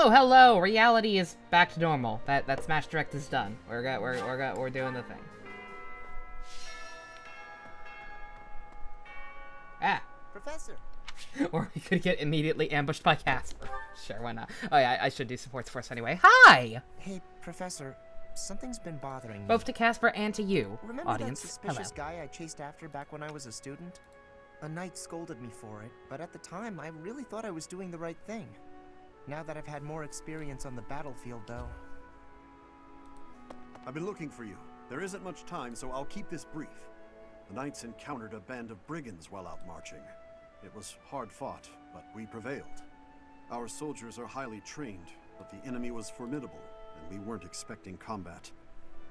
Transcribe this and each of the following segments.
Oh, hello! Reality is back to normal. That Smash Direct is done. We're doing the thing. Ah. Professor. Or we could get immediately ambushed by Casper. Sure, why not? Oh yeah, I should do supports for us anyway. Hi! Hey, Professor. Something's been bothering me. Both to Casper and to you, Remember audience. that suspicious guy I chased after back when I was a student? A knight scolded me for it, but at the time, I really thought I was doing the right thing. Now that I've had more experience on the battlefield, though. I've been looking for you. There isn't much time, so I'll keep this brief. The knights encountered a band of brigands while out marching. It was hard fought, but we prevailed. Our soldiers are highly trained, but the enemy was formidable, and we weren't expecting combat.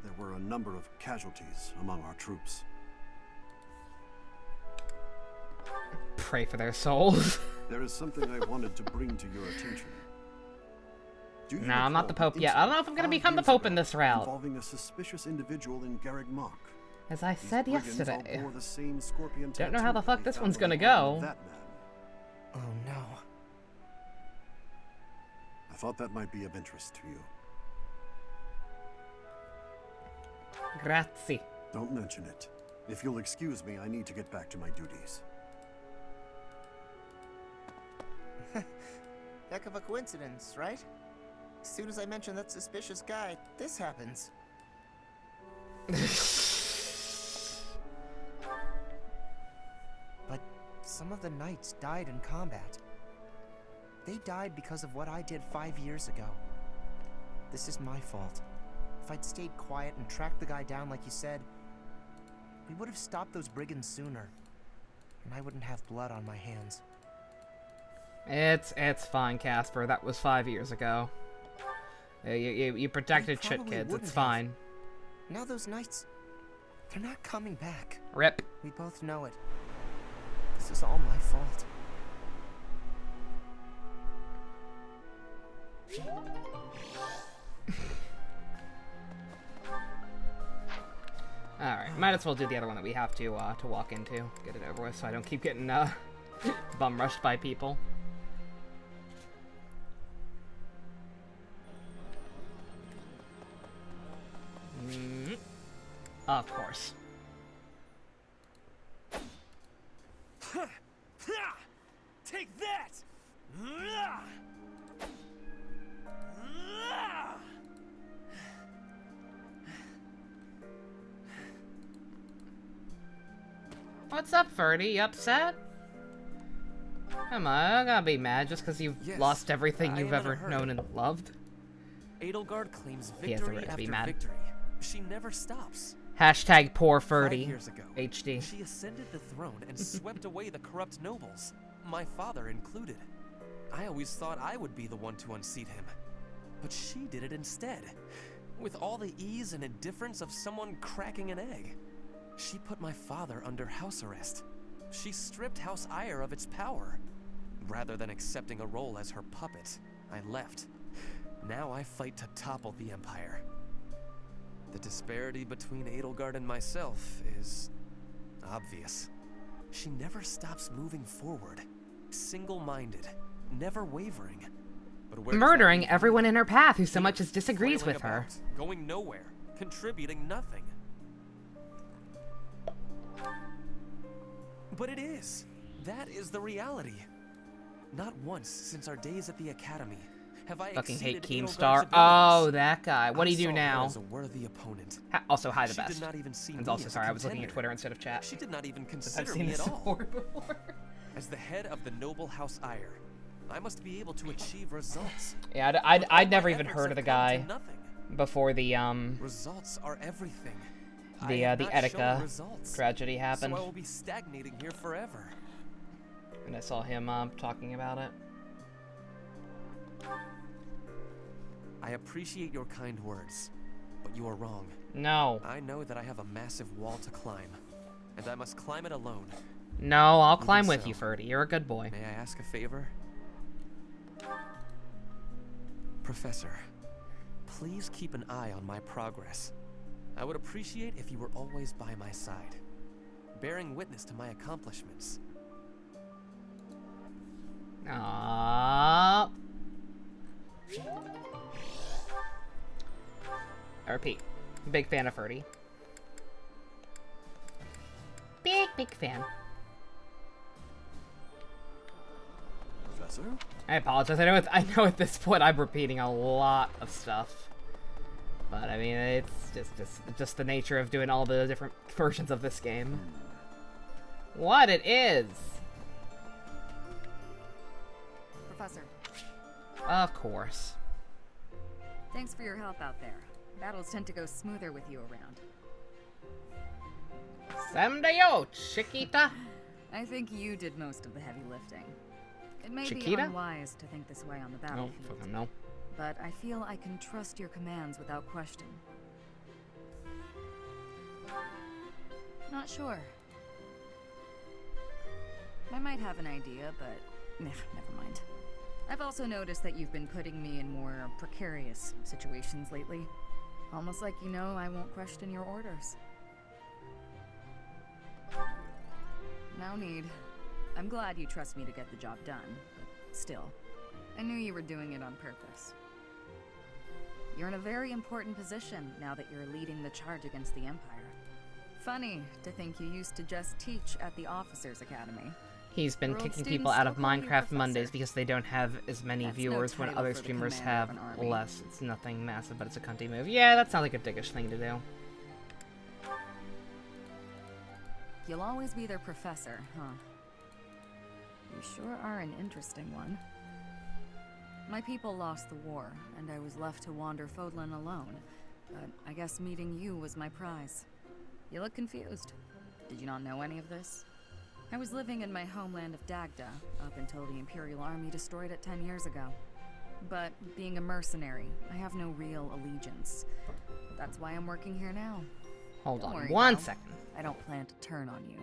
There were a number of casualties among our troops. Pray for their souls. There is something I wanted to bring to your attention. Nah, I'm not the Pope yet. I don't know if I'm gonna become the Pope in this route. Involving a suspicious individual in Garreg Mach. As I said yesterday. Don't know how the fuck this one's gonna go. Oh no. I thought that might be of interest to you. Grazie. Don't mention it. If you'll excuse me, I need to get back to my duties. Heck of a coincidence, right? As soon as I mention that suspicious guy, this happens. But some of the knights died in combat. They died because of what I did 5 years ago. This is my fault. If I'd stayed quiet and tracked the guy down like you said, we would have stopped those brigands sooner. And I wouldn't have blood on my hands. It's fine, Casper. That was 5 years ago. You protected shit kids. It's fine. Now those knights, they're not coming back. Rip. We both know it. This is all my fault. Alright, might as well do the other one that we have to walk into. Get it over with so I don't keep getting bum rushed by people. Of course. Take that! What's up, Ferdy? You upset? Come on, I gotta be mad just because you've lost everything you've ever known and loved. Edelgard claims He has the victory right to after be mad. victory. She never stops. Hashtag poor 5 Ferdy. years ago, HD. she ascended the throne and swept away the corrupt nobles, my father included. I always thought I would be the one to unseat him, but she did it instead, with all the ease and indifference of someone cracking an egg. She put my father under house arrest. She stripped House Ire of its power. Rather than accepting a role as her puppet, I left. Now I fight to topple the Empire. The disparity between Edelgard and myself is obvious. She never stops moving forward, single-minded, never wavering. But Murdering everyone in her path who so much as disagrees with her. Going nowhere, contributing nothing. But it is. That is the reality. Not once since our days at the Academy have I Fucking hate exceeded Edelgard's Keemstar. abilities. Oh, that guy. What do you do I saw her now? as a worthy opponent. Also, hi the She best. did not even see And me also, as a sorry, I was looking at contender. Twitter instead of chat. She did not even I've consider seen me this at all. before. As the head of the noble House Ire, I must be able to achieve results. Yeah, I'd never My even efforts heard of have the come to guy nothing. before the Results are everything. the I have not shown Etika results, tragedy happened, so I will be stagnating here forever. and I saw him talking about it. I appreciate your kind words, but you are wrong. No. I know that I have a massive wall to climb, and I must climb it alone. No, I'll Even climb with so, you, Ferdy. You're a good boy. May I ask a favor? Professor, please keep an eye on my progress. I would appreciate if you were always by my side, bearing witness to my accomplishments. Aww. Or Pete. Big fan of Ferdy. Big fan. Professor? I apologize. I know at this point I'm repeating a lot of stuff. But I mean, it's just the nature of doing all the different versions of this game. What it is! Professor, Of course. thanks for your help out there. Battles tend to go smoother with you around. Samdayo, Chiquita! I think you did most of the heavy lifting. It may be Chiquita? unwise to think this way on the No, battlefield, fucking no. but I feel I can trust your commands without question. Not sure. I might have an idea, but never mind. I've also noticed that you've been putting me in more precarious situations lately. Almost like you know I won't question your orders. No need. I'm glad you trust me to get the job done, but still, I knew you were doing it on purpose. You're in a very important position now that you're leading the charge against the Empire. Funny to think you used to just teach at the Officers' Academy. He's been Your old kicking students people out of still call you Minecraft Professor. Mondays because they don't have as many That's no viewers when title other for the streamers commander have of an army. less. It's nothing massive, but it's a cunty move. Yeah, that sounds like a dickish thing to do. You'll always be their professor, huh? You sure are an interesting one. My people lost the war, and I was left to wander Fodlan alone. But I guess meeting you was my prize. You look confused. Did you not know any of this? I was living in my homeland of Dagda, up until the Imperial Army destroyed it 10 years ago. But being a mercenary, I have no real allegiance. That's why I'm working here now. Hold Don't on worry, one though. second. I don't plan to turn on you.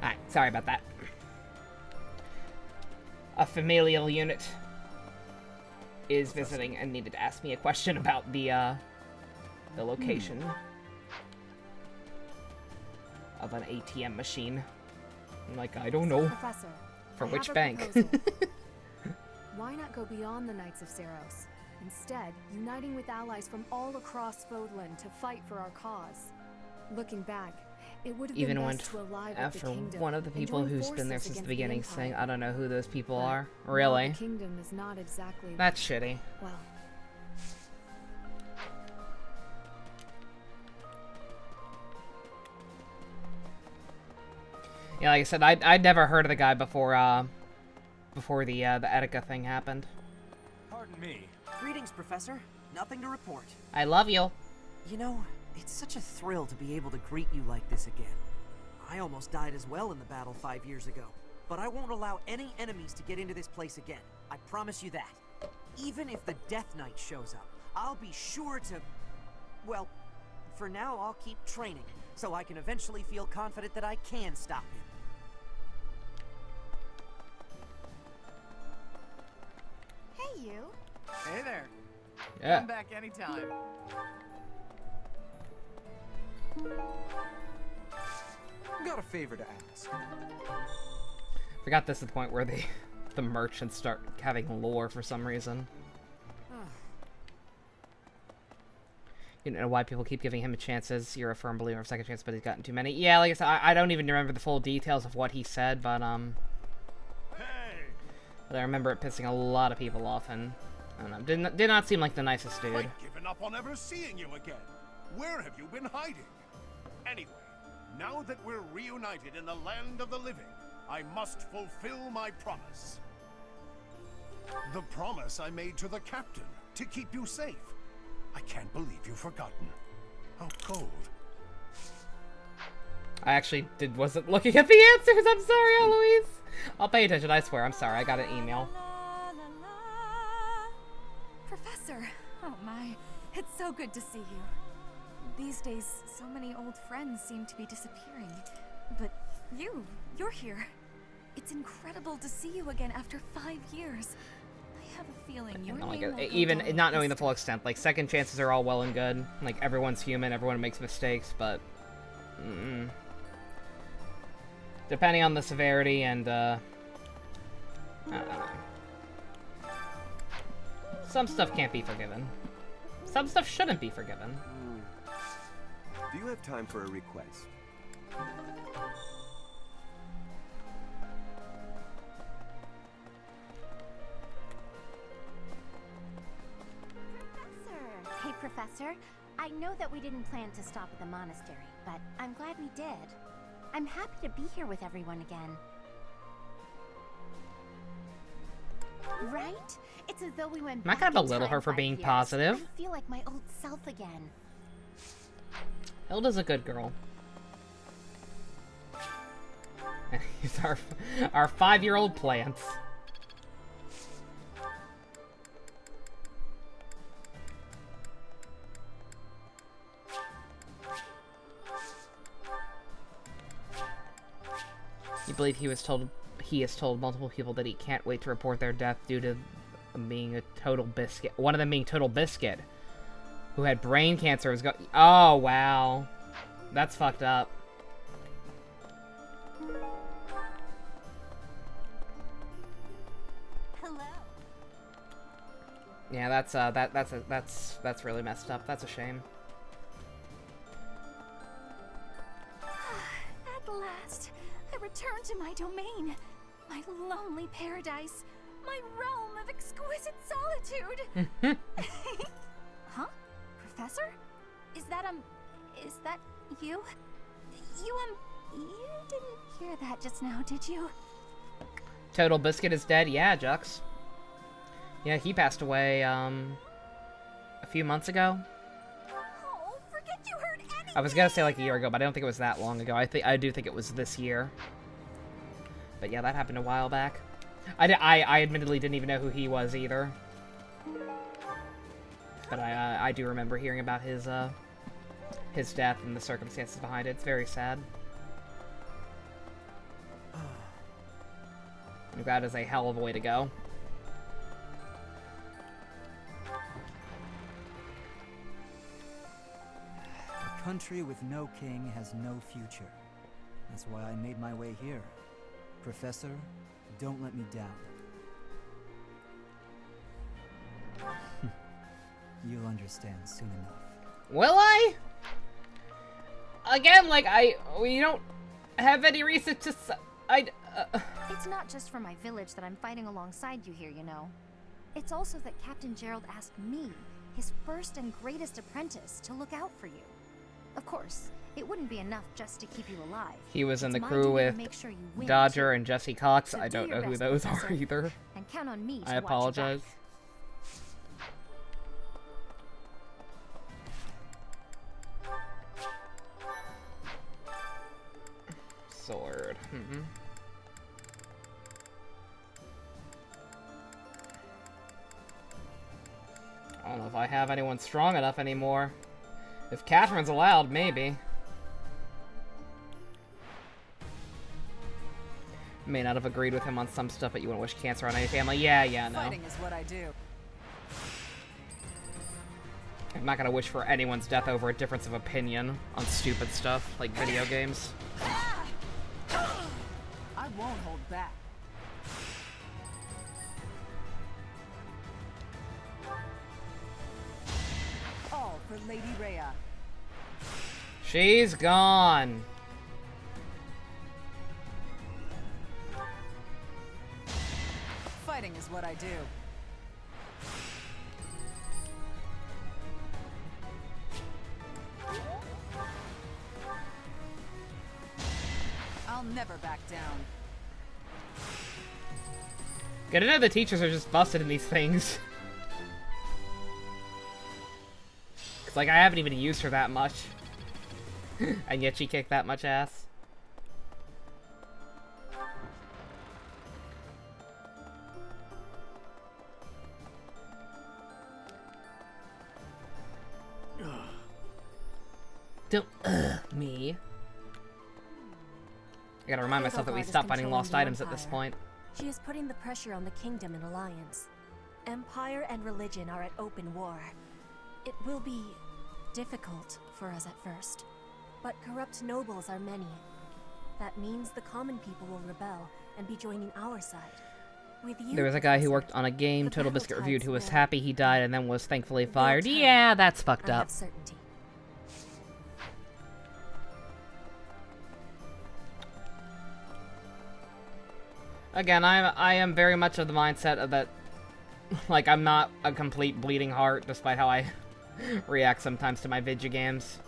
Alright, sorry about that. A familial unit is visiting and needed to ask me a question about the location of an ATM machine. I'm like, I don't know. Professor, For I which have a bank? proposal. Why not go beyond the Knights of Seiros? Instead, uniting with allies from all across Fodlan to fight for our cause. Looking back, it would have Even been when best to ally with after the kingdom one of the and people join who's been there forces since the against beginning Empire. saying, I don't know who those people But are. now Really? The kingdom is not exactly That's shitty. well. Yeah, like I said, I'd never heard of the guy before the Etika thing happened. Pardon me. Greetings, Professor. Nothing to report. I love you. You know, it's such a thrill to be able to greet you like this again. I almost died as well in the battle 5 years ago. But I won't allow any enemies to get into this place again. I promise you that. Even if the Death Knight shows up, I'll be sure to... Well, for now I'll keep training, so I can eventually feel confident that I can stop him. Hey, you. Hey there. Yeah. Come back anytime. Got a favor to ask. Forgot this is the point where the merchants start having lore for some reason. You don't know why people keep giving him chances. You're a firm believer of second chance, but he's gotten too many. Yeah, like I said, I don't even remember the full details of what he said, but but I remember it pissing a lot of people off, and I don't know, did not seem like the nicest dude. I've given up on ever seeing you again. Where have you been hiding? Anyway, now that we're reunited in the land of the living, I must fulfill my promise. The promise I made to the captain to keep you safe. I can't believe you've forgotten. How cold. I actually wasn't looking at the answers. I'm sorry, Eloise. I'll pay attention, I swear. I'm sorry, I got an email. Professor! Oh my, it's so good to see you. These days, so many old friends seem to be disappearing. But you're here. It's incredible to see you again after 5 years. I have a feeling your name will go even down not knowing the history. full extent, like, second chances are all well and good. Like, everyone's human, everyone makes mistakes, but... depending on the severity and, I don't know. Some stuff can't be forgiven. Some stuff shouldn't be forgiven. Do you have time for a request? Hey, Professor. I know that we didn't plan to stop at the monastery, but I'm glad we did. I'm happy to be here with everyone again. Right? It's as though we went I'm not back gonna in belittle time her for 5 being years. positive. I feel like my old self again. Hilda's a good girl. And he's our 5-year-old plants. You believe he has told multiple people that he can't wait to report their death due to being a total biscuit. One of them being total biscuit, who had brain cancer. Oh wow, that's fucked up. Hello. Yeah, that's really messed up. That's a shame. At last, I return to my domain. My lonely paradise. My realm of exquisite solitude. Huh? Professor? Is that you? You didn't hear that just now, did you? Total Biscuit is dead. Yeah, Jux. Yeah, he passed away, a few months ago. Oh, forget you heard anything! I was gonna say like a year ago, but I don't think it was that long ago. I do think it was this year. But yeah, that happened a while back. I admittedly didn't even know who he was either. But I do remember hearing about his death and the circumstances behind it. It's very sad. That is a hell of a way to go. A country with no king has no future. That's why I made my way here. Professor, don't let me down. You'll understand soon enough. Will I? Again, like, we don't have any reason to It's not just for my village that I'm fighting alongside you here, you know. It's also that Captain Gerald asked me, his first and greatest apprentice, to look out for you. Of course, it wouldn't be enough just to keep you alive. He was in It's the my crew duty to with make sure you win, Dodger too. and Jesse Cox. So I do don't your know who best, those Professor, are either. And count on me to I watch your back. apologize. Sword. I don't know if I have anyone strong enough anymore. If Catherine's allowed, maybe. May not have agreed with him on some stuff, but you wouldn't wish cancer on any family. Yeah, no. Fighting is what I do. I'm not gonna wish for anyone's death over a difference of opinion on stupid stuff, like video games. I won't hold back. All for Lady Rhea. She's gone. Fighting is what I do. I'll never back down. Good to know the teachers are just busted in these things. Cause like I haven't even used her that much. And yet she kicked that much ass. Don't me. I gotta remind myself that we stopped finding lost items at this point. She is putting the pressure on the kingdom in alliance. Empire and religion are at open war. It will be difficult for us at first, but corrupt nobles are many. That means the common people will rebel and be joining our side. With you, there was a guy who worked on a game Total Biscuit reviewed who was happy he died and then was thankfully fired. Yeah, that's fucked up. Certainty. Again, I am very much of the mindset of that, like, I'm not a complete bleeding heart, despite how I react sometimes to my video games.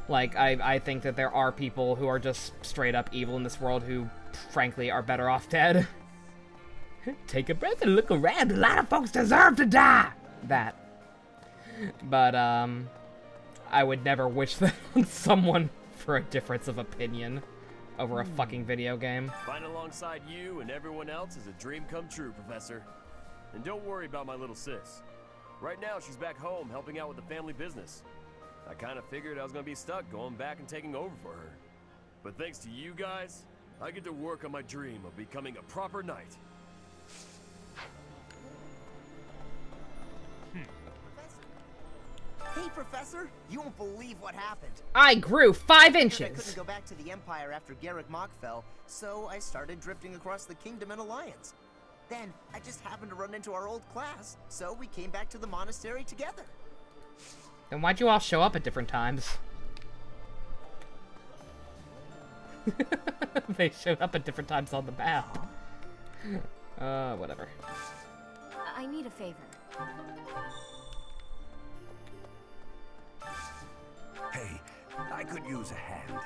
Like, I think that there are people who are just straight up evil in this world who, frankly, are better off dead. Take a breath and look around. A lot of folks deserve to die. That. But, I would never wish that on someone for a difference of opinion over a fucking video game. Fighting alongside you and everyone else is a dream come true, Professor. And don't worry about my little sis. Right now, she's back home helping out with the family business. I kind of figured I was going to be stuck going back and taking over for her. But thanks to you guys, I get to work on my dream of becoming a proper knight. Hey, Professor! You won't believe what happened. I grew 5 inches! I couldn't go back to the Empire after Garrick Mach fell, so I started drifting across the Kingdom in Alliance. Then, I just happened to run into our old class, so we came back to the Monastery together. Then why'd you all show up at different times? They showed up at different times on the map. Whatever. I need a favor. Hey, I could use a hand.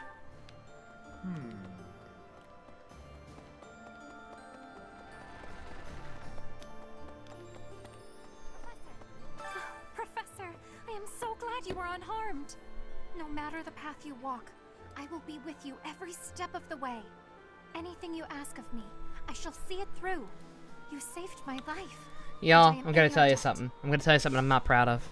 Professor, I am so glad you are unharmed. No matter the path you walk, I will be with you every step of the way. Anything you ask of me, I shall see it through. You saved my life. Y'all, I'm gonna tell you something. I'm gonna tell you something I'm not proud of.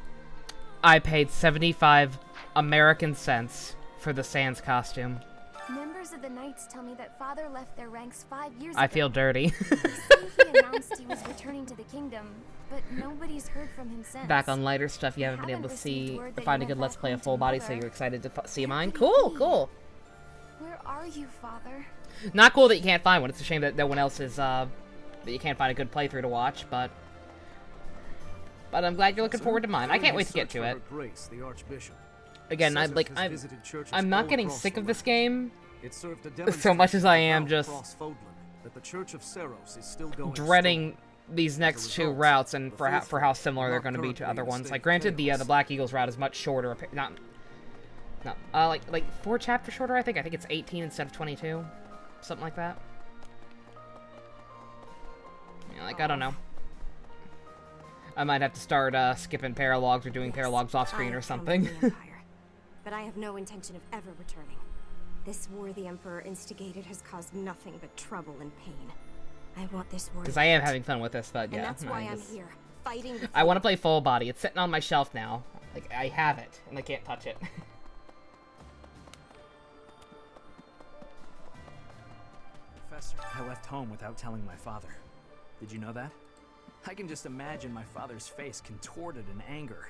I paid 75 American cents for the Sans costume. Members of the Knights tell me that Father left their ranks 5 years ago. I feel dirty. They say he announced he was returning to the kingdom, but nobody's heard from him since. Back on lighter stuff, you haven't been able to see, find a good Let's Play of Full Body, so you're excited to see mine? Cool, cool. Where are you, Father? Not cool that you can't find one. It's a shame that no one else is, that you can't find a good playthrough to watch, but I'm glad you're looking forward to mine. I can't wait to get to it. Again, I'm not getting sick of this game so much as I am just dreading these next 2 routes and for how similar they're going to be to other ones. Like, granted, the Black Eagles route is much shorter. Like 4 chapters shorter, I think. I think it's 18 instead of 22. Something like that. Yeah, like, I don't know. I might have to start skipping paralogs or doing paralogs off screen or something. But I have no intention of ever returning. This war the Emperor instigated has caused nothing but trouble and pain. I want this war. Because I am having fun with this, but yeah. And that's why I'm here, fighting with I want to play Full Body. It's sitting on my shelf now. Like, I have it, and I can't touch it. Professor, I left home without telling my father. Did you know that? I can just imagine my father's face contorted in anger,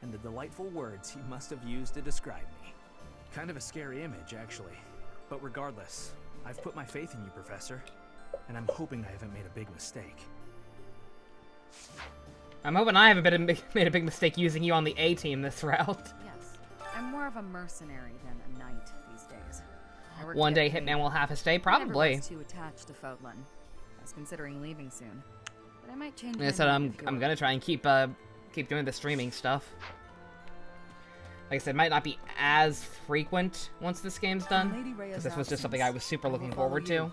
and the delightful words he must have used to describe me. Kind of a scary image, actually. But regardless, I've put my faith in you, Professor, and I'm hoping I haven't made a big mistake. I'm hoping I haven't made a big mistake using you on the A-team this route. Yes, I'm more of a mercenary than a knight these days. One day Hitman will have his day, probably. I never was too attached to Fodlan. I was considering leaving soon. I might change. Yeah, so I'm gonna try and keep doing the streaming stuff. Like I said, it might not be as frequent once this game's done, because this was just something I was super looking forward to.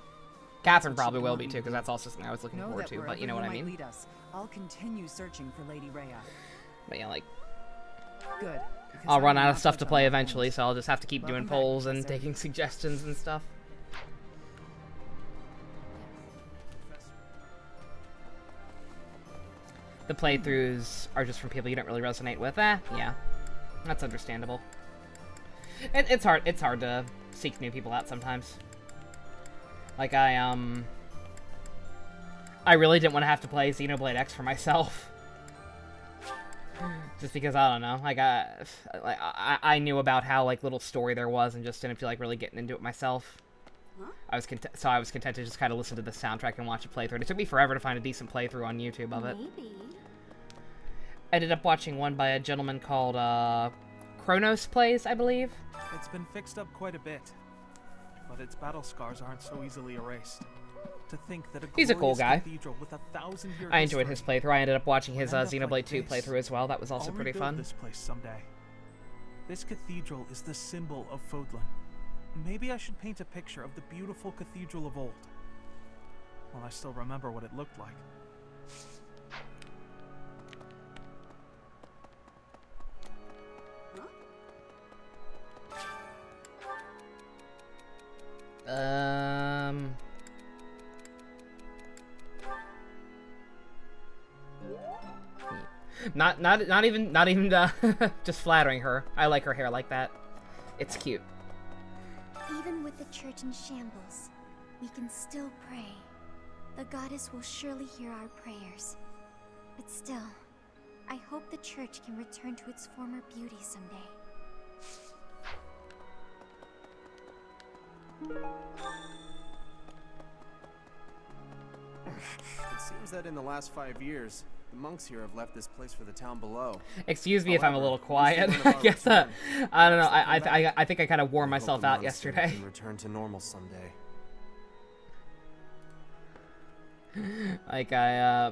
Catherine probably will be too, because that's also something I was looking Know forward that to, but wherever you know what I might mean. lead us, I'll continue searching for Lady Rhea. But yeah, like, Good. I'll run out of stuff to play eventually, so I'll just have to keep doing polls and taking suggestions and stuff. The playthroughs are just from people you don't really resonate with. Yeah. That's understandable. It's hard to seek new people out sometimes. Like, I really didn't want to have to play Xenoblade X for myself. Just because, I don't know, like, I knew about how, like, little story there was and just didn't feel like really getting into it myself. Huh? I was content to just kind of listen to the soundtrack and watch a playthrough. And it took me forever to find a decent playthrough on YouTube of it. Maybe. Ended up watching one by a gentleman called, Chronos Plays, I believe. It's been fixed up quite a bit, but its battle scars aren't so easily erased. To think that He's a cool guy. With 1,000-year I enjoyed his history playthrough. I ended up watching his will end up Xenoblade like 2 this. playthrough as well. That was also I'll pretty rebuild fun. this place someday. This cathedral is the symbol of Fodlan. Maybe I should paint a picture of the beautiful cathedral of old. Well, I still remember what it looked like. Not even just flattering her. I like her hair like that. It's cute. Even with the church in shambles, we can still pray. The goddess will surely hear our prayers. But still, I hope the church can return to its former beauty someday. It seems that in the last 5 years, the monks here have left this place for the town below. Excuse me if I'm a little quiet. I guess I don't know. I think I kind of wore myself out yesterday. Can return to normal someday. Like I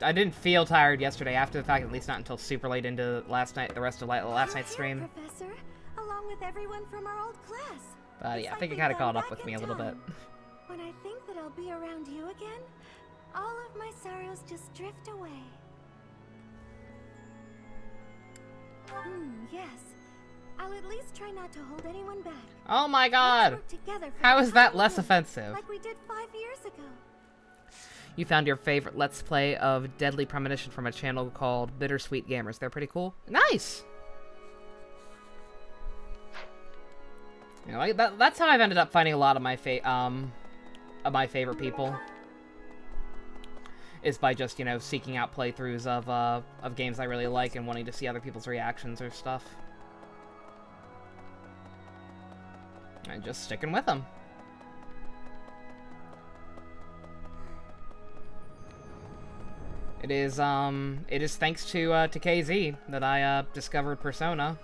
didn't feel tired yesterday after the fact, at least not until super late into last night, the rest of last night's stream. Professor, along with everyone from our old class. But yeah, I think it kind of caught up with me a little bit. When I think that I'll be around you again, all of my sorrows just drift away. Yes. I'll at least try not to hold anyone back. Oh my god! Let's work together for How the is that common less good, offensive? Like we did 5 years ago. You found your favorite Let's Play of Deadly Premonition from a channel called Bittersweet Gamers. They're pretty cool. Nice! You know, that's how I've ended up finding a lot of my favorite people. Is by just, you know, seeking out playthroughs of games I really like and wanting to see other people's reactions or stuff. And just sticking with them. It is thanks to KZ that I discovered Persona.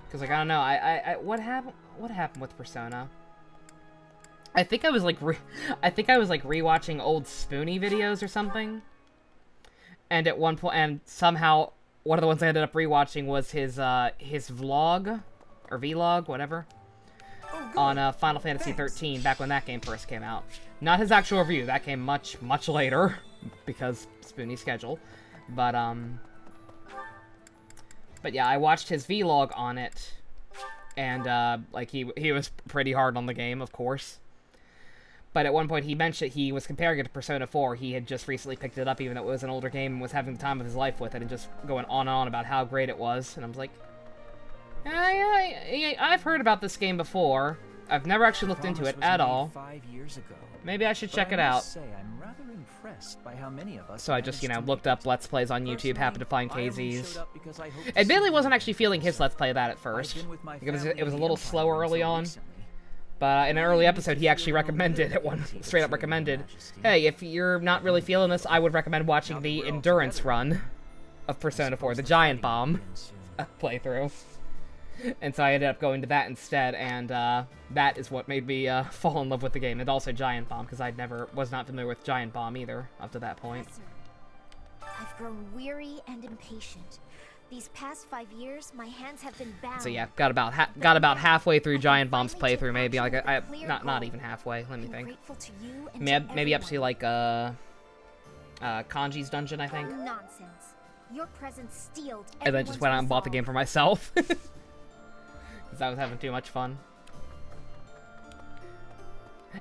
Cause like I don't know, what happened with Persona? I think I was like rewatching old Spoonie videos or something. And at one point, and somehow one of the ones I ended up rewatching was his vlog or vlog, whatever, on Final Fantasy 13 back when that game first came out. Not his actual review, that came much later because Spoonie's schedule. But yeah, I watched his vlog on it, and like he was pretty hard on the game, of course. But at one point he mentioned he was comparing it to Persona 4. He had just recently picked it up, even though it was an older game, and was having the time of his life with it, and just going on and on about how great it was. And I was like, yeah, I've heard about this game before. I've never actually looked into it at all. 5 years ago. Maybe I should check it out. I'm rather impressed by how many of us So I just, you know, looked up Let's Plays on YouTube, happened to find KZ's. Admittedly, wasn't actually feeling his Let's Play that at first. It was a little slow early on. But in an early episode, he actually recommended it. Straight up recommended, hey, if you're not really feeling this, I would recommend watching the endurance run of Persona 4, the Giant Bomb playthrough. And so I ended up going to that instead, and that is what made me fall in love with the game, and also Giant Bomb, because I was not familiar with Giant Bomb either up to that point. I've grown weary and impatient. These past 5 years, my hands have been bound. So yeah, got about halfway through Giant Bomb's playthrough, maybe like not even halfway. Let me think. Maybe up to like Kanji's dungeon, I think. Nonsense. Your presence steeled. And then just went out and bought the game for myself because I was having too much fun.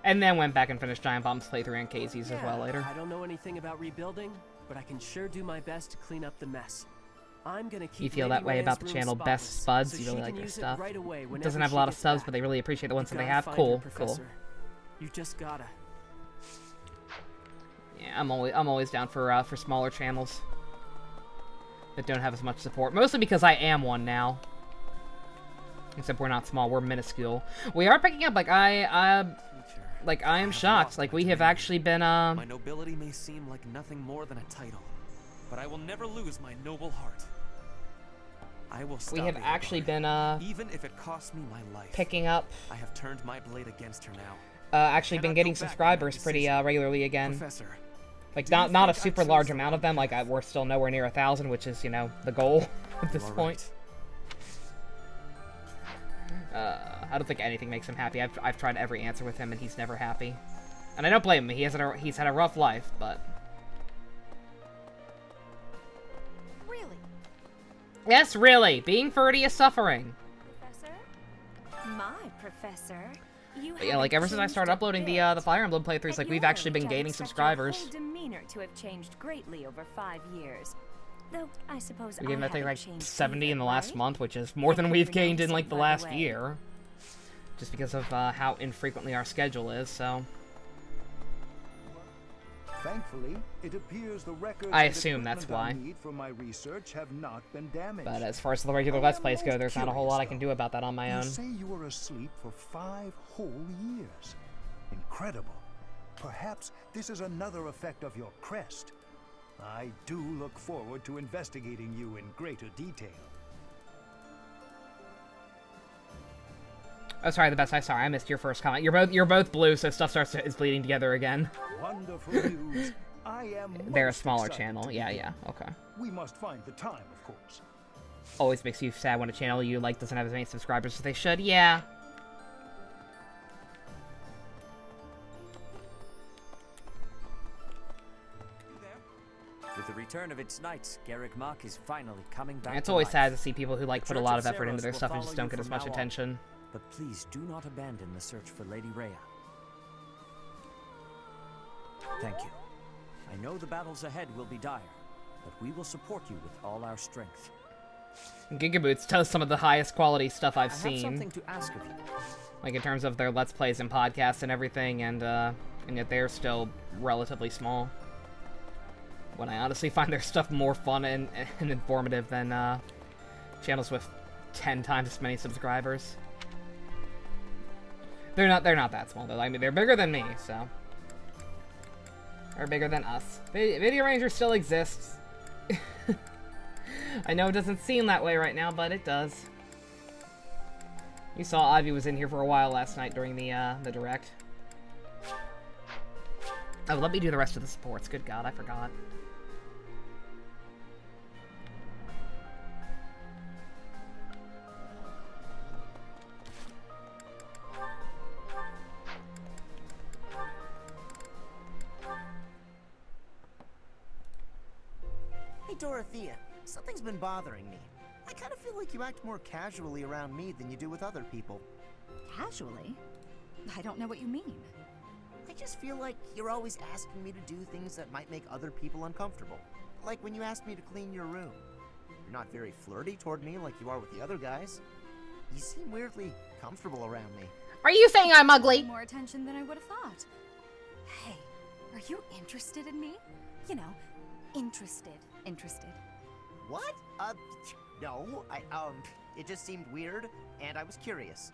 And then went back and finished Giant Bomb's playthrough and Casey's as well later. I don't know anything about rebuilding, but I can sure do my best to clean up the mess. I'm gonna keep. You feel that way about the channel Best Spuds? You really like their stuff. It doesn't have a lot of subs, but they really appreciate the ones that they have. Cool, cool. You just gotta. Yeah, I'm always down for smaller channels that don't have as much support. Mostly because I am one now. Except we're not small, we're minuscule. We are picking up, I am shocked. Like, we have actually been, My nobility may seem like nothing more than a title, but I will never lose my noble heart. I will stop. We have actually been, even if it costs me my life. Picking up. I have turned my blade against her now. Actually been getting subscribers pretty, regularly again. Professor, like, not a super large amount of them. Like, we're still nowhere near 1,000, which is, you know, the goal at this point. I don't think anything makes him happy. I've tried every answer with him, and he's never happy. And I don't blame him. He's had a rough life, but... Really? Yes, really. Being Ferdy is suffering. Professor? My professor? But yeah, like, ever since I started uploading the Fire Emblem playthroughs, like, we've actually been gaining subscribers. Your whole demeanor to have changed greatly over 5 years. Though, I suppose we gained, I think, like, 70 in the last month, which is more than we've gained in, like, the last year. Just because of how infrequently our schedule is, so... Thankfully, it appears the records I assume that's why. from my research have not been damaged. But as far as the regular Let's Plays go, there's not a whole lot I can do about that on my own. You say you were asleep for 5 whole years. Incredible. Perhaps this is another effect of your crest. I do look forward to investigating you in greater detail. Oh, sorry, the best. Sorry, I missed your first comment. You're both blue, so stuff is bleeding together again. Wonderful news. I am They're a smaller channel. Yeah, okay. We must find the time, of course. Always makes you sad when a channel you like doesn't have as many subscribers as they should. Yeah. With the return of its knights, Garrick Mach is finally coming back. It's always sad to see people who like put a lot of effort into their stuff and just don't get as much attention. But please do not abandon the search for Lady Rhea. Thank you. I know the battles ahead will be dire, but we will support you with all our strength. Gigaboots does some of the highest quality stuff I've I have seen. something to ask of you. Like in terms of their Let's Plays and podcasts and everything, and yet they're still relatively small. When I honestly find their stuff more fun and informative than channels with 10 times as many subscribers. They're not that small though. I mean, they're bigger than me, so. Or bigger than us. Video Ranger still exists. I know it doesn't seem that way right now, but it does. You saw Ivy was in here for a while last night during the direct. Oh, let me do the rest of the supports. Good God, I forgot. Hey, Dorothea, something's been bothering me. I kind of feel like you act more casually around me than you do with other people. Casually? I don't know what you mean. I just feel like you're always asking me to do things that might make other people uncomfortable. Like when you asked me to clean your room. You're not very flirty toward me like you are with the other guys. You seem weirdly comfortable around me. Are you saying I'm ugly? More attention than I would have thought. Hey, are you interested in me? You know, interested. What? No, it just seemed weird, and I was curious.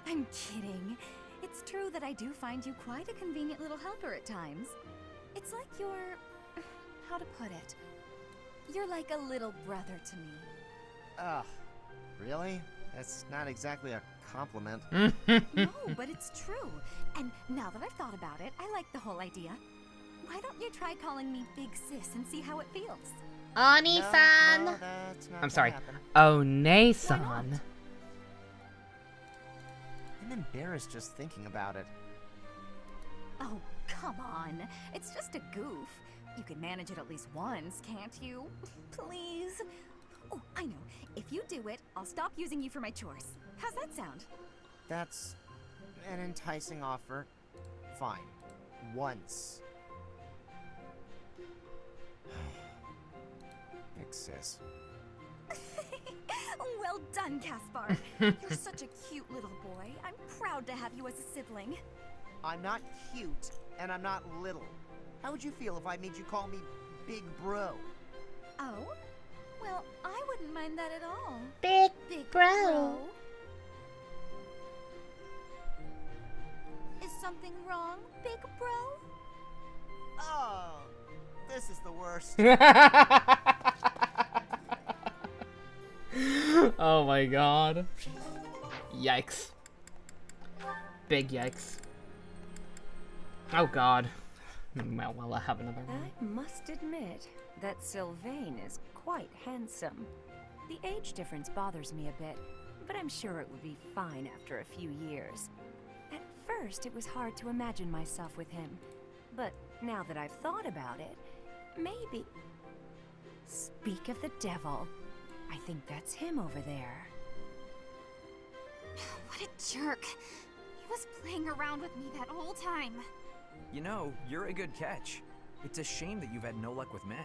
I'm kidding. It's true that I do find you quite a convenient little helper at times. It's like you're... how to put it? You're like a little brother to me. Ugh, really? That's not exactly a compliment. No, but it's true. And now that I've thought about it, I like the whole idea. Why don't you try calling me Big Sis and see how it feels? Oni-san! No, that's not I'm sorry. gonna happen. One-san. I'm embarrassed just thinking about it. Oh, come on. It's just a goof. You can manage it at least once, can't you? Please? Oh, I know. If you do it, I'll stop using you for my chores. How's that sound? That's an enticing offer. Fine. Once. Big sis. Well done, Caspar. You're such a cute little boy. I'm proud to have you as a sibling. I'm not cute, and I'm not little. How would you feel if I made you call me Big Bro? Oh? Well, I wouldn't mind that at all. Big Bro. Is something wrong, Big Bro? Oh, this is the worst. Oh my god. Yikes. Big yikes. Oh god. Well, I have another one. I must admit that Sylvain is quite handsome. The age difference bothers me a bit, but I'm sure it would be fine after a few years. At first, it was hard to imagine myself with him, but now that I've thought about it, maybe... Speak of the devil. I think that's him over there. What a jerk. He was playing around with me that whole time. You know, you're a good catch. It's a shame that you've had no luck with men.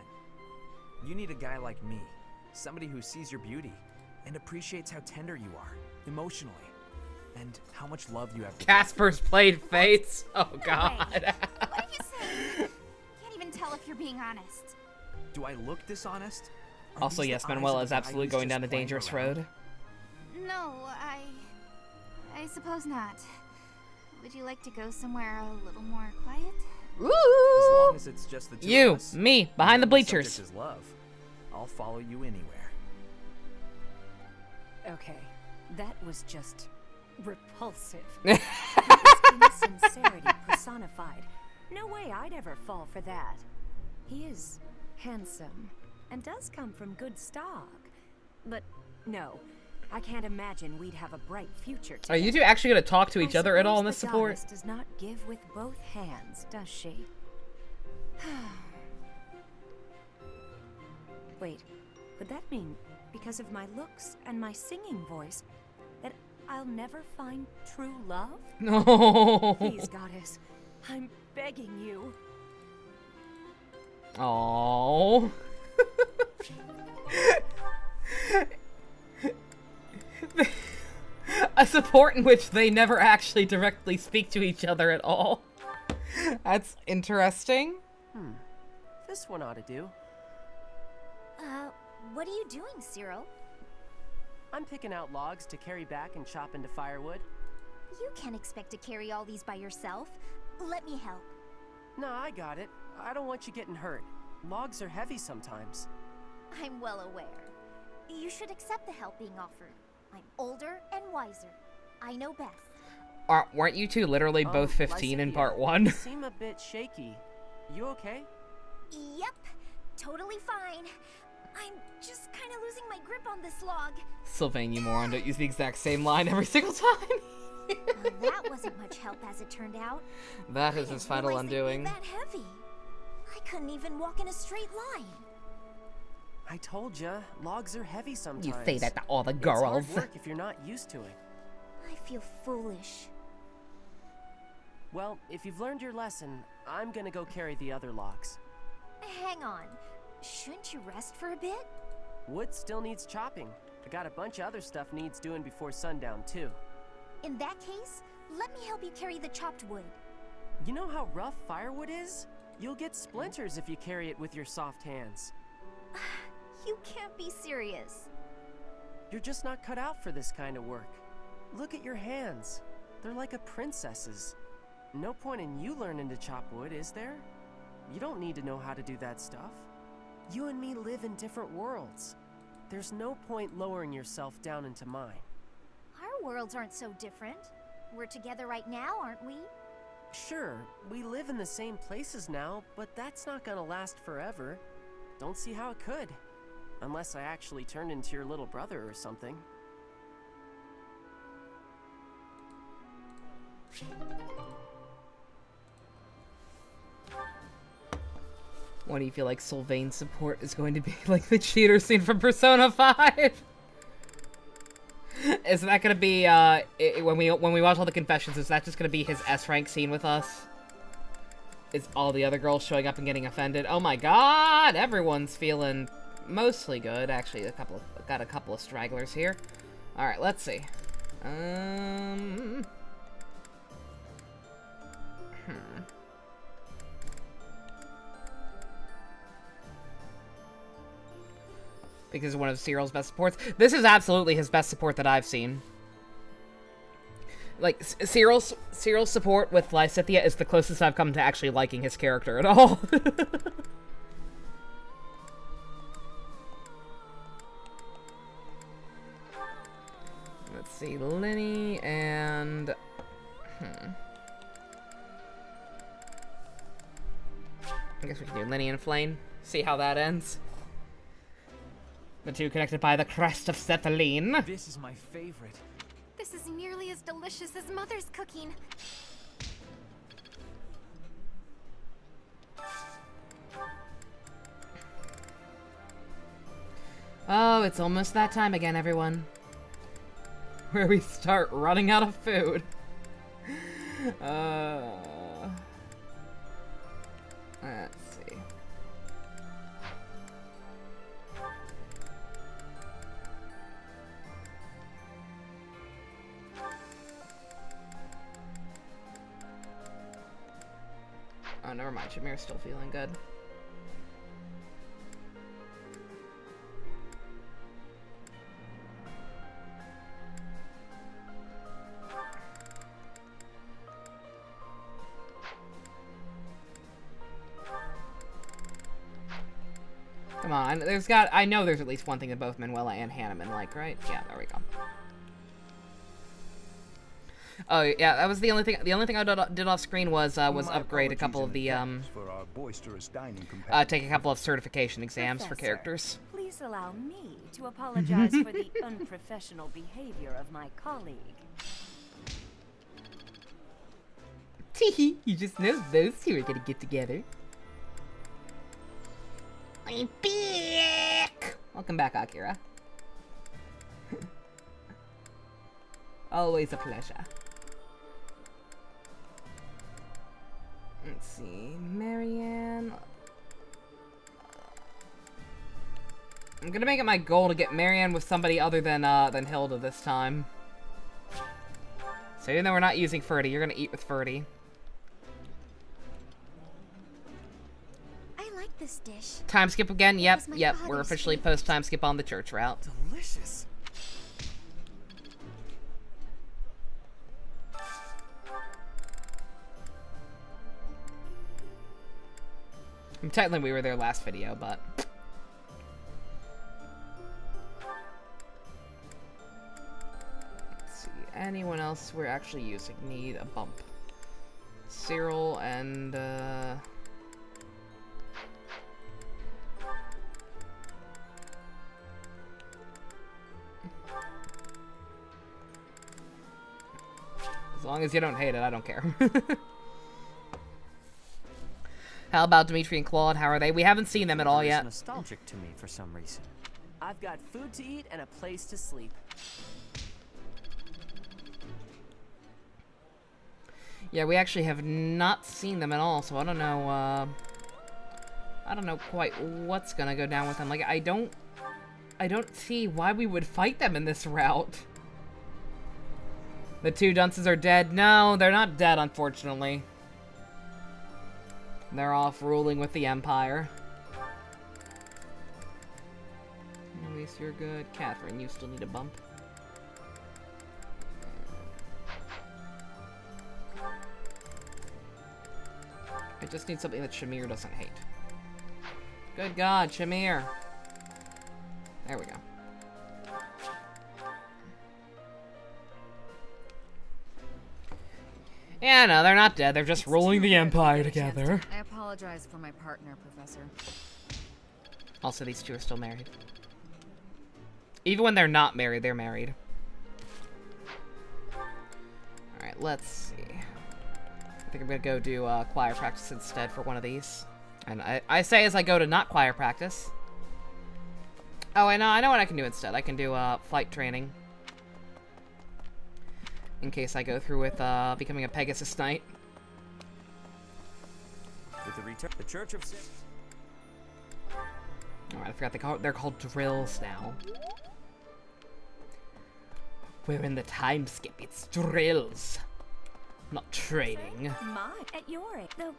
You need a guy like me, somebody who sees your beauty and appreciates how tender you are, emotionally, and how much love you have. Casper's played Fates. Oh No god. way. What are you saying? Can't even tell if you're being honest. Do I look dishonest? Are Also, these yes, the eyes Manuela of is a guy absolutely who's going just down a playing dangerous around? road. No, I suppose not. Would you like to go somewhere a little more quiet? As Ooh! long as it's just the two You, of us, me, behind the and bleachers. subject is love. I'll follow you anywhere. Okay, that was just repulsive. It was insincerity personified. No way I'd ever fall for that. He is handsome and does come from good stock. But no, I can't imagine we'd have a bright future together. Are you two actually going to talk to each other at all in this The support? goddess does not give with both hands, does she? Wait, would that mean, because of my looks and my singing voice, that I'll never find true love? No. Please, goddess, I'm begging you. Oh. A support in which they never actually directly speak to each other at all. That's interesting. This one ought to do. What are you doing, Cyril? I'm picking out logs to carry back and chop into firewood. You can't expect to carry all these by yourself. Let me help. No, I got it. I don't want you getting hurt. Logs are heavy sometimes. I'm well aware. You should accept the help being offered. I'm older and wiser. I know best. Weren't you two literally both 15 in part 1? You seem a bit shaky. You okay? Yep, totally fine. I'm just kind of losing my grip on this log. Sylvain, you moron, don't use the exact same line every single time. Well, that wasn't much help as it turned out. That is his final undoing. That heavy. I couldn't even walk in a straight line. I told ya, logs are heavy sometimes. You say that to all the It's girls. hard work if you're not used to it. I feel foolish. Well, if you've learned your lesson, I'm gonna go carry the other logs. Hang on. Shouldn't you rest for a bit? Wood still needs chopping. I got a bunch of other stuff needs doing before sundown, too. In that case, let me help you carry the chopped wood. You know how rough firewood is? You'll get splinters if you carry it with your soft hands. You can't be serious. You're just not cut out for this kind of work. Look at your hands. They're like a princess's. No point in you learning to chop wood, is there? You don't need to know how to do that stuff. You and me live in different worlds. There's no point lowering yourself down into mine. Our worlds aren't so different. We're together right now, aren't we? Sure, we live in the same places now, but that's not gonna last forever. Don't see how it could. Unless I actually turned into your little brother or something. What do you feel like Sylvain's support is going to be like the cheater scene from Persona 5? Is that gonna be when we watch all the confessions? Is that just gonna be his S rank scene with us? Is all the other girls showing up and getting offended? Oh my God! Everyone's feeling mostly good. Actually, got a couple of stragglers here. All right, let's see. Because one of Seiros' best supports. This is absolutely his best support that I've seen. Like, Seiros' support with Lysithea is the closest I've come to actually liking his character at all. Let's see, Lenny and... I guess we can do Lenny and Flame. See how that ends. The two connected by the crest of Sethaline. This is my favorite. This is nearly as delicious as Mother's cooking. Oh, it's almost that time again, everyone. Where we start running out of food. Let's see. Oh, never mind. Shamir's still feeling good. Come on, I know there's at least one thing that both Manuela and Hanneman like, right? Yeah, there we go. Oh yeah, that was the only thing. The only thing I did off screen was upgrade a couple of the take a couple of certification exams for characters. Please allow me to apologize for the unprofessional behavior of my colleague. Teehee, you just know those two are gonna get together. I'm back! Welcome back, Akira. Always a pleasure. Let's see, Marianne. I'm gonna make it my goal to get Marianne with somebody other than Hilda this time. So even though we're not using Ferdy, you're gonna eat with Ferdy. I like this dish. Time skip again? Yep. We're officially post time skip on the church route. Delicious. Technically, we were there last video, but... Let's see. Anyone else we're actually using need a bump? Cyril and, As long as you don't hate it, I don't care. How about Dimitri and Claude? How are they? We haven't seen them at all yet. It's nostalgic to me for some reason. I've got food to eat and a place to sleep. Yeah, we actually have not seen them at all, so I don't know quite what's gonna go down with them. Like, I don't see why we would fight them in this route. The two dunces are dead. No, they're not dead, unfortunately. They're off ruling with the Empire. At least you're good. Catherine, you still need a bump. I just need something that Shamir doesn't hate. Good God, Shamir! There we go. Yeah, no, they're not dead. They're just ruling the Empire together. I apologize for my partner, Professor. Also, these two are still married. Even when they're not married, they're married. Alright, let's see. I think I'm gonna go do choir practice instead for one of these. And I say as I go to not choir practice. Oh, I know what I can do instead. I can do flight training. In case I go through with becoming a Pegasus Knight. With the return, the Church of Sin. Alright, I forgot they're called drills now. We're in the time skip. It's drills. Not training. My, at your age, though,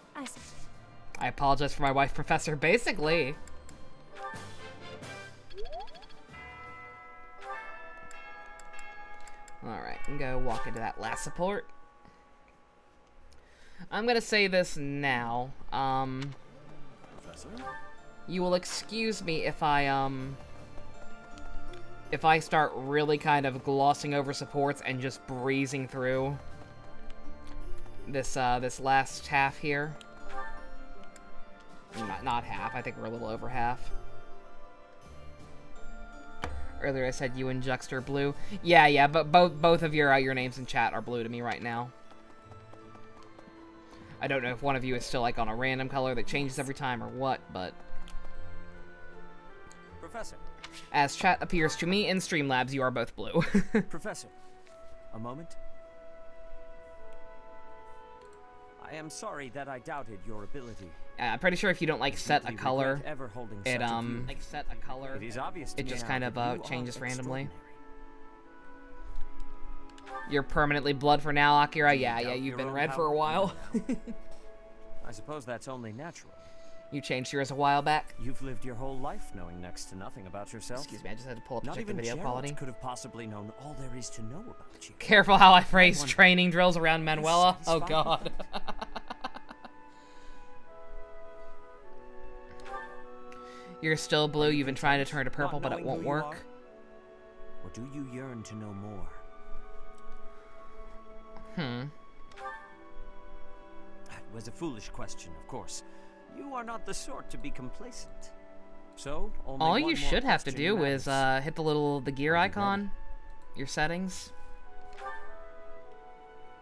I apologize for my wife, Professor, basically. Alright, I'm gonna walk into that last support. I'm gonna say this now. Professor? You will excuse me if I start really kind of glossing over supports and just breezing through this this last half here. Not half, I think we're a little over half. Earlier I said you and Juxter are blue. Yeah, but both of your names in chat are blue to me right now. I don't know if one of you is still like on a random color that changes every time or what, but Professor. As chat appears to me in Streamlabs, you are both blue. Professor, a moment. I am sorry that I doubted your ability. I'm pretty sure if you don't like set a color, it It is obvious to it me just now kind that of you are changes randomly. extraordinary. You're permanently blood for now, Akira. Yeah, Doubt you've your been own red for a power while. I suppose that's only natural. You changed yours a while back. You've lived your whole life knowing next to nothing about yourself. Excuse me, I just had to pull up to Not check the even video Geralt quality. could have possibly known all there is to know about you. Careful how I phrase training drills around Manuela. Oh satisfied? god. You're still blue. You've been trying to turn to purple, but it won't work. Or do you yearn to know more? That was a foolish question, of course. You are not the sort to be complacent. So, only All one you more should have to question do is remains. hit the gear icon, your settings.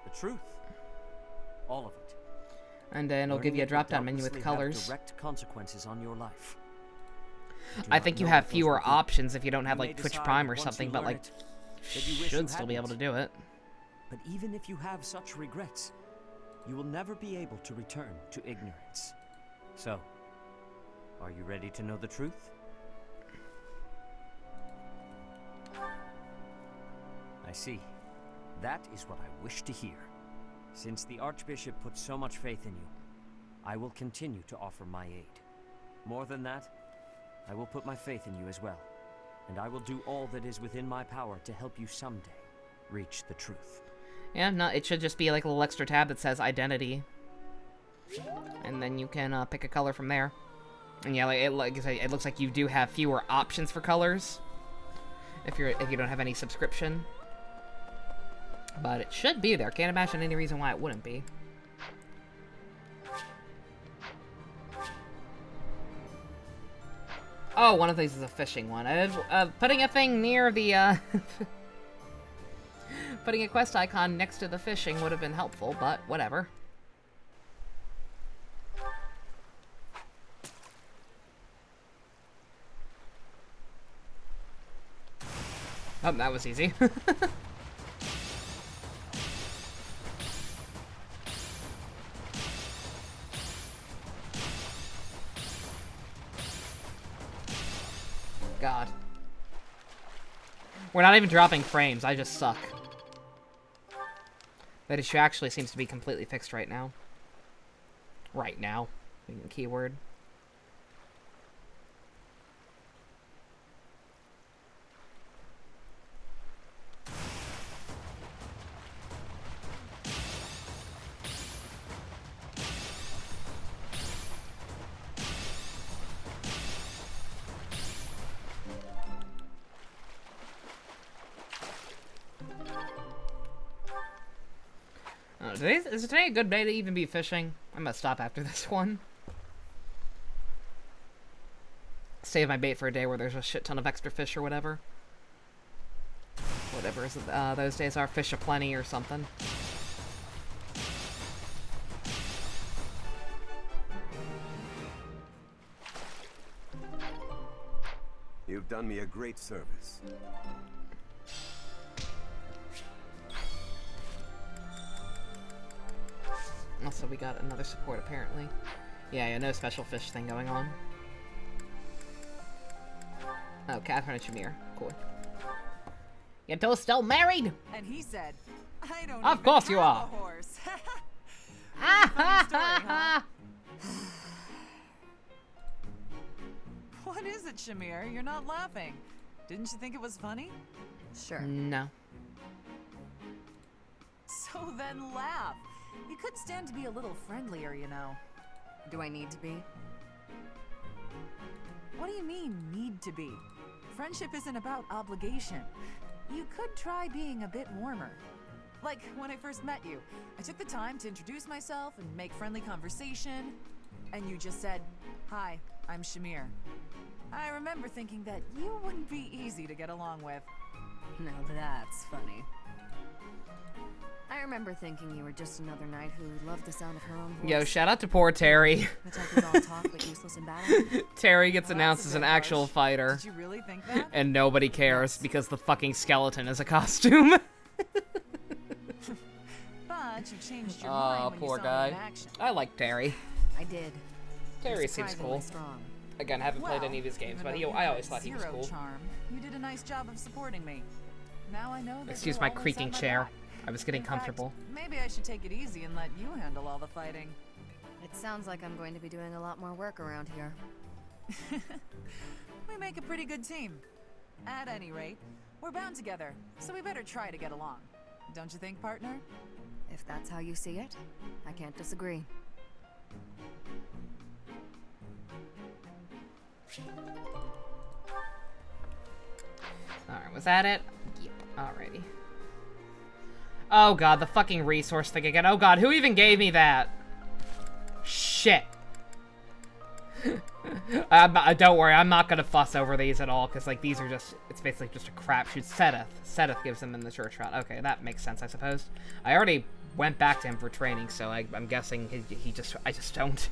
The truth. All of it. And then it'll give you a Learning it will drop-down menu with doubtlessly have colors. direct consequences on your life. I think you have fewer options options if you don't have You may like Twitch decide Prime or once you something, but learn like it, that you wish you should still be able to hadn't. do it. But even if you have such regrets, you will never be able to return to ignorance. So, are you ready to know the truth? I see. That is what I wish to hear. Since the Archbishop put so much faith in you, I will continue to offer my aid. More than that, I will put my faith in you as well, and I will do all that is within my power to help you someday reach the truth. Yeah, no, it should just be like a little extra tab that says identity, and then you can pick a color from there. And yeah, like I say, it looks like you do have fewer options for colors if you don't have any subscription. But it should be there. Can't imagine any reason why it wouldn't be. Oh, one of these is a fishing one. Putting a thing near the, putting a quest icon next to the fishing would have been helpful, but whatever. Oh, that was easy. God. We're not even dropping frames, I just suck. That issue actually seems to be completely fixed right now. Right now. Keyword. Is today a good day to even be fishing? I'm gonna stop after this one. Save my bait for a day where there's a shit ton of extra fish or whatever. whatever those days are, fish aplenty or something. You've done me a great service. Also, we got another support, apparently. Yeah, no special fish thing going on. Oh, Catherine and Shamir. Cool. You're two still married? And he said, I don't Of course you are. have a horse. Ha Funny story, huh? What is it, Shamir? You're not laughing. Didn't you think it was funny? Sure. No. So then laugh. You could stand to be a little friendlier, you know. Do I need to be? What do you mean, need to be? Friendship isn't about obligation. You could try being a bit warmer. Like when I first met you, I took the time to introduce myself and make friendly conversation, and you just said, "Hi, I'm Shamir." I remember thinking that you wouldn't be easy to get along with. Now that's funny. I remember thinking you were just another knight who loved the sound of her own voice. Yo, shout out to poor Terry. The type who's all talk but useless in battle. Terry gets announced as an actual fighter. Did you really think that? And nobody cares because the fucking skeleton is a costume. But you changed your mind when poor you saw guy. me in action. I like Terry. I did. Terry seems cool. Strong. Again, I haven't played any of his games, even but though you I had always thought he was zero cool. Charm, you did a nice job of supporting me. Now I know that Excuse you'll my always creaking have my chair. back. I was getting In fact, comfortable. Maybe I should take it easy and let you handle all the fighting. It sounds like I'm going to be doing a lot more work around here. We make a pretty good team. At any rate, we're bound together, so we better try to get along. Don't you think, partner? If that's how you see it, I can't disagree. Alright, was that it? Yep. Alrighty. Oh god, the fucking resource thing again. Oh god, who even gave me that? Shit. Don't worry, I'm not gonna fuss over these at all, because, like, these are just, it's basically just a crapshoot. Seth gives them in the church route. Okay, that makes sense, I suppose. I already went back to him for training, so I'm guessing I just don't.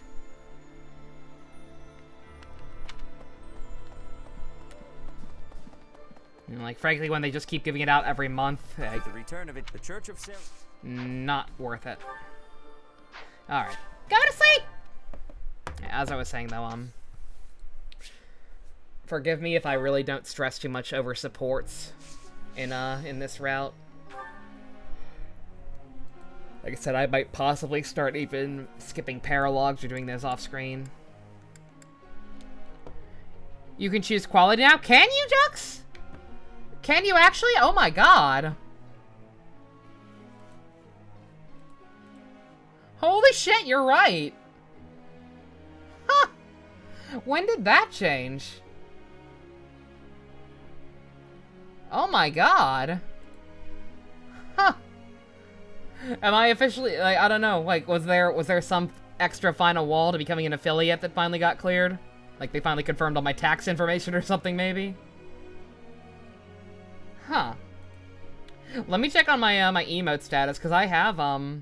You know, like, frankly, when they just keep giving it out every month, The return of it, the Church of Seiros. not worth it. Alright. Go to sleep! Yeah, as I was saying, though, forgive me if I really don't stress too much over supports in this route. Like I said, I might possibly start even skipping paralogs or doing those off-screen. You can choose quality now? Can you, Jux? Can you actually? Oh my god. Holy shit, you're right. Huh. When did that change? Oh my god. Huh. Am I officially, like, I don't know, like, was there some extra final wall to becoming an affiliate that finally got cleared? Like, they finally confirmed all my tax information or something, maybe? Huh. Let me check on my, my emote status, because I have, I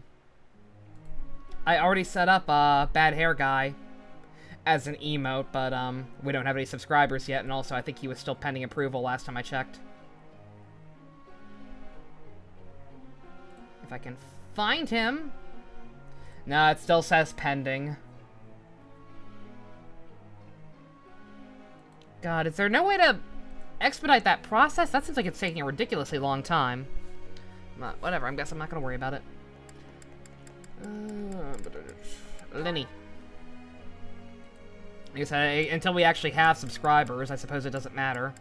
already set up, Bad Hair Guy as an emote, but, we don't have any subscribers yet, and also I think he was still pending approval last time I checked. If I can find him. No, it still says pending. God, is there no way to expedite that process? That seems like it's taking a ridiculously long time. Whatever, I guess I'm not gonna worry about it. Lenny. Like I said, until we actually have subscribers, I suppose it doesn't matter.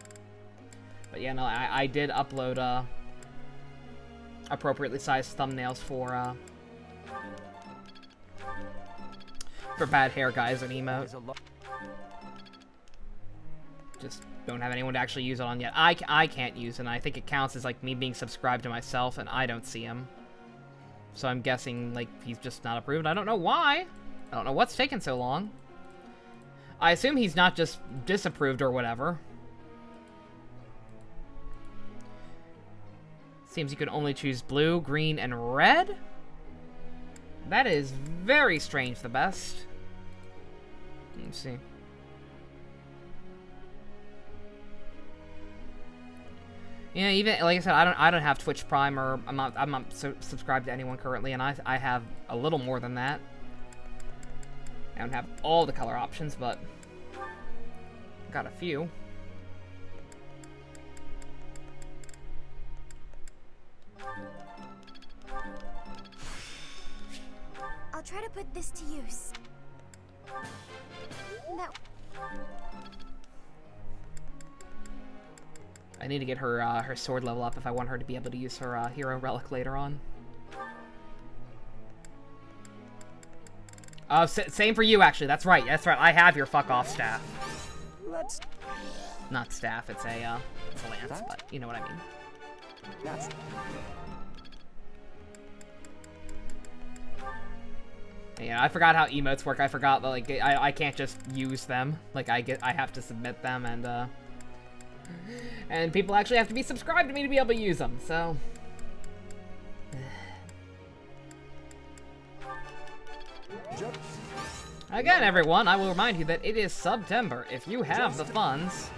But yeah, no, I did upload, appropriately sized thumbnails for Bad Hair Guys and emote. Just don't have anyone to actually use it on yet. I can't use it, and I think it counts as, like, me being subscribed to myself, and I don't see him. So I'm guessing, like, he's just not approved. I don't know why. I don't know what's taking so long. I assume he's not just disapproved or whatever. Seems you can only choose blue, green, and red? That is very strange, the best. Let's see. Yeah, even like I said, I don't have Twitch Prime, or I'm not subscribed to anyone currently, and I have a little more than that. I don't have all the color options, but got a few. I'll try to put this to use. That. I need to get her her sword level up if I want her to be able to use her hero relic later on. Same for you, actually. That's right. That's right. I have your fuck off staff. Let's. Not staff. It's a lance, but you know what I mean. That's. Yeah, I forgot how emotes work. I forgot that like I can't just use them. Like I have to submit them, and people actually have to be subscribed to me to be able to use them. So. Again, everyone, I will remind you that it is September. If you have the funds,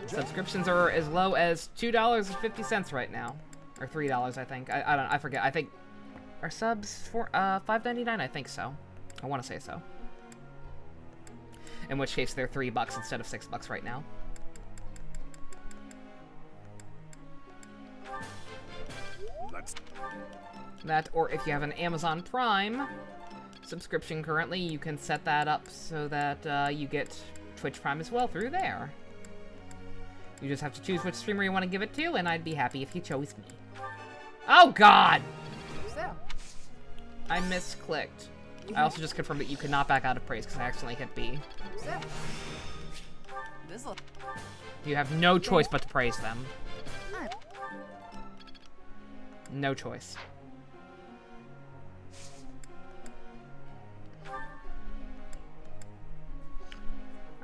subscriptions are as low as $2.50 right now, or $3, I think. I forget. I think are subs for $5.99. I think so. I want to say so. In which case, they're $3 instead of $6 right now. That, or if you have an Amazon Prime subscription currently, you can set that up so that you get Twitch Prime as well through there. You just have to choose which streamer you want to give it to, and I'd be happy if you chose me. Oh God! I misclicked. I also just confirmed that you could not back out of praise because I accidentally hit B. You have no choice but to praise them. No choice.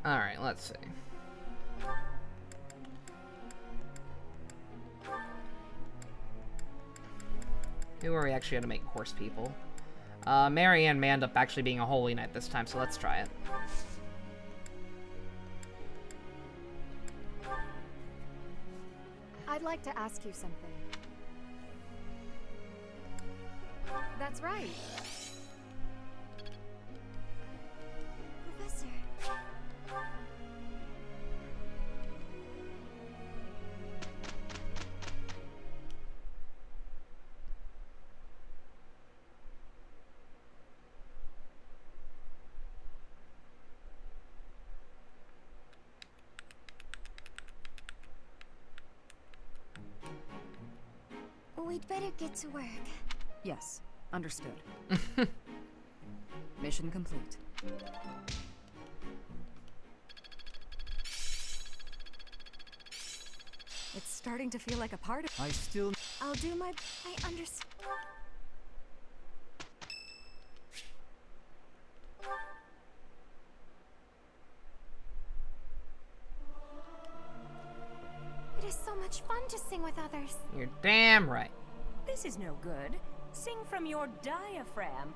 Alright, let's see. Who are we actually going to make horse people? Marianne may end up actually being a holy knight this time, so let's try it. I'd like to ask you something. That's right. Professor. We'd better get to work. Yes, understood. Mission complete. It's starting to feel like a part of. I'll do my. I understand. It is so much fun to sing with others. You're damn right. This is no good. Sing from your diaphragm.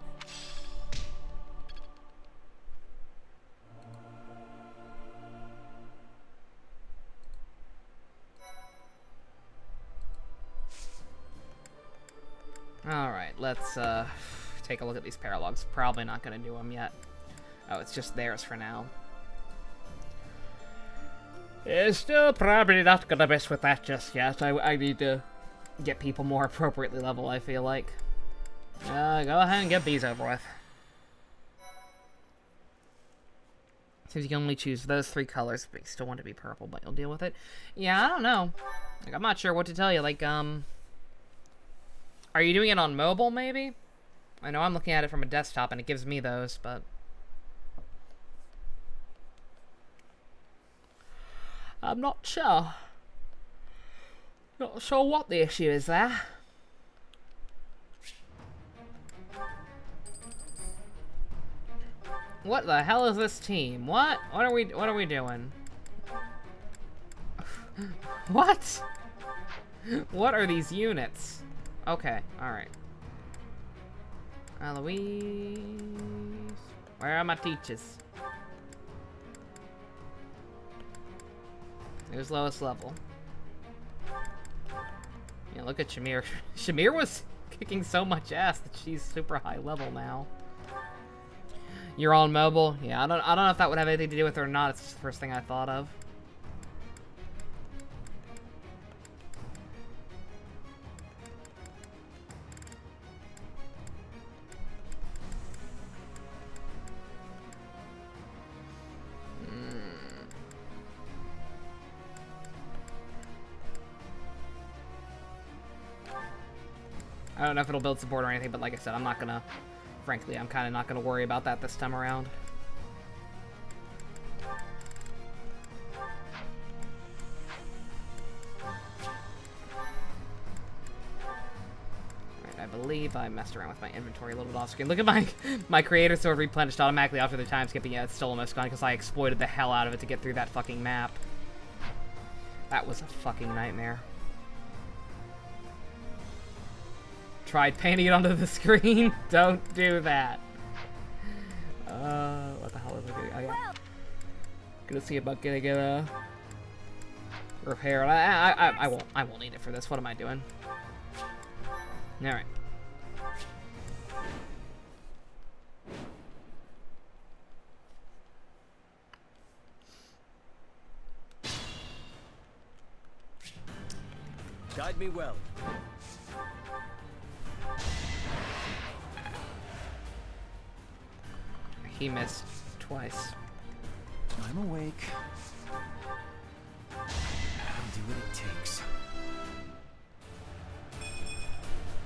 Alright, let's take a look at these paralogs. Probably not going to do them yet. Oh, it's just theirs for now. Still probably not going to mess with that just yet. I need to get people more appropriately level, I feel like. Go ahead and get these over with. Seems you can only choose those 3 colors, but you still want to be purple, but you'll deal with it. Yeah, I don't know. Like, I'm not sure what to tell you. Like, are you doing it on mobile, maybe? I know I'm looking at it from a desktop, and it gives me those, but... I'm not sure. Not sure what the issue is there. What the hell is this team? What are we doing? What? What are these units? Okay, alright. Eloise. Where are my teachers? There's lowest level. Yeah, look at Shamir. Shamir was kicking so much ass that she's super high level now. You're on mobile? Yeah, I don't know if that would have anything to do with it or not. It's just the first thing I thought of. I don't know if it'll build support or anything, but like I said, I'm not gonna... Frankly, I'm kind of not gonna worry about that this time around. Alright, I believe I messed around with my inventory a little bit off screen. Look at my creator sword replenished automatically after the time skipping. Yeah, it's still almost gone because I exploited the hell out of it to get through that fucking map. That was a fucking nightmare. Tried painting it onto the screen. Don't do that. What the hell is it doing? Oh, yeah. Gonna see about getting it repaired. I won't need it for this. What am I doing? All right. Guide me well. He missed twice. I'm awake. I'll do what it takes.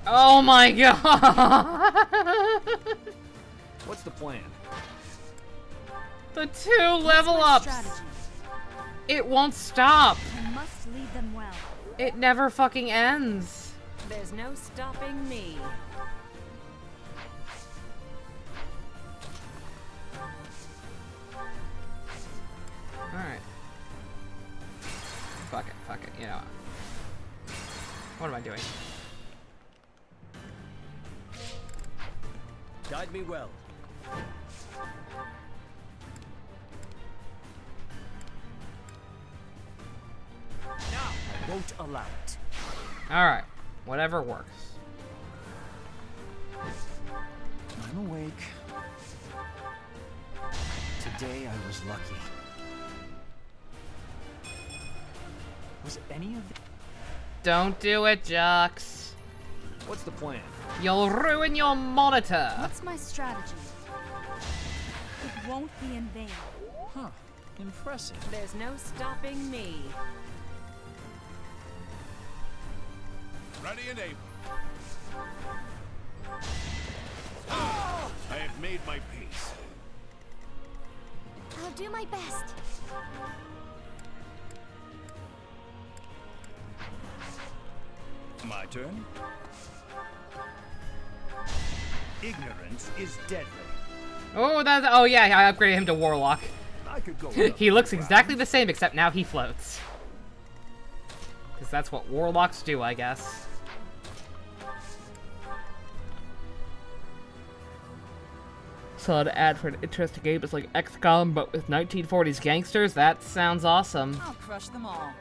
Oh my god! What's the plan? The 2 level ups! It won't stop! I must lead them well. It never fucking ends. There's no stopping me. Alright. Fuck it, you know. What am I doing? Guide me well. I won't allow it. Alright. Whatever works. I'm awake. Today I was lucky. Was it any of the... Don't do it, Jux. What's the plan? You'll ruin your monitor. What's my strategy? It won't be in vain. Huh. Impressive. There's no stopping me. Ready and able. I have made my peace. I'll do my best. My turn. Ignorance is deadly. Oh, oh yeah, I upgraded him to Warlock. I could go He looks exactly the same, except now he floats. Because that's what Warlocks do, I guess. So to add for an interesting game is like XCOM, but with 1940s gangsters? That sounds awesome. I'll crush them all.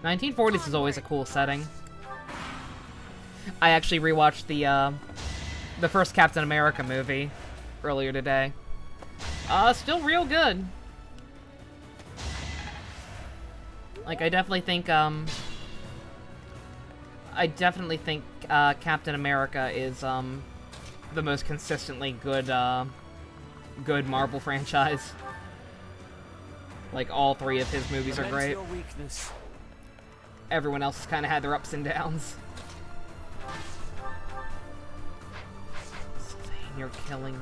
1940s is always a cool setting. I actually rewatched the first Captain America movie earlier today. Still real good. Like, I definitely think Captain America is the most consistently good good Marvel franchise. Like, all 3 of his movies are great. Your weakness. Everyone else kind of had their ups and downs. Sylvain, you're killing me.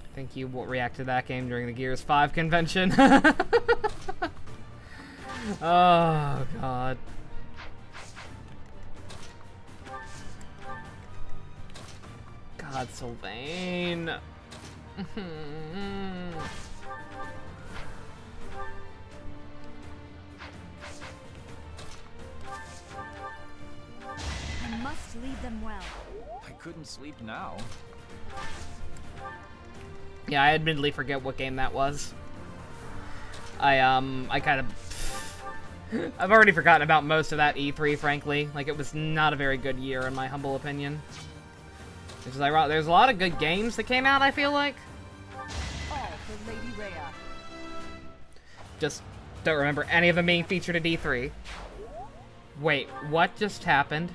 I think you will react to that game during the Gears 5 convention. Oh, God. God, Sylvain. I must lead them well. I couldn't sleep now. Yeah, I admittedly forget what game that was. I kind of... I've already forgotten about most of that E3, frankly. Like, it was not a very good year, in my humble opinion. Which is ironic. There's a lot of good games that came out, I feel like. All for Lady Rhea. Just don't remember any of them being featured at E3. Wait, what just happened?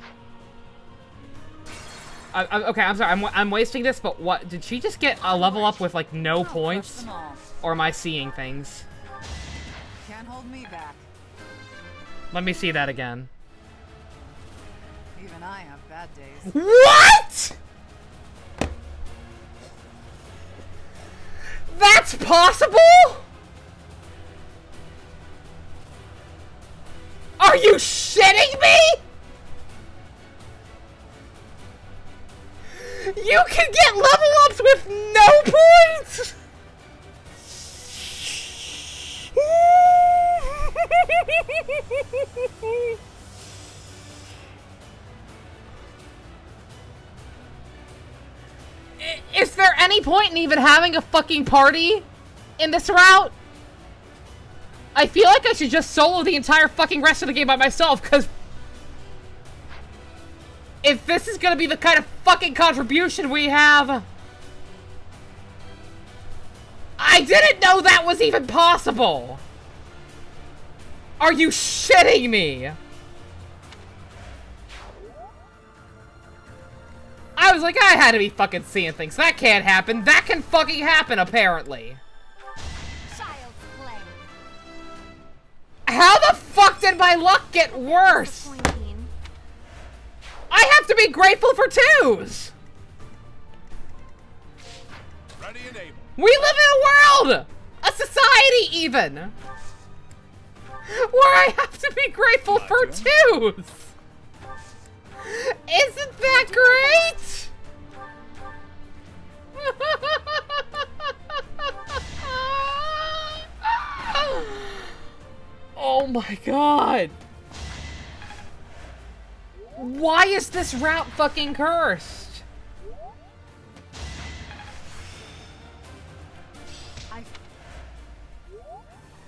Okay, I'm sorry, I'm wasting this, but what? Did she just get a level up with, like, no points? Or am I seeing things? Can't hold me back. Let me see that again. Even I have bad days. What?! That's possible?! Are you shitting me?! You can get level ups with no points?! Is there any point in even having a fucking party in this route? I feel like I should just solo the entire fucking rest of the game by myself, because if this is gonna be the kind of fucking contribution we have... I didn't know that was even possible! Are you shitting me? I was like, I had to be fucking seeing things. That can't happen. That can fucking happen, apparently. Child's play. How the fuck did my luck get worse? I have to be grateful for twos! Ready and able. We live in a world! A society, even! Where I have to be grateful for twos! Isn't that great? Oh my god! Why is this route fucking cursed?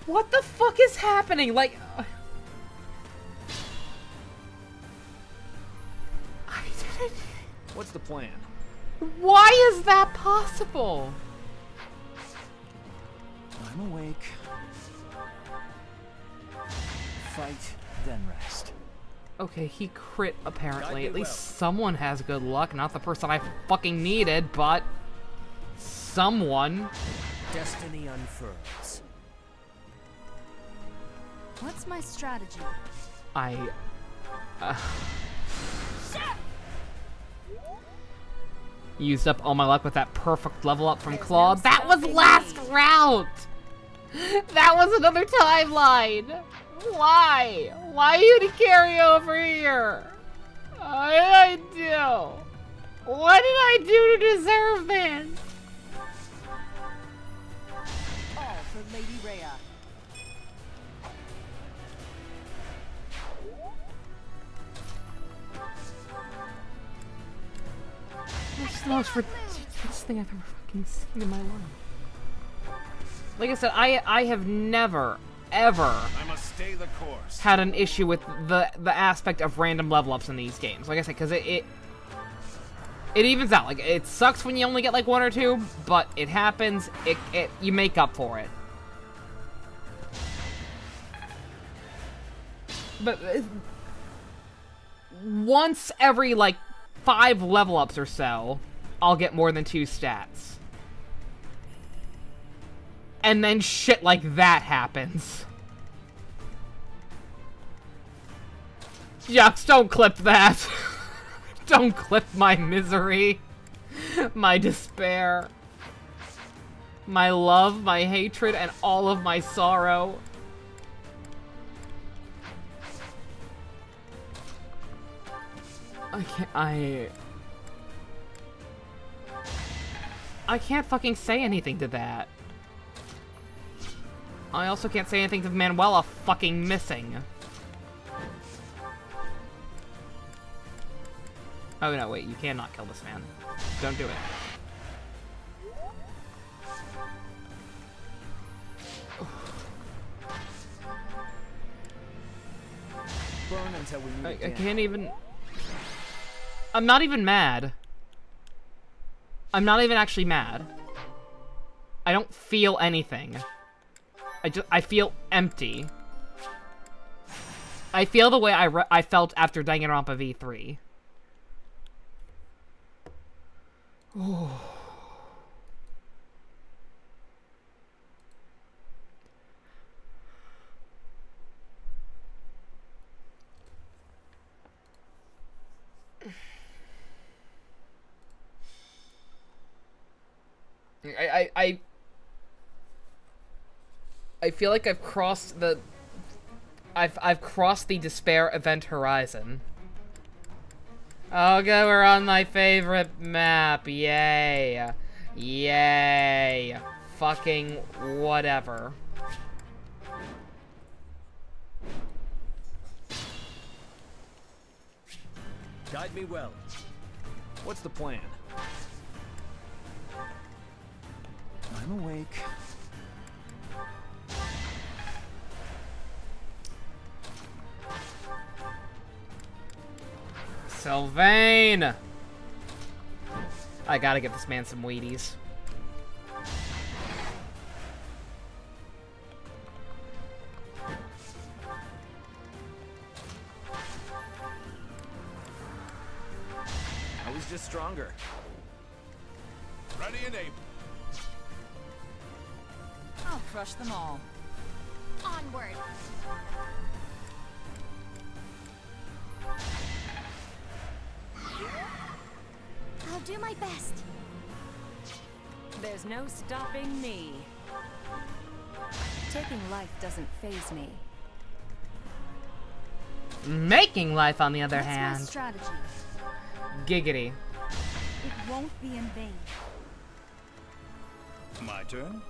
What the fuck is happening? Like... I didn't... What's the plan? Why is that possible? I'm awake. Fight, then rest. Okay, he crit, apparently. At least someone has good luck. Not the person I fucking needed, but... someone. Destiny unfurls. What's my strategy? Used up all my luck with that perfect level up from Claw. That was last round! That was another timeline! Why? Why you to carry over here? What did I do? What did I do to deserve this? All for Lady Rhea. That's the most ridiculous thing I've ever fucking seen in my life. Like I said, I have never, ever I must stay the course. had an issue with the aspect of random level ups in these games. Like I said, because it evens out. Like, it sucks when you only get like one or two, but it happens. You make up for it. But once every like 5 level ups or so, I'll get more than 2 stats. And then shit like that happens. Yucks, don't clip that. Don't clip my misery. My despair. My love, my hatred, and all of my sorrow. I can't fucking say anything to that. I also can't say anything to Manuela fucking missing. Oh no, wait, you cannot kill this man. Don't do it. Burn until we meet I again. can't even... I'm not even mad. I'm not even actually mad. I don't feel anything. I feel empty. I feel the way I felt after Danganronpa V3. I feel like I've crossed the... I've crossed the despair event horizon. Okay, we're on my favorite map. Yay. Yay. Fucking whatever. Guide me well. What's the plan? I'm awake. Sylvain! I gotta get this man some Wheaties. I was just stronger. Ready and able. I'll crush them all. Onward. I'll do my best. There's no stopping me. Taking life doesn't faze me. Making life, on the other What's my hand. strategy? Giggity. It won't be in vain. My turn?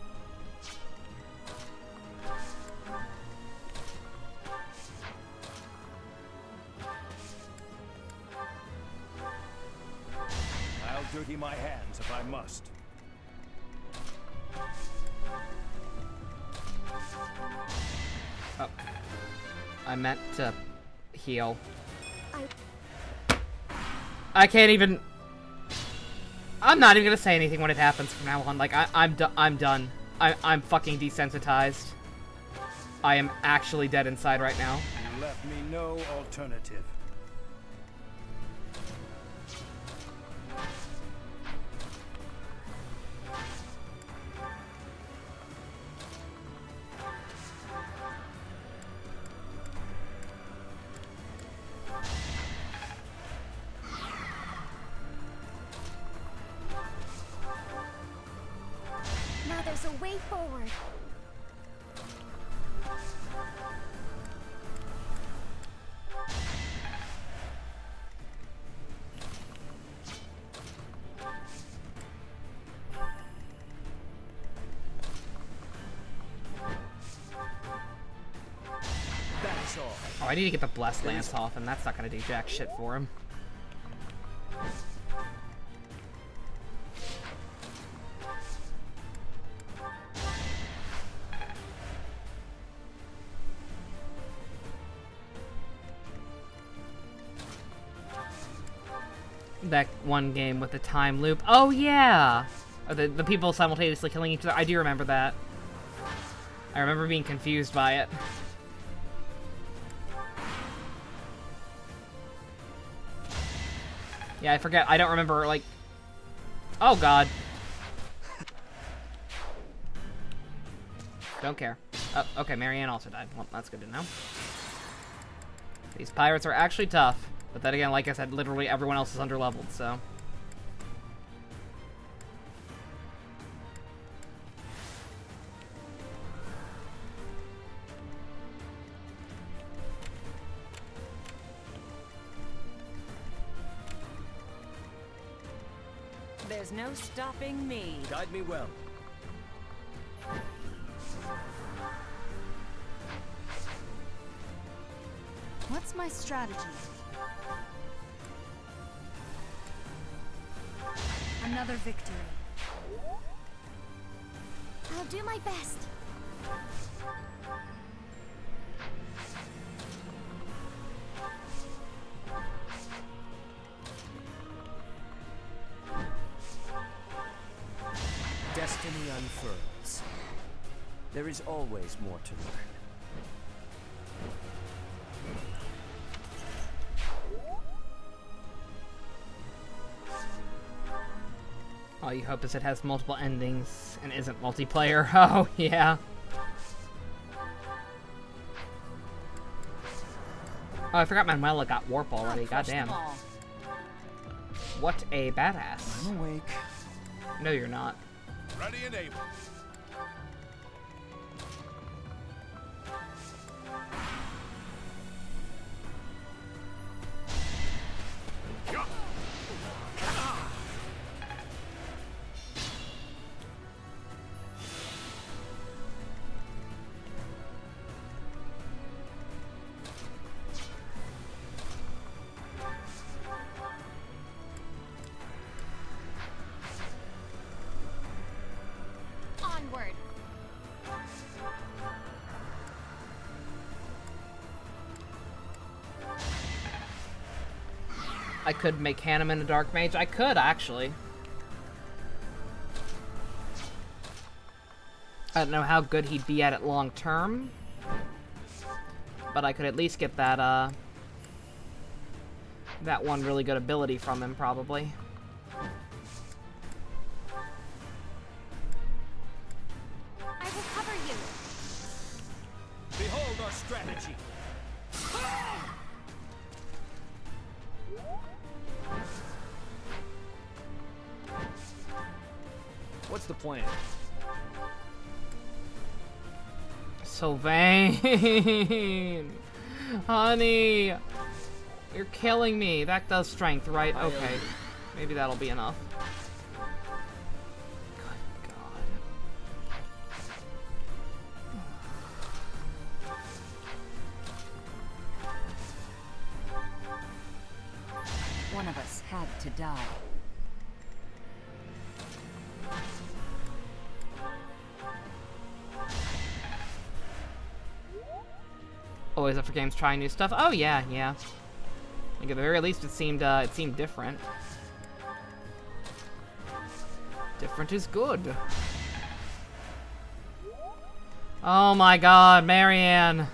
I'll dirty my hands if I must. Oh. I meant to heal. I can't even... I'm not even gonna say anything when it happens from now on. Like, I'm done. I'm fucking desensitized. I am actually dead inside right now. You left me no alternative. Now there's a way forward. That's all. Oh, I need to get the Blessed Lance off, and that's not gonna do jack shit for him. That one game with the time loop. Oh, yeah! Or the people simultaneously killing each other. I do remember that. I remember being confused by it. Yeah, I forget. I don't remember, like... Oh, God. Don't care. Oh, okay, Marianne also died. Well, that's good to know. These pirates are actually tough. But then again, like I said, literally everyone else is underleveled, so... There's no stopping me. Guide me well. What's my strategy? Another victory. I'll do my best. Destiny unfurls. There is always more to learn. All you hope is it has multiple endings and isn't multiplayer. Oh, yeah. Oh, I forgot Manuela got warp already. Goddamn. What a badass. I'm awake. No, you're not. Ready and able. Onward. I could make Hanneman a Dark Mage. I could, actually. I don't know how good he'd be at it long term. But I could at least get that, that one really good ability from him, probably. I will cover you. Behold our strategy. What's the plan? Sylvain! Honey! You're killing me. That does strength, right? Okay. Maybe that'll be enough. Good God. One of us had to die. Always up for games trying new stuff. Oh yeah, yeah. Like at the very least, it seemed different. Different is good. Oh my God, Marianne!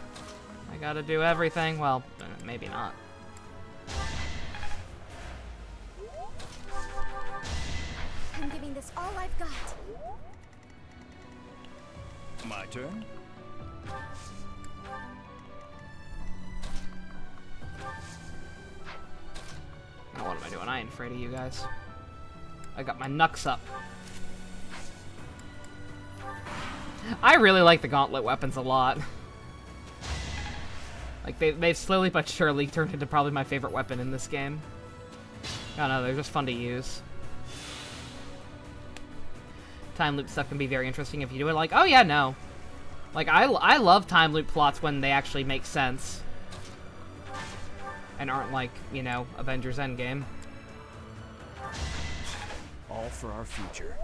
I gotta do everything. Well, maybe not. I'm giving this all I've got. My turn? Now what am I doing? I ain't afraid of you guys. I got my knucks up. I really like the gauntlet weapons a lot. Like, they've slowly but surely turned into probably my favorite weapon in this game. I don't know, they're just fun to use. Time loop stuff can be very interesting if you do it like, oh yeah, no. Like, I love time loop plots when they actually make sense. And aren't like, you know, Avengers Endgame. All for our future.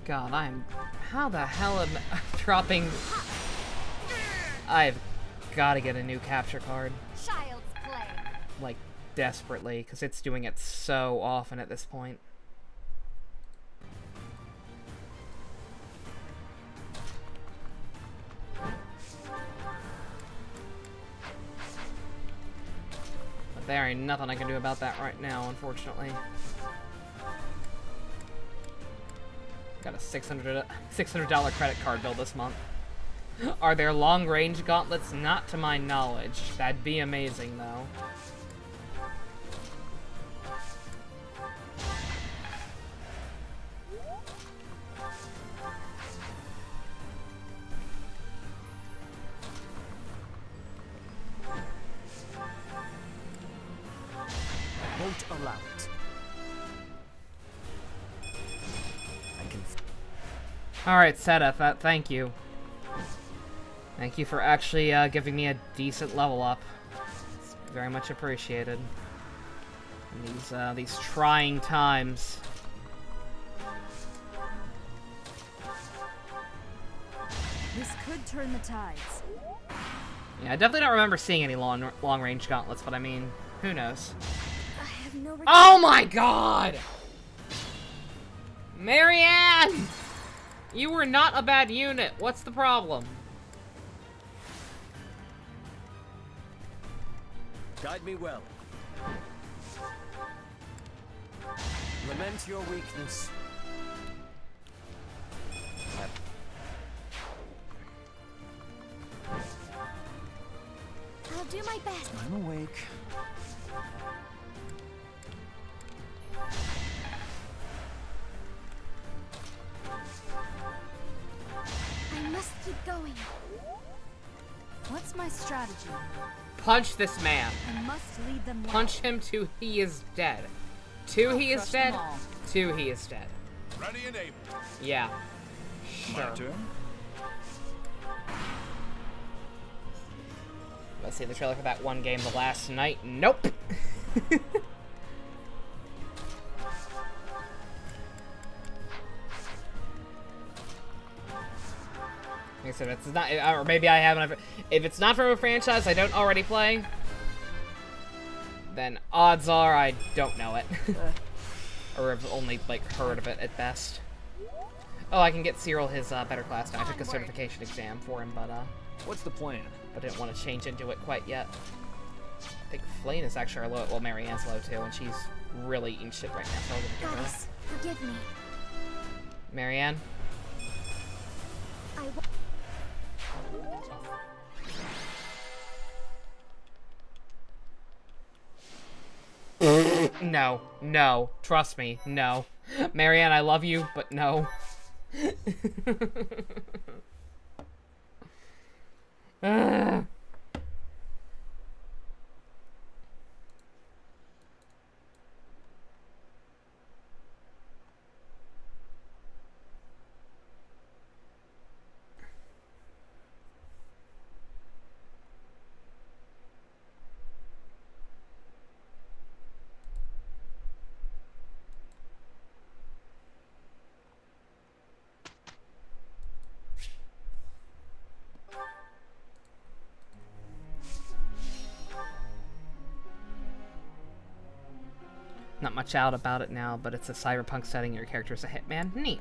God, how the hell am I dropping? I've got to get a new capture card. Child's play. Like, desperately, because it's doing it so often at this point. But there ain't nothing I can do about that right now, unfortunately. Got a $600 credit card bill this month. Are there long-range gauntlets? Not to my knowledge. That'd be amazing, though. allow it. I can. Alright, Seta, thank you. Thank you for actually giving me a decent level up. It's very much appreciated. In these trying times. This could turn the tides. Yeah, I definitely don't remember seeing any long-range gauntlets, but I mean, who knows? I have no Oh my god! Marianne! You were not a bad unit. What's the problem? Guide me well. Lament your weakness. I'll do my best. I'm awake. I must keep going. What's my strategy? Punch this man. I must lead them well. Punch him till he is dead. Till he is dead. Till he is dead. Ready and able. Yeah. My Sure. turn. Let's see the trailer for that one game the last night. Nope. Like I said, it's not, or maybe I haven't. If it's not from a franchise I don't already play, then odds are I don't know it, or have only like heard of it at best. Oh, I can get Cyril his better class now. I took a certification exam for him, but What's the plan? But I didn't want to change into it quite yet. I think Flane is actually low. Well, Marianne's low too, and she's really eating shit right now. So I'll give it to her. Goddess, forgive me. Marianne. No, no, trust me, no. Marianne, I love you, but no. Not much out about it now, but it's a cyberpunk setting. Your character is a hitman. Neat.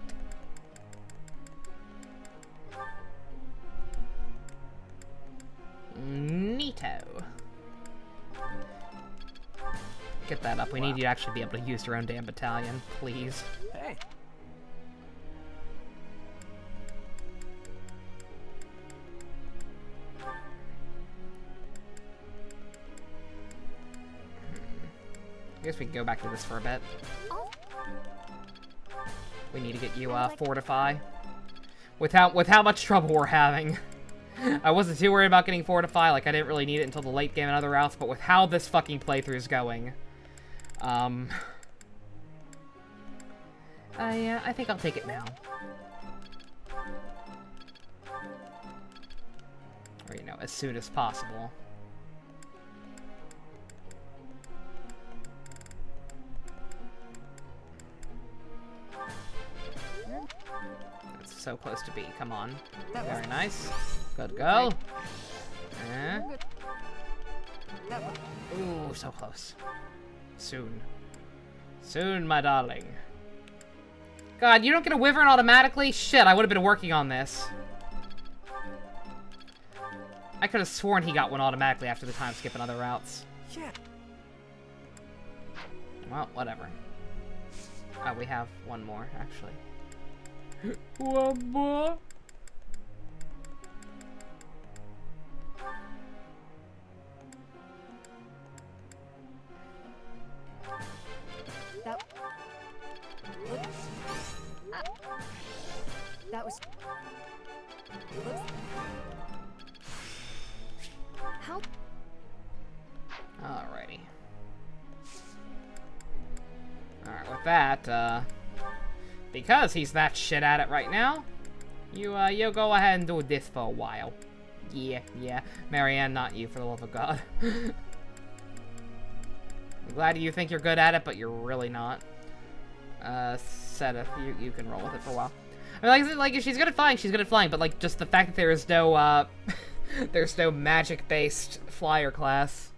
Neato. Get that up. We need you to actually be able to use your own damn battalion, please. Hey. I guess we can go back to this for a bit. We need to get you fortify. With how much trouble we're having. I wasn't too worried about getting fortify, like I didn't really need it until the late game and other routes, but with how this fucking playthrough is going, I think I'll take it now. Or, you know, as soon as possible. It's so close to B. Come on. Very nice. Good go. Ooh, so close. Soon. Soon, my darling. God, you don't get a wyvern automatically? Shit, I would have been working on this. I could have sworn he got one automatically after the time skip and other routes. Yeah. Well, whatever. Oh, we have one more, actually. One more? That was... How? Alrighty. Alright, with that, because he's that shit at it right now, you go ahead and do this for a while. Yeah. Marianne, not you, for the love of God. I'm glad you think you're good at it, but you're really not. Seta, you can roll with it for a while. I mean, like, if she's good at flying, she's good at flying, but, like, just the fact that there is no, there's no magic-based flyer class.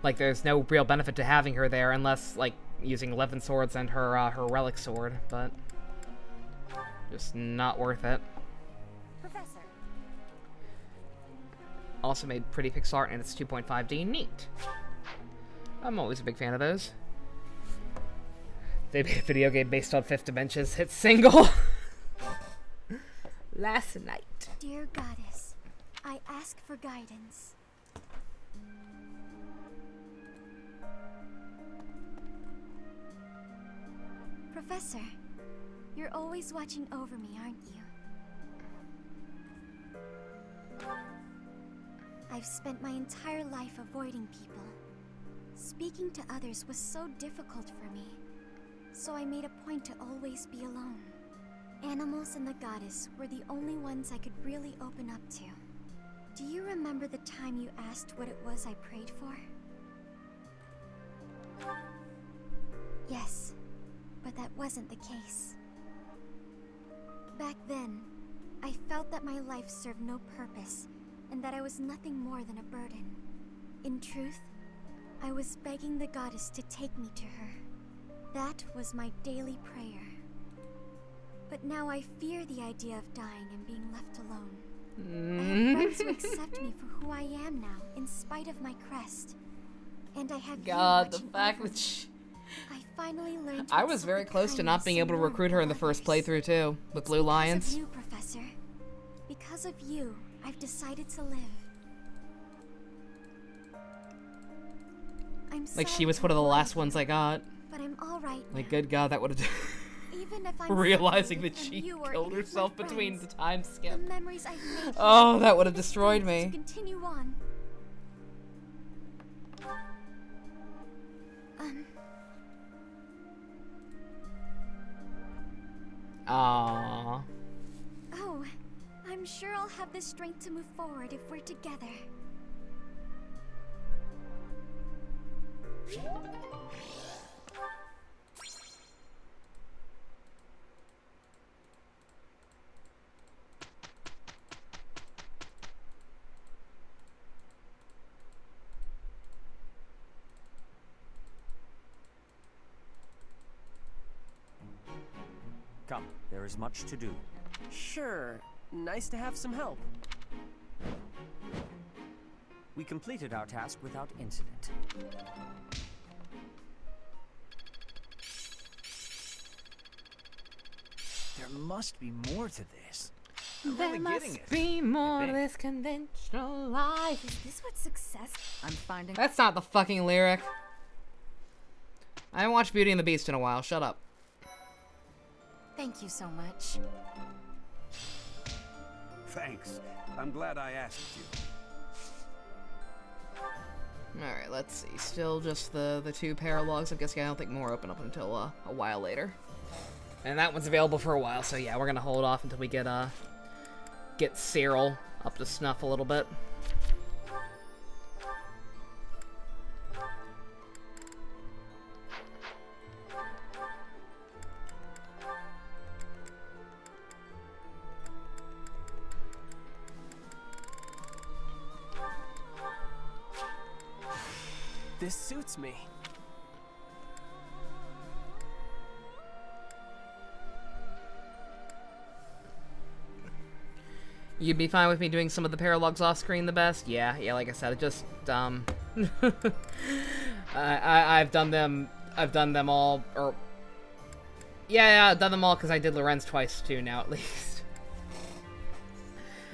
Like, there's no real benefit to having her there unless, like, using 11 swords and her relic sword, but just not worth it. Professor. Also made pretty pixel art, and it's 2.5D. Neat. I'm always a big fan of those. They made a video game based on 5th Dimensions. Hit single. Last night. Dear Goddess, I ask for guidance. Professor, you're always watching over me, aren't you? I've spent my entire life avoiding people. Speaking to others was so difficult for me, so I made a point to always be alone. Animals and the goddess were the only ones I could really open up to. Do you remember the time you asked what it was I prayed for? Yes, but that wasn't the case. Back then, I felt that my life served no purpose, and that I was nothing more than a burden. In truth, I was begging the goddess to take me to her. That was my daily prayer. But now I fear the idea of dying and being left alone. I have friends who accept me for who I am now, in spite of my crest. And I have God, the fact that I finally learned to I was very close to not being able to recruit her in the first playthrough, too, with Blue Lions. Because of you, Professor. Because of you, I've decided to live. I'm Like, sorry she was one of the last ones I got. but I'm all right Like, now. good God, that would have Even if I'm realizing that separated she from you or killed any of my herself between the friends, time skip. The memories I've made Oh, here that would have give me destroyed strength me. to continue on. Aww. Oh, I'm sure I'll have the strength to move forward if we're together. Come, there is much to do. Sure, nice to have some help. We completed our task without incident. There must be more to this. I'm There really must getting it. be more to this conventional life. Is this what success? I'm finding. That's not the fucking lyric. I haven't watched Beauty and the Beast in a while. Shut up. Thank you so much. Thanks. I'm glad I asked you. Alright, let's see. Still just the 2 paralogs. I'm guessing I don't think more open up until a while later. And that one's available for a while, so yeah, we're gonna hold off until we get Cyril up to snuff a little bit. This suits me. You'd be fine with me doing some of the paralogs off screen the best? Yeah, like I said, it just, I've done them all, or, yeah, I've done them all because I did Lorenz twice too now, at least.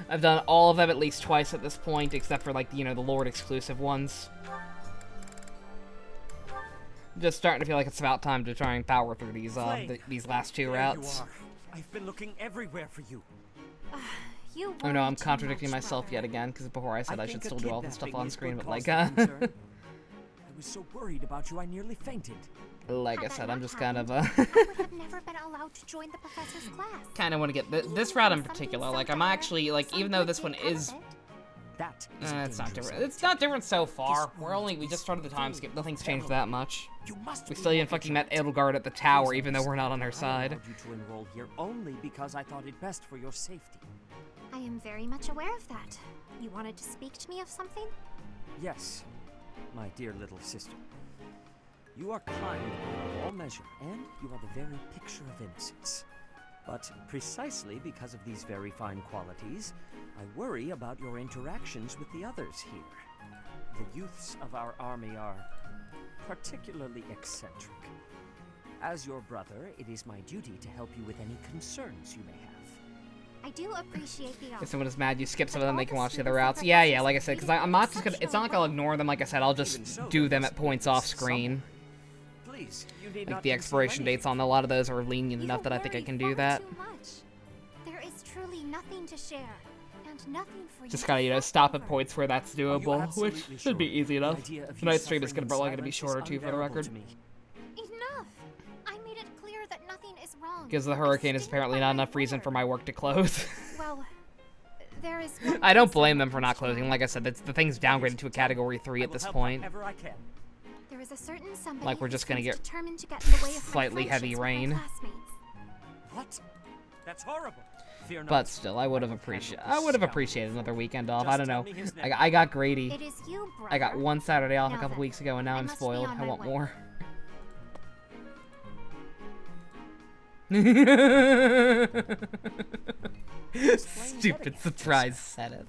I've done all of them at least twice at this point, except for, like, you know, the Lord exclusive ones. Just starting to feel like it's about time to try and power through these last 2 routes. There you are. I've been looking everywhere for you. You Oh no, I'm worry too contradicting much, myself brother. yet again, because before I said I should think a still do all the stuff kidnapping on is screen, good but cause like, for concern. I was so worried about you, I nearly fainted. like I said, I'm just kind of I would have never been allowed to join the professor's class. kind of want to get this route in particular. Like, I'm actually like, even though this one is. It's not different. It's not different so far. We just started the time skip. Nothing's changed that much. We still even fucking met Edelgard at the tower, even though we're not on her side. I allowed you to enroll here only because I thought it best for your safety. I am very much aware of that. You wanted to speak to me of something? Yes, my dear little sister. You are kind beyond all measure, and you are the very picture of innocence. But precisely because of these very fine qualities, I worry about your interactions with the others here. The youths of our army are particularly eccentric. As your brother, it is my duty to help you with any concerns you may have. I do appreciate the offer. If someone is mad, you skip some of them, they can watch the other routes. Yeah, like I said, because I'm not just gonna. It's not like I'll ignore them. Like I said, I'll just do them at points off screen. Please, you need like the expiration dates on a lot of those are lenient enough that I think I can do that. There is truly nothing to share, and nothing for you. Just gotta, stop at points where that's doable, which should be easy enough. Tonight's stream is probably gonna be shorter too, for the record. Enough. I made it clear that nothing is wrong. Because the hurricane is apparently not enough reason for my work to close. Well, there is. I don't blame them for not closing. Like I said, the thing's downgraded to a Category 3 at this point. There is a certain somebody Like we're just gonna get determined to get in the way of slightly heavy rain. What? That's horrible. But still, I would have appreciated another weekend off. I don't know. I got greedy. It is you, brother. I got one Saturday off a Now couple then, weeks ago, and now I'm must be spoiled. on I my want way. more. Stupid surprise setup.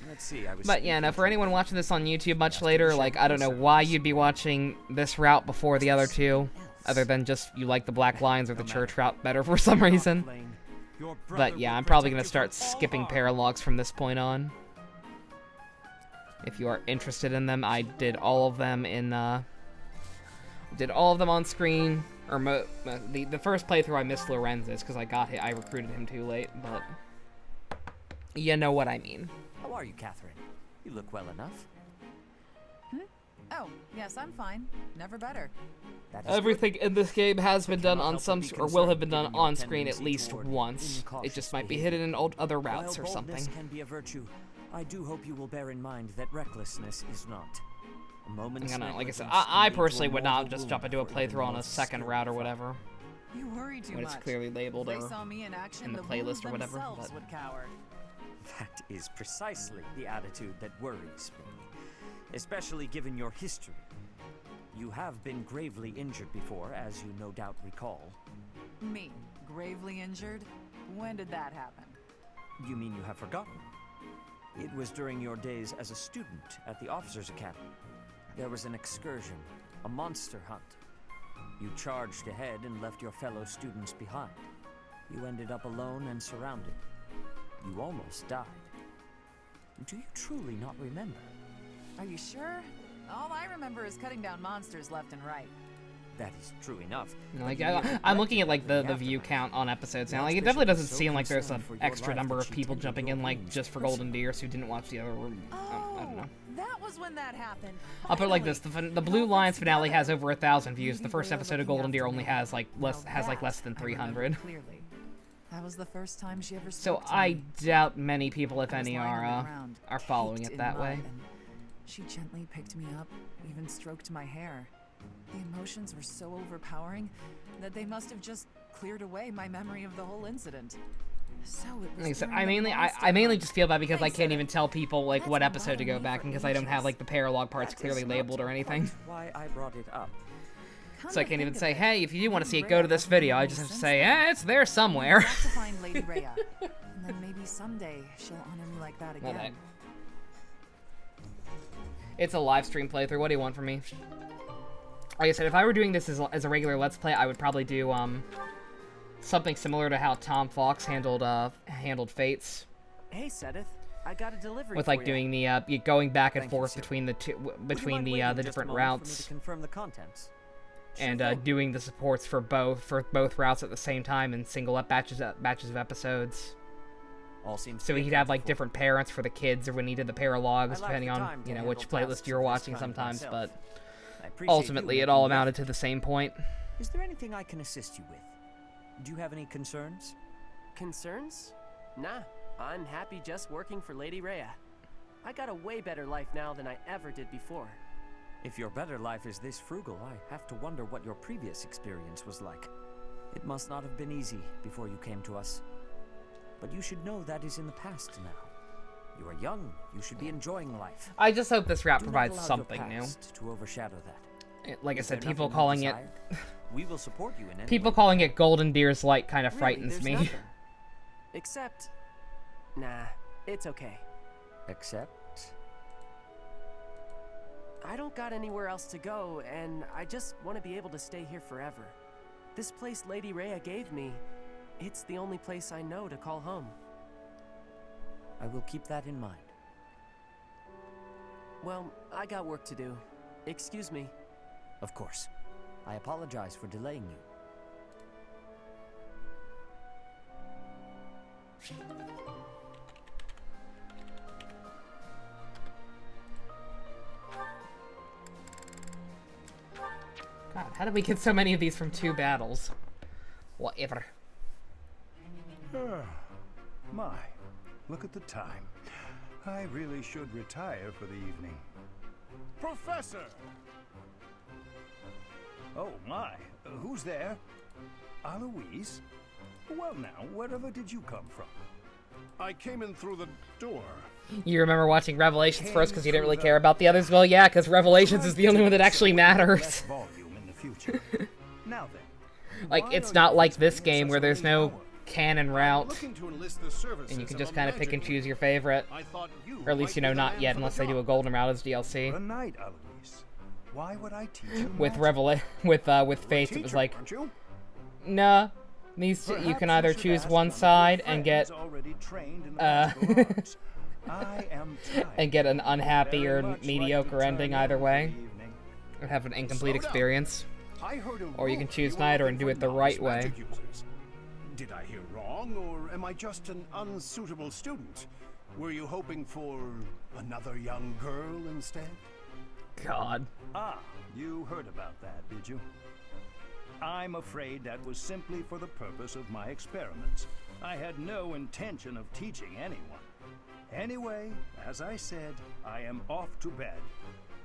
Let's see, But yeah, no, for anyone watching this on YouTube much later, like, I don't know why you'd be watching this route before the other two, other than just you like the Black Lions or the church route better for some reason. But yeah, I'm probably going to start skipping paralogs from this point on. If you are interested in them, I did all of them in, did all of them on screen. Or the first playthrough I missed Lorenz's because I recruited him too late, but you know what I mean. How are you, Catherine? You look well enough. Oh, yes, I'm fine. Never better. Everything in this game has been done on some, or will have been done on screen at least once. It just might be hidden in other routes or something. While boldness can be a virtue, I do hope you will bear in mind that recklessness is not. A moment's like I said, I personally would not just jump into a playthrough on a second route or whatever. You worry too when it's much. clearly labeled If or they saw me in action, in the playlist or whatever. But would cower. That is precisely the attitude that worries me, especially given your history. You have been gravely injured before, as you no doubt recall. Me? Gravely injured? When did that happen? You mean you have forgotten? It was during your days as a student at the Officers' Academy. There was an excursion, a monster hunt. You charged ahead and left your fellow students behind. You ended up alone and surrounded. You almost died. Do you truly not remember? Are you sure? All I remember is cutting down monsters left and right. That is true enough. Like, I'm looking at like the view count on episodes now. Like, it definitely doesn't seem like there's an extra number of people jumping in, like just for Golden Deers who didn't watch the other. I don't know. That was when that happened. I'll put it like this: the Blue Lions finale has over 1,000 views. The first episode of Golden Deer only has like less than 300. Clearly. That was the first time she ever So spoke to I me. doubt many people, if I was any, lying on the ground, are following caked it in that way. mud, and she gently picked me up, even stroked my hair. The emotions were so overpowering that they must have just cleared away my memory of the whole incident. So it was Like I said, during the I monster mainly hunt. just feel bad because I Thanks, can't Edith. even tell people like That's what been episode to go bothering me back for in because I don't have like the paralog parts That clearly is not labeled or anything. quite why I brought it up. So I can't even say, hey, if you do want to see it, go to this video. I just have to say, eh, it's there somewhere. Got to find Lady Rhea, and then maybe someday she'll honor me like that again. Okay. It's a live stream playthrough. What do you want from me? Like I said, if I were doing this as a regular Let's Play, I would probably do something similar to how Tom Fox handled Fates, Hey, Sedith, I got a delivery with for like you. doing the going back and Thank you, forth sir. between the two Would you between mind the waiting the just a different moment for me routes. to confirm the contents? And doing the supports for both routes at the same time in single batches of episodes. All seems So to be he'd have accounted like for. different parents for the kids, or when he needed the paralogs, I lack depending the on time to which handle playlist tasks you're of this watching kind sometimes. myself. But I ultimately it all amounted to the same point. Is there anything I can assist you with? Do you have any concerns? Concerns? Nah, I'm happy just working for Lady Rhea. I got a way better life now than I ever did before. If your better life is this frugal, I have to wonder what your previous experience was like. It must not have been easy before you came to us. But you should know that is in the past now. You are young, you should be enjoying life. I just hope this rap Do not provides allow your something new. past to overshadow that. Like I Is said, there people nothing you calling it... desire? We will support you in any People way. calling it Golden Deer's Light kind of Really, frightens there's me. nothing. Except... Nah, it's okay. Except? I don't got anywhere else to go, and I just want to be able to stay here forever. This place Lady Rhea gave me, it's the only place I know to call home. I will keep that in mind. Well, I got work to do. Excuse me. Of course. I apologize for delaying you. God, how did we get so many of these from 2 battles? Whatever. My, look at the time. I really should retire for the evening. Professor! Oh my, who's there? Aloise? Well now, wherever did you come from? I came in through the door. You remember watching Revelations first because you didn't really care about the others? Well, yeah, because Revelations is the only one that actually matters. Volume in the future. Now then. Like, it's not like this game where there's no canon route, Looking to enlist the services and you can of just a kind of pick and magic choose your favorite. I thought you Or at least, you know, might be the not man yet, for the unless they do a job. golden route as DLC. Good night, Aloise. Why would I teach you With magic? with Faith, it was Teacher, like, aren't you? nah. These you can either choose one side and get and get an unhappy or mediocre ending either way, or have an incomplete experience, or you can choose neither and do it the right way. Did I hear wrong, or am I just an unsuitable student? Were you hoping for another young girl instead? God. Ah, you heard about that, did you? I'm afraid that was simply for the purpose of my experiments. I had no intention of teaching anyone. Anyway, as I said, I am off to bed.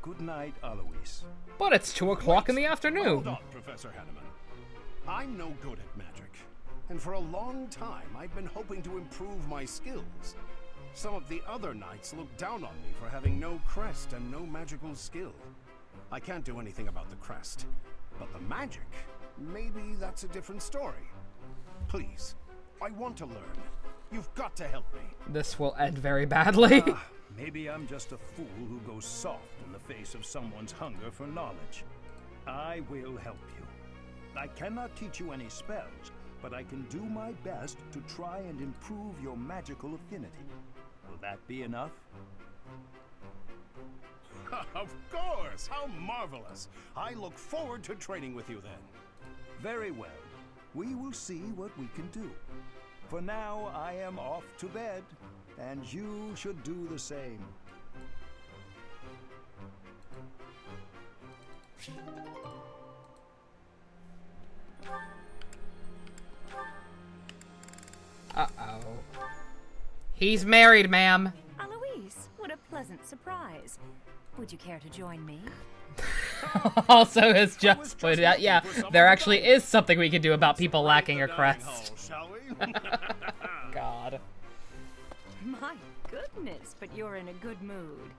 Good night, Aloise. But it's 2 o'clock in the afternoon. Hold on, Professor Hanneman. I'm no good at magic, and for a long time I've been hoping to improve my skills. Some of the other knights look down on me for having no crest and no magical skill. I can't do anything about the crest, but the magic, maybe that's a different story. Please, I want to learn. You've got to help me. This will end very badly. Maybe I'm just a fool who goes soft in the face of someone's hunger for knowledge. I will help you. I cannot teach you any spells, but I can do my best to try and improve your magical affinity. Will that be enough? Of course! How marvelous! I look forward to training with you then. Very well. We will see what we can do. For now, I am off to bed, and you should do the same. Uh-oh. He's married, ma'am. Aloise, what a pleasant surprise. Would you care to join me? Also has just put it out. Yeah, there actually is something we can do about people lacking a crest. Shall we? God. My goodness, but you're in a good mood.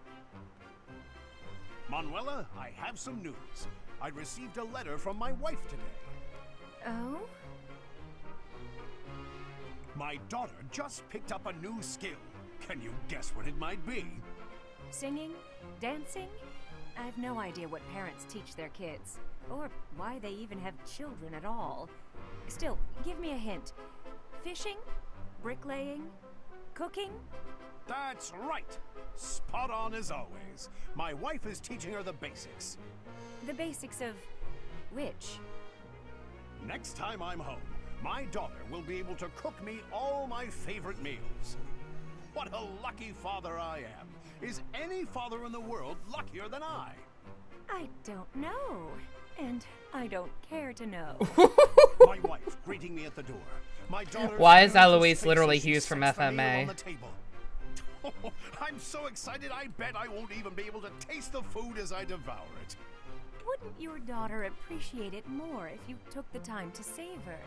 Manuela, I have some news. I received a letter from my wife today. Oh? My daughter just picked up a new skill. Can you guess what it might be? Singing? Dancing? I have no idea what parents teach their kids, or why they even have children at all. Still, give me a hint. Fishing? Bricklaying? Cooking? That's right. Spot on as always. My wife is teaching her the basics. The basics of which? Next time I'm home, my daughter will be able to cook me all my favorite meals. What a lucky father I am. Is any father in the world luckier than I? I don't know. And I don't care to know. My wife greeting me at the door. My daughter. Why is Eloise literally Hughes from FMA? I'm so excited, I bet I won't even be able to taste the food as I devour it. Wouldn't your daughter appreciate it more if you took the time to savor?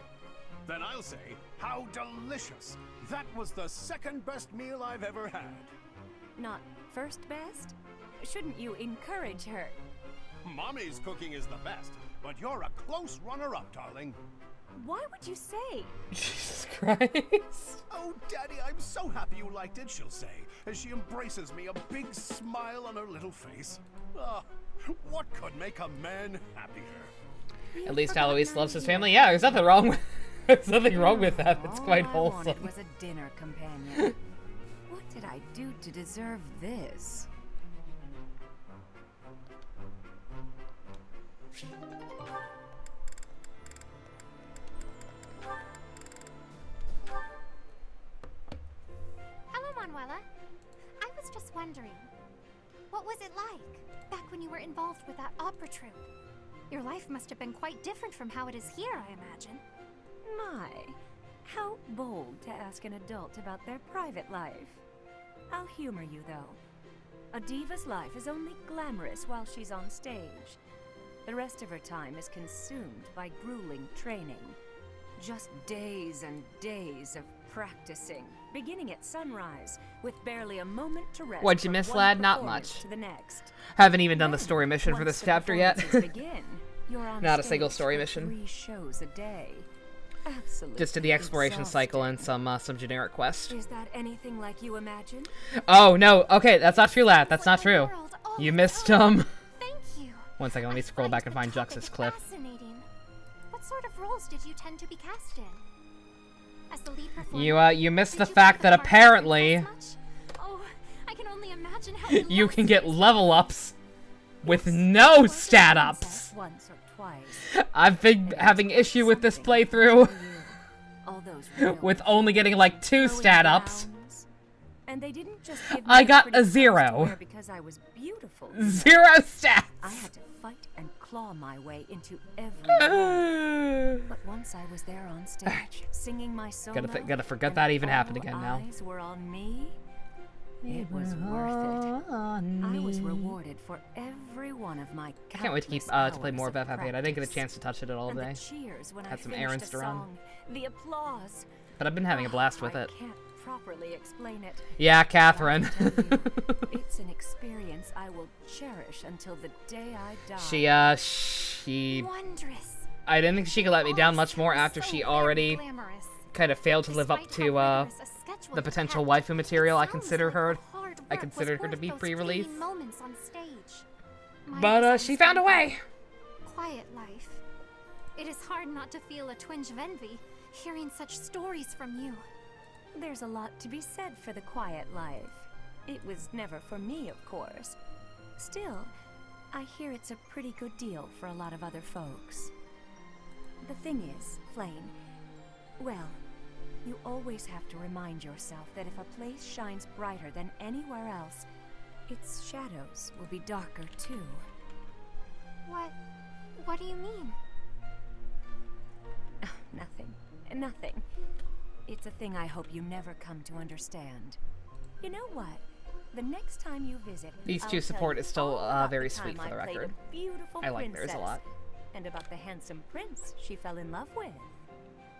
Then I'll say, how delicious! That was the second best meal I've ever had. Not first best? Shouldn't you encourage her? Mommy's cooking is the best, but you're a close runner-up, darling. Why would you say? Jesus Christ. Oh, Daddy, I'm so happy you liked it, she'll say, as she embraces me, a big smile on her little face. Ah, what could make a man happier? At least Eloise loves his family. Yeah, there's nothing wrong with there's nothing wrong with that. It's quite wholesome. All I wanted was a dinner companion. What did I do to deserve this? Hello, Manuela. I was just wondering, what was it like back when you were involved with that opera troupe? Your life must have been quite different from how it is here, I imagine. My, how bold to ask an adult about their private life. I'll humor you, though. A diva's life is only glamorous while she's on stage. The rest of her time is consumed by grueling training. Just days and days of practicing, beginning at sunrise, with barely a moment to rest. What'd you miss, lad? Not much. To the next. Haven't even done the story mission for this chapter yet. Begin, you're on Not a single stage story for mission. 3 shows a day. Absolutely. Just did the exploration cycle and some generic quest. Is that anything like you imagined? Oh no! Okay, that's not true, lad. That's not true. You missed Thank you. 1 second, let me scroll back and find Jux's clip. Fascinating. What sort of roles did you tend to be cast in? As the lead performer, You missed the fact that apparently oh, I can only imagine how you can get level ups with no stat ups. Once or twice. I've been having issue with this playthrough with only getting like 2 stat ups. And they didn't just give me I got pretty a clothes to 0. wear because I was beautiful. 0 stats. I had to fight and claw my way into every role. But once I was there on stage, singing my solo, Gotta forget that even happened again now. Eyes were on me. It was worth it. I was rewarded for every one of my. I can't wait to keep to play more of FF8. I didn't get a chance to touch it at all and day. the cheers when Had I some finished errands to a run. song, the applause. But I've been having a blast with it. I can't properly explain it. Yeah, Catherine. It's an experience I will cherish until the day I die. She Wondrous. I didn't think she could let me down much more after she already kind of failed to live up to the potential waifu material I considered her to be pre-release. But she found a way. Quiet life. It is hard not to feel a twinge of envy hearing such stories from you. There's a lot to be said for the quiet life. It was never for me, of course. Still, I hear it's a pretty good deal for a lot of other folks. The thing is, Flame, well, you always have to remind yourself that if a place shines brighter than anywhere else, its shadows will be darker too. What do you mean? Nothing. It's a thing I hope you never come to understand. You know what? The next time you visit, These 2 support is still very sweet for the record. I like theirs a lot. And about the handsome prince she fell in love with.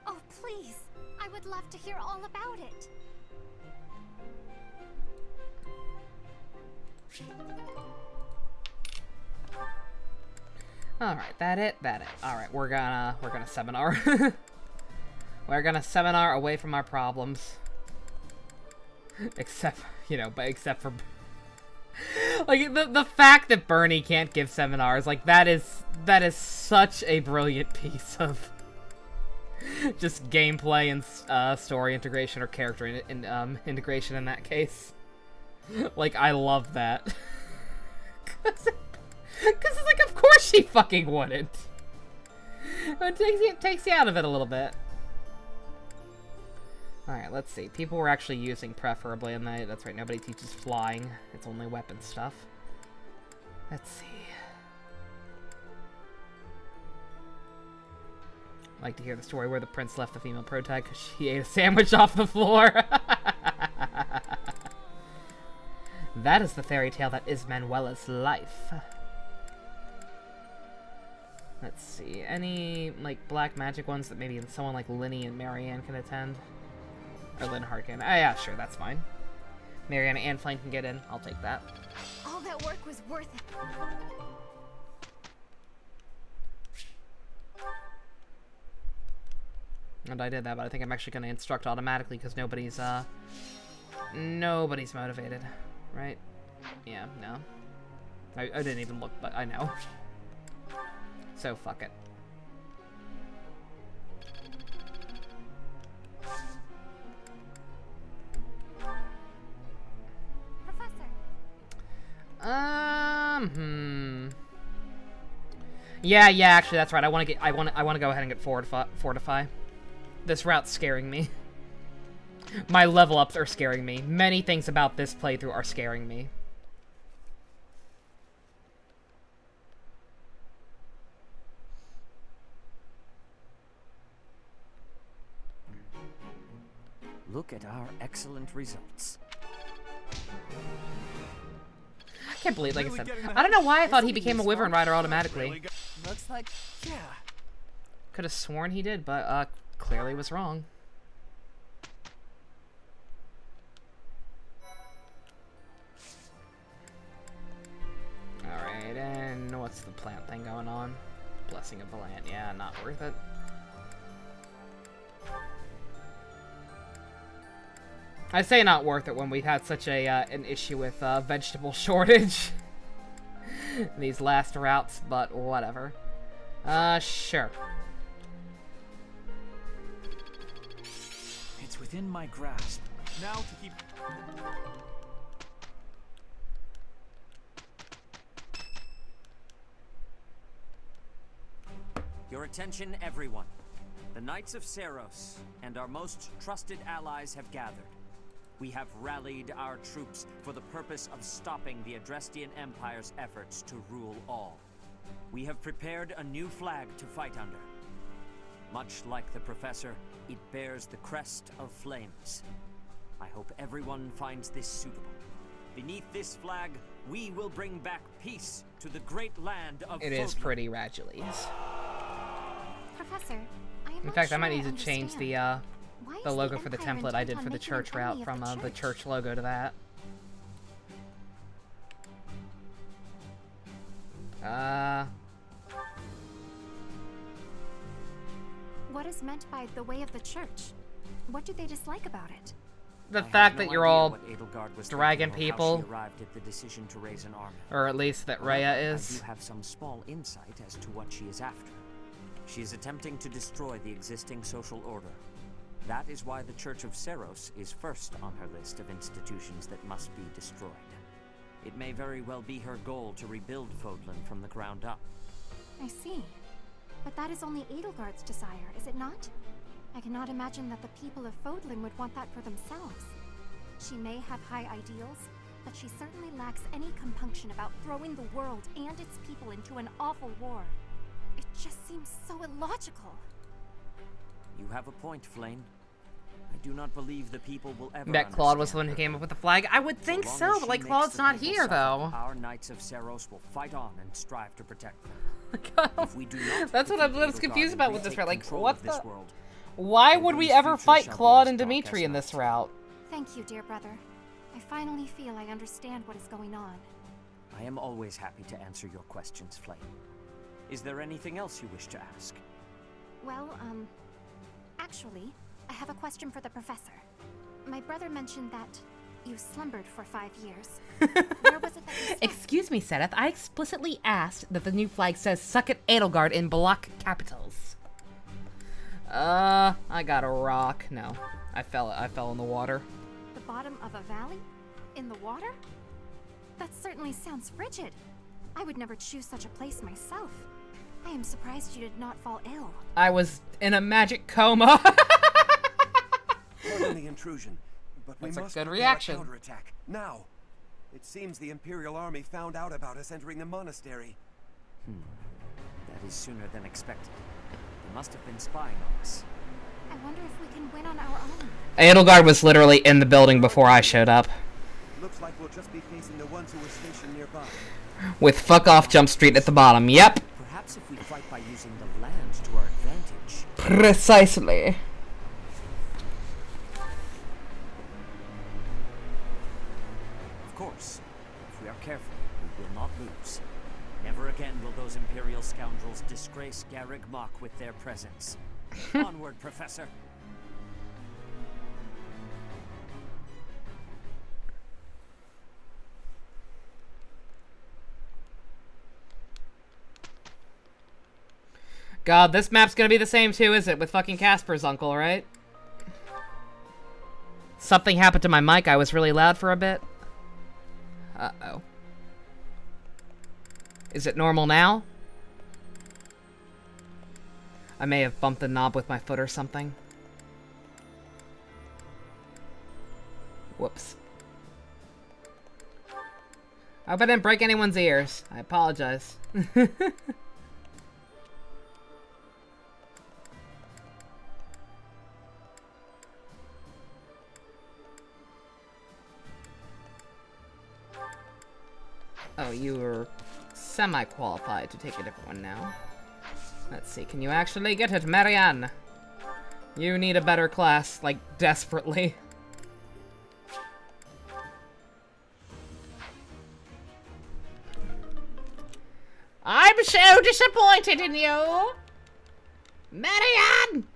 Oh, please. I would love to hear all about it. Alright, that it. Alright, we're gonna seminar. We're gonna seminar away from our problems. Except for like the fact that Bernie can't give seminars, like that is such a brilliant piece of just gameplay and story integration or character integration in that case. Like I love that. Cause it's like, of course she fucking wouldn't. It takes you out of it a little bit. Alright, let's see. People were actually using preferably, and that's right, nobody teaches flying. It's only weapon stuff. Let's see. like to hear the story where the prince left the female protag because she ate a sandwich off the floor. That is the fairy tale that is Manuela's life. Let's see, any, like, black magic ones that maybe someone like Linny and Marianne can attend? Or Linhardt can. Ah, yeah, sure, that's fine. Marianne and Flame can get in. I'll take that. All that work was worth it. And I did that, but I think I'm actually going to instruct automatically because nobody's motivated, right? Yeah, no. I didn't even look, but I know. So, fuck it. Professor. Yeah, actually, that's right. I want to go ahead and get Fortify. This route's scaring me. My level ups are scaring me. Many things about this playthrough are scaring me. Look at our excellent results. I can't believe, like I said, I don't know why I thought he became a Wyvern Rider automatically. Looks like, yeah. Could have sworn he did, but clearly was wrong. Alright, and what's the plant thing going on? Blessing of the Land, yeah, not worth it. I say not worth it when we've had such a an issue with vegetable shortage these last routes, but whatever. Sure. It's within my grasp. Now to keep... Your attention, everyone. The Knights of Seiros and our most trusted allies have gathered. We have rallied our troops for the purpose of stopping the Adrestian Empire's efforts to rule all. We have prepared a new flag to fight under. Much like the Professor, it bears the crest of flames. I hope everyone finds this suitable. Beneath this flag, we will bring back peace to the great land of It is pretty Radules. Professor, I am In not fact, sure I might need to change the logo for the Empire template I intent did on for the making an church route enemy of from the the church logo to that. What is meant by the way of the church? What do they dislike about it? The fact that you're all dragon people, arrived at the decision to raise an army. or at least that Rhea is. I do have some small insight as to what she is after. She is attempting to destroy the existing social order. That is why the Church of Seiros is first on her list of institutions that must be destroyed. It may very well be her goal to rebuild Fodlan from the ground up. I see. But that is only Edelgard's desire, is it not? I cannot imagine that the people of Fodlan would want that for themselves. She may have high ideals, but she certainly lacks any compunction about throwing the world and its people into an awful war. It just seems so illogical. You have a point, Flame. I do not believe the people will ever Bet Claude was the one who came up with the flag. I would think so, but like Claude's not here though. Our Knights of Seiros will fight on and strive to protect them. If we do not, That's what I'm confused about with this route. Like, what the? Why would we ever fight Claude and Dimitri in this route? Thank you, dear brother. I finally feel I understand what is going on. I am always happy to answer your questions, Flame. Is there anything else you wish to ask? Well, actually, I have a question for the professor. My brother mentioned that you slumbered for 5 years. Where was it that you slept? Excuse me, Sedith. I explicitly asked that the new flag says "Suck it, Edelgard" in block capitals. I got a rock. No, I fell in the water. The bottom of a valley? In the water? That certainly sounds frigid. I would never choose such a place myself. I am surprised you did not fall ill. I was in a magic coma. Pardon the intrusion, but we That's a must good prepare reaction. a counterattack now. It seems the Imperial Army found out about us entering the monastery. That is sooner than expected. The must have been spying on us. I wonder if we can win on our own. Edelgard was literally in the building before I showed up. Looks like we'll just be facing the ones who were stationed nearby. With fuck off Jump Street at the bottom. Yep. Perhaps if we fight by using the land to our advantage. Precisely. Of course, if we are careful, we will not lose. Never again will those Imperial scoundrels disgrace Garreg Mach with their presence. Onward, Professor. God, this map's gonna be the same too, is it? With fucking Casper's uncle, right? Something happened to my mic. I was really loud for a bit. Uh-oh. Is it normal now? I may have bumped the knob with my foot or something. Whoops. I hope I didn't break anyone's ears. I apologize. Oh, you were semi-qualified to take a different one now. Let's see, can you actually get it, Marianne? You need a better class, like, desperately. I'm so disappointed in you! Marianne!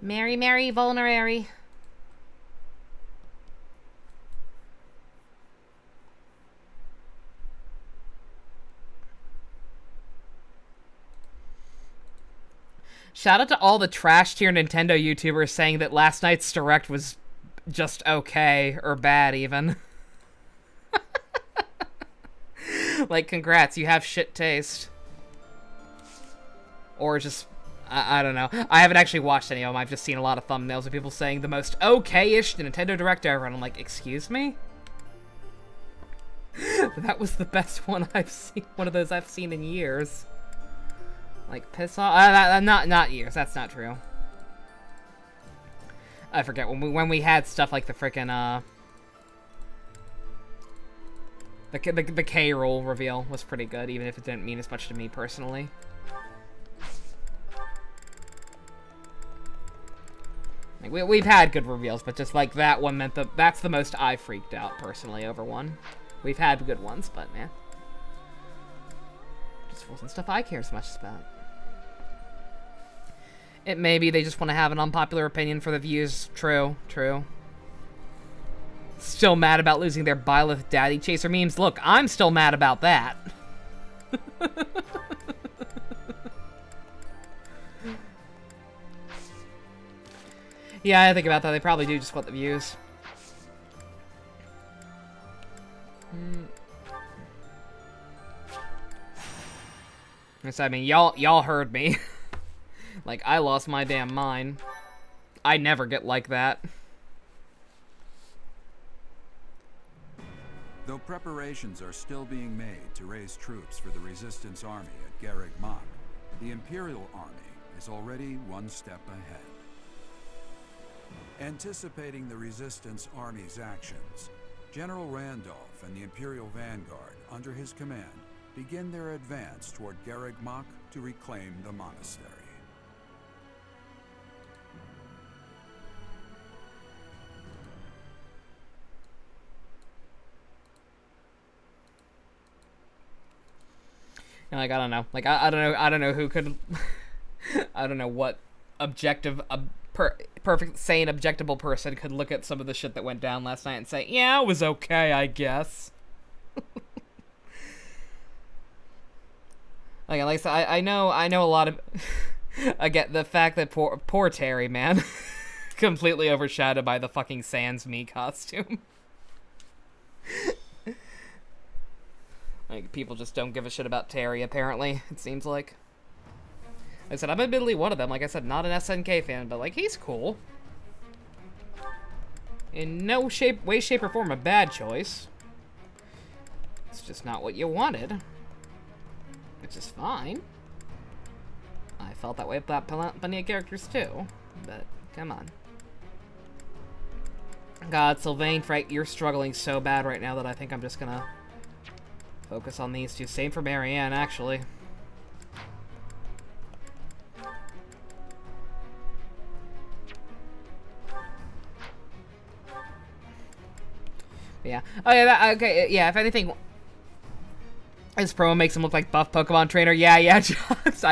Mary, vulnerary. Shout out to all the trash tier Nintendo YouTubers saying that last night's Direct was just okay, or bad even. Like, congrats, you have shit taste. Or just, I don't know. I haven't actually watched any of them, I've just seen a lot of thumbnails of people saying the most okay-ish Nintendo Direct ever, and I'm like, excuse me? That was the best one I've seen, one of those I've seen in years. Like, piss off? Not years. That's not true. I forget when we had stuff like the frickin' the K roll reveal was pretty good, even if it didn't mean as much to me personally. Like we've had good reveals, but just like that one meant that's the most I freaked out personally over one. We've had good ones, but man, just wasn't stuff I cared as much about. It may be they just want to have an unpopular opinion for the views. True. Still mad about losing their Byleth Daddy Chaser memes. Look, I'm still mad about that. Yeah, I think about that. They probably do just want the views. I mean, y'all heard me. Like, I lost my damn mind. I never get like that. Though preparations are still being made to raise troops for the Resistance Army at Garreg Mach, the Imperial Army is already one step ahead. Anticipating the Resistance Army's actions, General Randolph and the Imperial Vanguard, under his command, begin their advance toward Garreg Mach to reclaim the Monastery. Like, I don't know. Like, I don't know who could... I don't know what perfect, sane, objectable person could look at some of the shit that went down last night and say, yeah, it was okay, I guess. Like I said, I know a lot of... I get the fact that poor Terry, man. Completely overshadowed by the fucking Sans Me costume. Like, people just don't give a shit about Terry, apparently, it seems like. Like I said, I'm admittedly one of them. Like I said, not an SNK fan, but, like, he's cool. In no way, shape, or form a bad choice. It's just not what you wanted. Which is fine. I felt that way about plenty of characters too, but come on. God, Sylvain, Frank, you're struggling so bad right now that I think I'm just gonna focus on these two. Same for Marianne, actually. Yeah. Oh yeah. Okay. Yeah. If anything, this promo makes him look like buff Pokemon trainer. Yeah. Jox.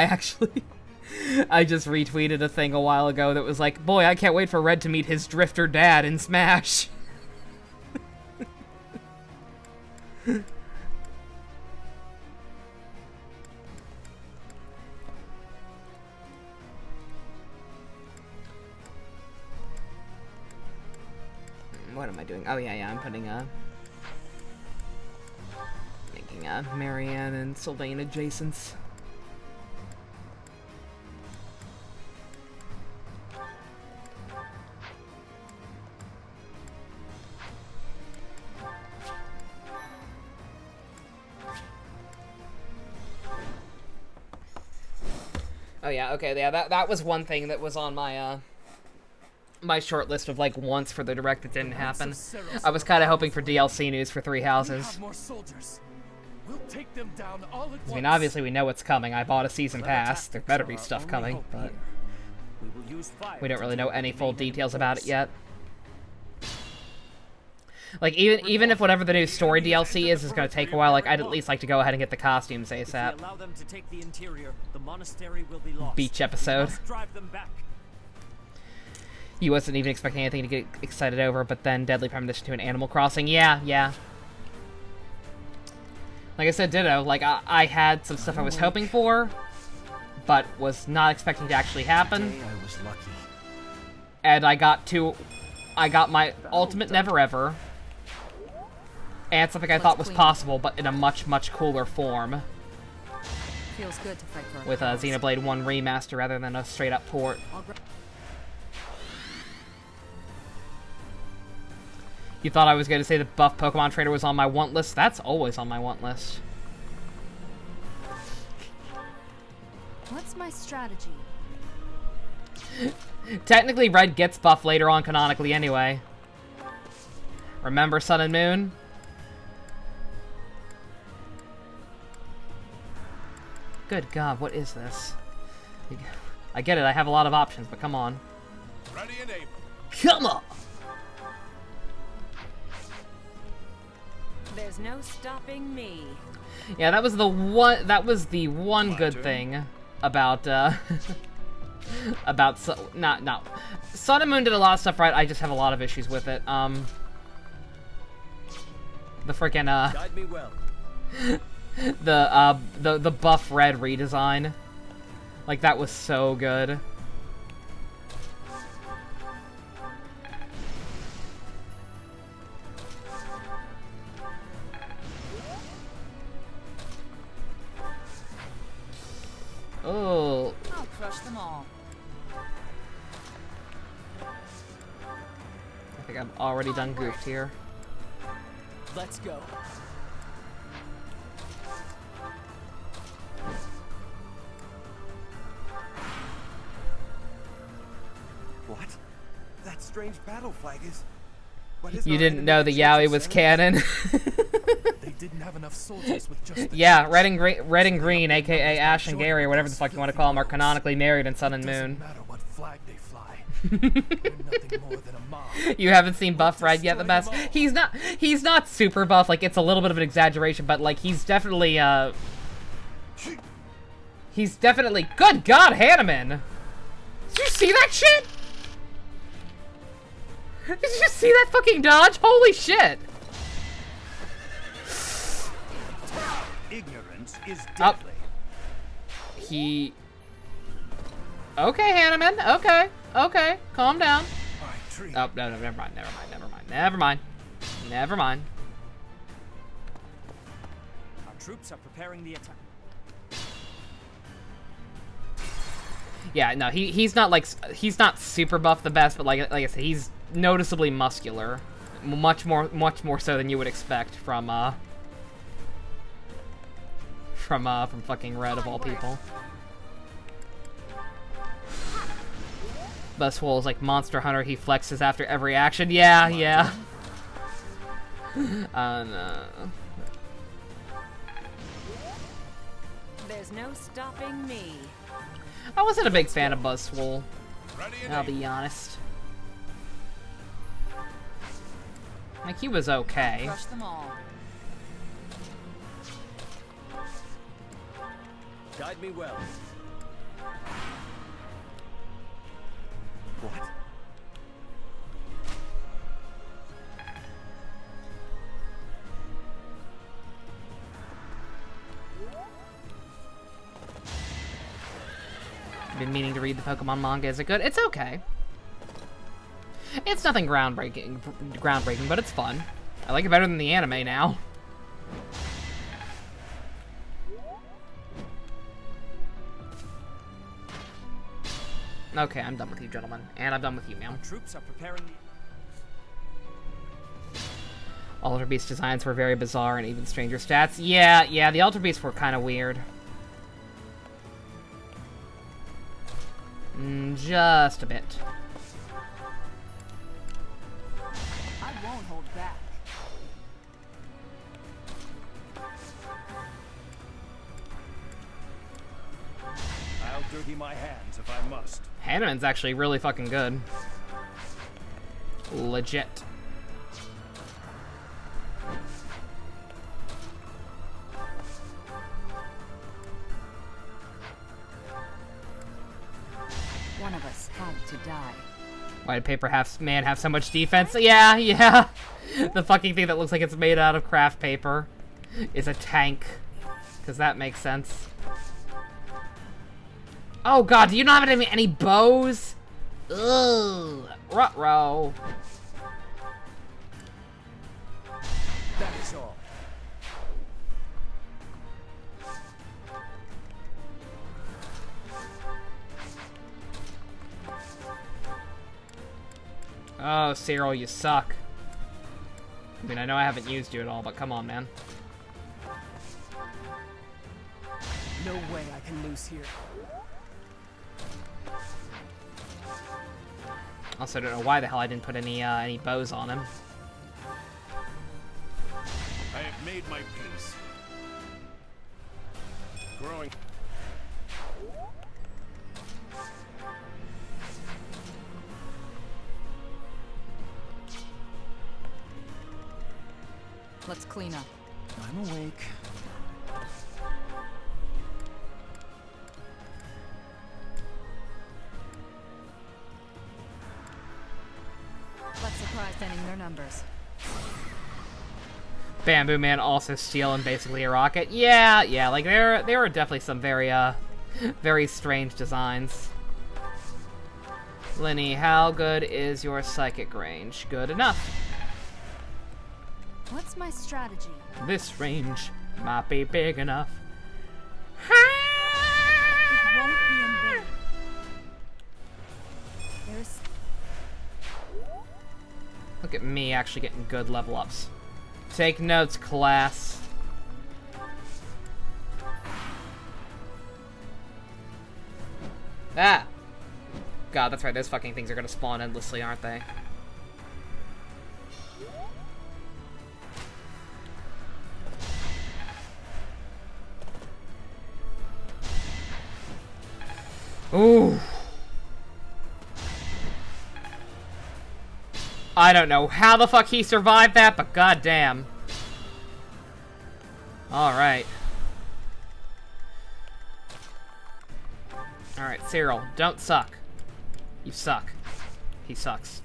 I just retweeted a thing a while ago that was like, boy, I can't wait for Red to meet his Drifter dad in Smash. What am I doing? Oh yeah, I'm putting making Marianne and Sylvain adjacents. Oh yeah, okay, yeah, that was one thing that was on my my short list of like wants for the direct that didn't happen. I was kind of hoping for DLC news for Three Houses. We'll take them down all at once. I mean, obviously we know what's coming. I bought a season pass. There better be stuff coming, but we don't really know any full details about it yet. Like, even if whatever the new story DLC is going to take a while, like, I'd at least like to go ahead and get the costumes ASAP. If we allow them to take the interior, the monastery will be lost. Beach episode. We must drive them back. You wasn't even expecting anything to get excited over, but then Deadly Premonition to an Animal Crossing. Yeah. Like I said, ditto. Like, I had some stuff I was hoping for, but was not expecting to actually happen. Today I was lucky. And I got my ultimate Never Ever, and something I thought was possible, but in a much, much cooler form. Feels good to fight for with a Xenoblade 1 remaster rather than a straight-up port. You thought I was going to say the buff Pokemon trainer was on my want list? That's always on my want list. What's my strategy? Technically, Red gets buff later on canonically anyway. Remember Sun and Moon? Good God, what is this? I get it, I have a lot of options, but come on. Ready and able. Come on! There's no stopping me. Yeah, that was the one good thing about about Sun and Moon did a lot of stuff right. I just have a lot of issues with it. The freaking Guide me well. the buff Red redesign, like, that was so good. Oh. I'll crush them all. I think I'm already done goofed here. Let's go. What? That strange battle flag is... You didn't know the Yowie was canon? They didn't have enough soldiers with just yeah, Red and Green, aka Ash and Gary, or whatever the fuck you want to call them, are canonically married in Sun and Moon. Doesn't matter what flag they fly. Nothing more than a mob. You haven't seen Buff Red yet, the best. He's not super buff, like, it's a little bit of an exaggeration, but, like, he's definitely good God, Hanneman! Did you see that shit? Did you see that fucking dodge? Holy shit! Ignorance is deadly. Okay, Hanneman. Okay. Calm down. Oh, no, never mind. Our troops are preparing the attack. Yeah, no, he's not super buff the best, but like I said, he's noticeably muscular, much more so than you would expect from fucking Red of all people. Buzzwole's like Monster Hunter, he flexes after every action. Yeah, yeah. No. There's no stopping me. I wasn't a big fan of Buzzwole. I'll be honest. Like, he was okay. Crush them all. Guide me well. What? Been meaning to read the Pokemon manga. Is it good? It's okay. It's nothing groundbreaking, but it's fun. I like it better than the anime now. Okay, I'm done with you, gentlemen, and I'm done with you, ma'am. Troops are preparing. Ultra Beast designs were very bizarre and even stranger stats. Yeah, the Ultra Beasts were kind of weird. Just a bit. I won't hold back. I'll dirty my hands if I must. Hanuman's actually really fucking good. Legit. One of us had to die. Why did Paper Man have so much defense? Yeah. The fucking thing that looks like it's made out of craft paper is a tank. Because that makes sense. Oh god, do you not have any bows? Ugh. Ruh-roh. That is all. Oh, Cyril, you suck. I mean, I know I haven't used you at all, but come on, man. No way I can lose here. Also, don't know why the hell I didn't put any bows on him. I have made my peace. Growing. Let's clean up. I'm awake. Let's surprise thinning their numbers. Bamboo Man also stealing basically a rocket. Yeah, like there are definitely some very strange designs. Lenny, how good is your psychic range? Good enough. What's my strategy? This range might be big enough. It won't be in vain. There's... Look at me actually getting good level ups. Take notes, class. Ah! God, that's right, those fucking things are gonna spawn endlessly, aren't they? Ooh. I don't know how the fuck he survived that, but goddamn. Alright. Alright, Cyril, don't suck. You suck. He sucks.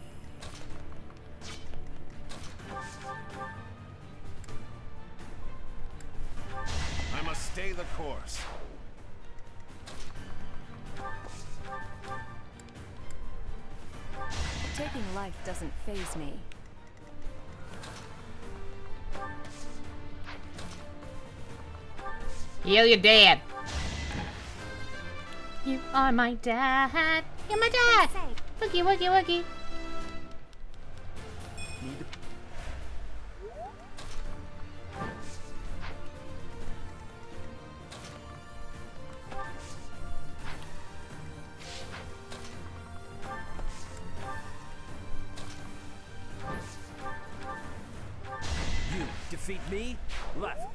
I must stay the course. Taking life doesn't faze me. Heal your dad. You are my dad. You're my dad. Woogie, woogie, woogie. defeat me? Left.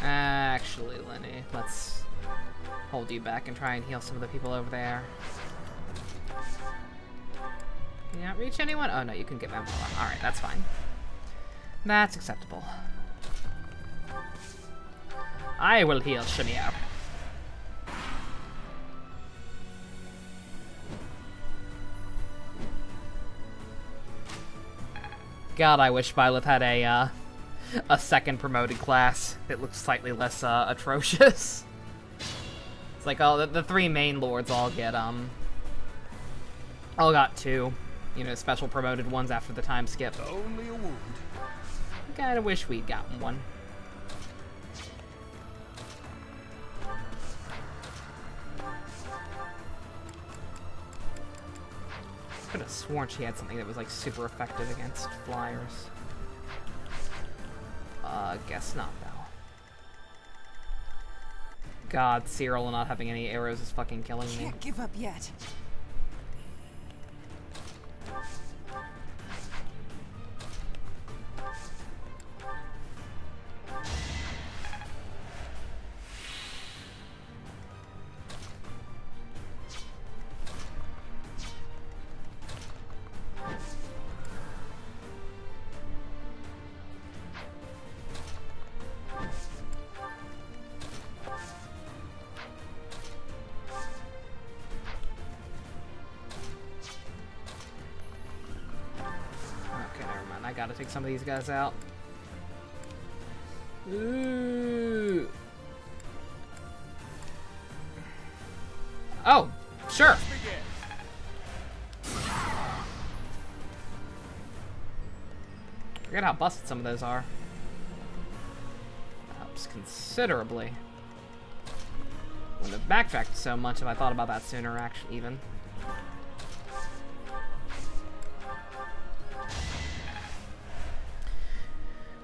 Actually, Lenny, let's hold you back and try and heal some of the people over there. Can you not reach anyone? Oh no, you can get them. Alright, that's fine. That's acceptable. I will heal Shamir. God, I wish Violet had a second promoted class that looks slightly less atrocious. It's like all the three main lords all got two, you know, special promoted ones after the time skip. Only a wound. Kinda wish we'd gotten one. Could have sworn she had something that was like super effective against flyers. Guess not, though. God, Cyril not having any arrows is fucking killing me. Can't give up yet. Gotta take some of these guys out. Ooh. Oh, sure. Forget how busted some of those are. Helps considerably. Wouldn't have backtracked so much if I thought about that sooner, actually, even.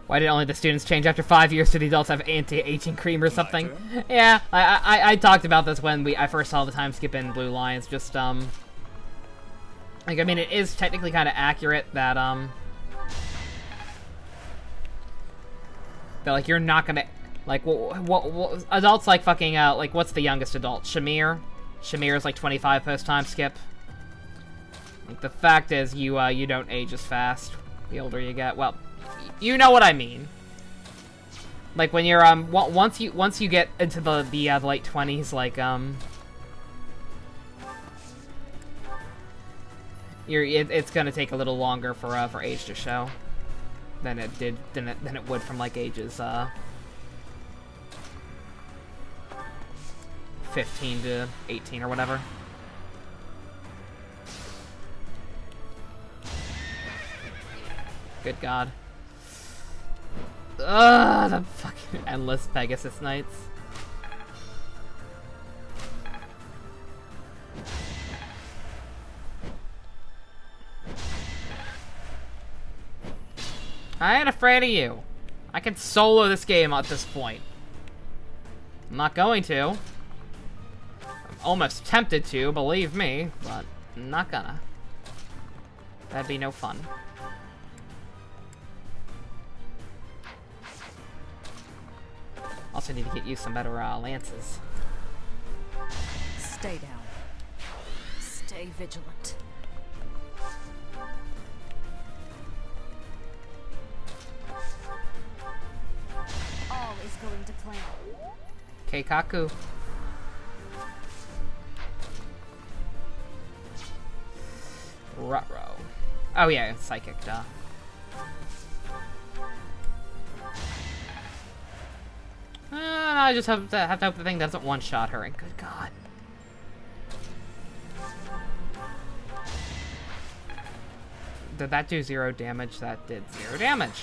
Why did only the students change after 5 years? Do the adults have anti-aging cream or something? Yeah, I talked about this when I first saw the time skip in Blue Lions. Just like, I mean, it is technically kind of accurate that that like you're not gonna like what adults like fucking like what's the youngest adult? Shamir is like 25 post time skip. Like the fact is you don't age as fast the older you get. Well, you know what I mean. Like when you're once you get into the late 20s, like it's gonna take a little longer for age to show than it would from like ages 15 to 18 or whatever. Good God. Ugh, the fucking endless Pegasus Knights. I ain't afraid of you. I can solo this game at this point. I'm not going to. I'm almost tempted to, believe me, but I'm not gonna. That'd be no fun. Also need to get you some better lances. Stay down. Stay vigilant. All is going to plan. Keikaku. Ruh-roh. Oh yeah, psychic, duh. I just have to hope the thing doesn't one-shot her, and good God. Did that do 0 damage? That did 0 damage.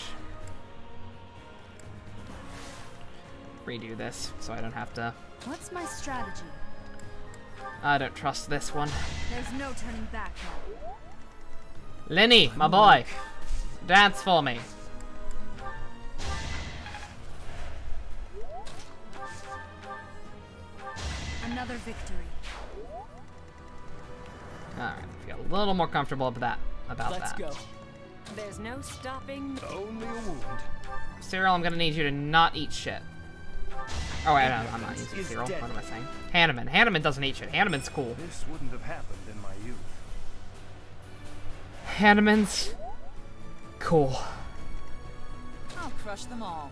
Redo this, so I don't have to... What's my strategy? I don't trust this one. There's no turning back now. Lenny, my boy. Dance for me. Another victory. Alright, feel a little more comfortable about Let's that. go. There's no stopping. Only a wound. Cyril, I'm gonna need you to not eat shit. Oh wait, no, I'm not using Cyril. What am I saying? Hanneman. Hanneman doesn't eat shit. Hanneman's cool. This wouldn't have happened in my youth. Hanneman's cool. I'll crush them all.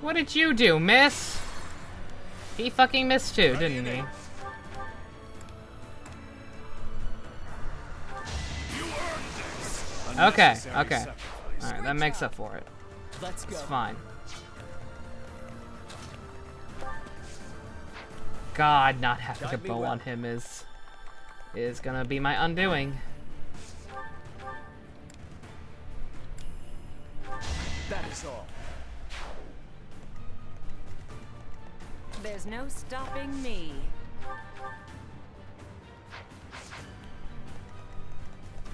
What did you do, miss? He fucking missed too, didn't he? Okay, okay. Alright, that makes up for it. Let's go. It's fine. God, not having a bow on him is gonna be my undoing. That is all. There's no stopping me.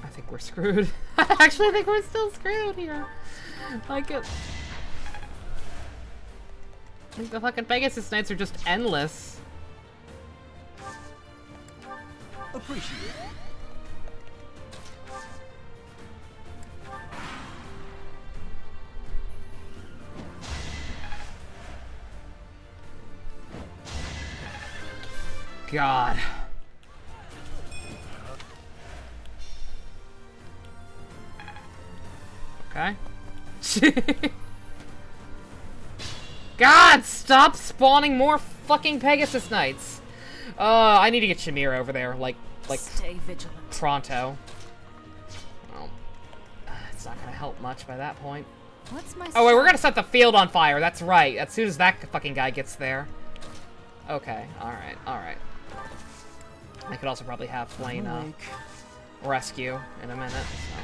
I think we're screwed. I actually think we're still screwed here. Like it. Like the fucking Pegasus Knights are just endless. Appreciate it. God. Okay. God, stop spawning more fucking Pegasus Knights. I need to get Shamir over there, like Stay vigilant. pronto. Well, it's not gonna help much by that point. What's my Oh wait, we're gonna set the field on fire. That's right. As soon as that fucking guy gets there. Okay. All right. All right. I could also probably have Flane rescue in a minute. So.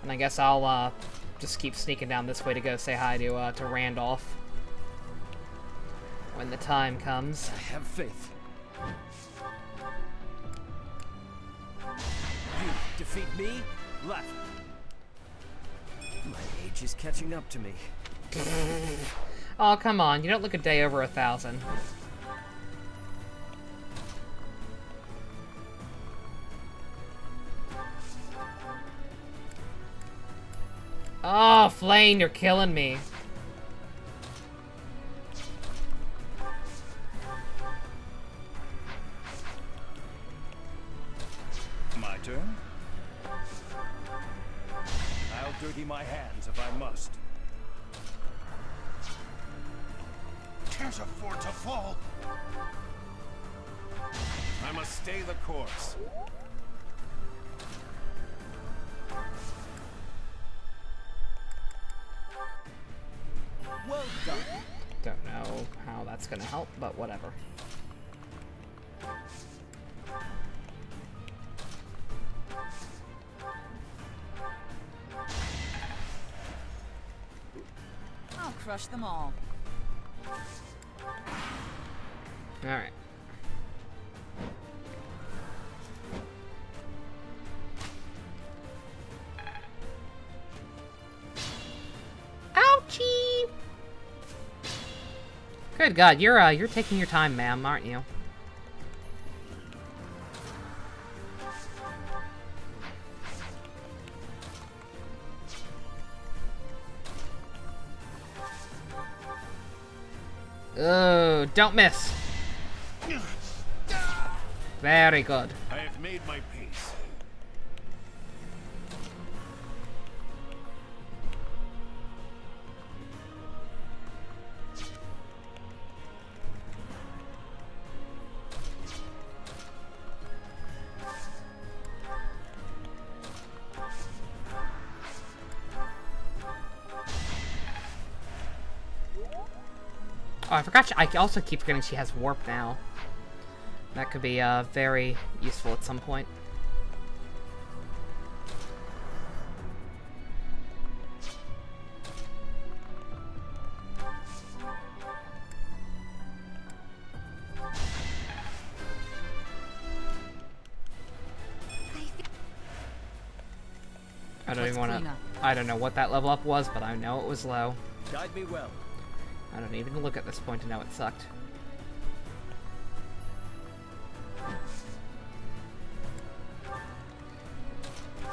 And I guess I'll just keep sneaking down this way to go say hi to Randolph when the time comes. I have faith. You defeat me? Left. My age is catching up to me. Oh, come on. You don't look a day over 1,000. Oh, Flane, you're killing me. My turn? I'll dirty my hands if I must. Can't afford to fall. I must stay the course. Well done. Don't know how that's gonna help, but whatever. I'll crush them all. Alright. Ouchie! Good God, you're taking your time, ma'am, aren't you? Oh, don't miss. Very good. I have made my peace. Oh, I forgot. I also keep forgetting she has warp now. That could be very useful at some point. I don't Let's even want clean to. up. I don't know what that level up was, but I know it was low. Guide me well. I don't even look at this point to know it sucked.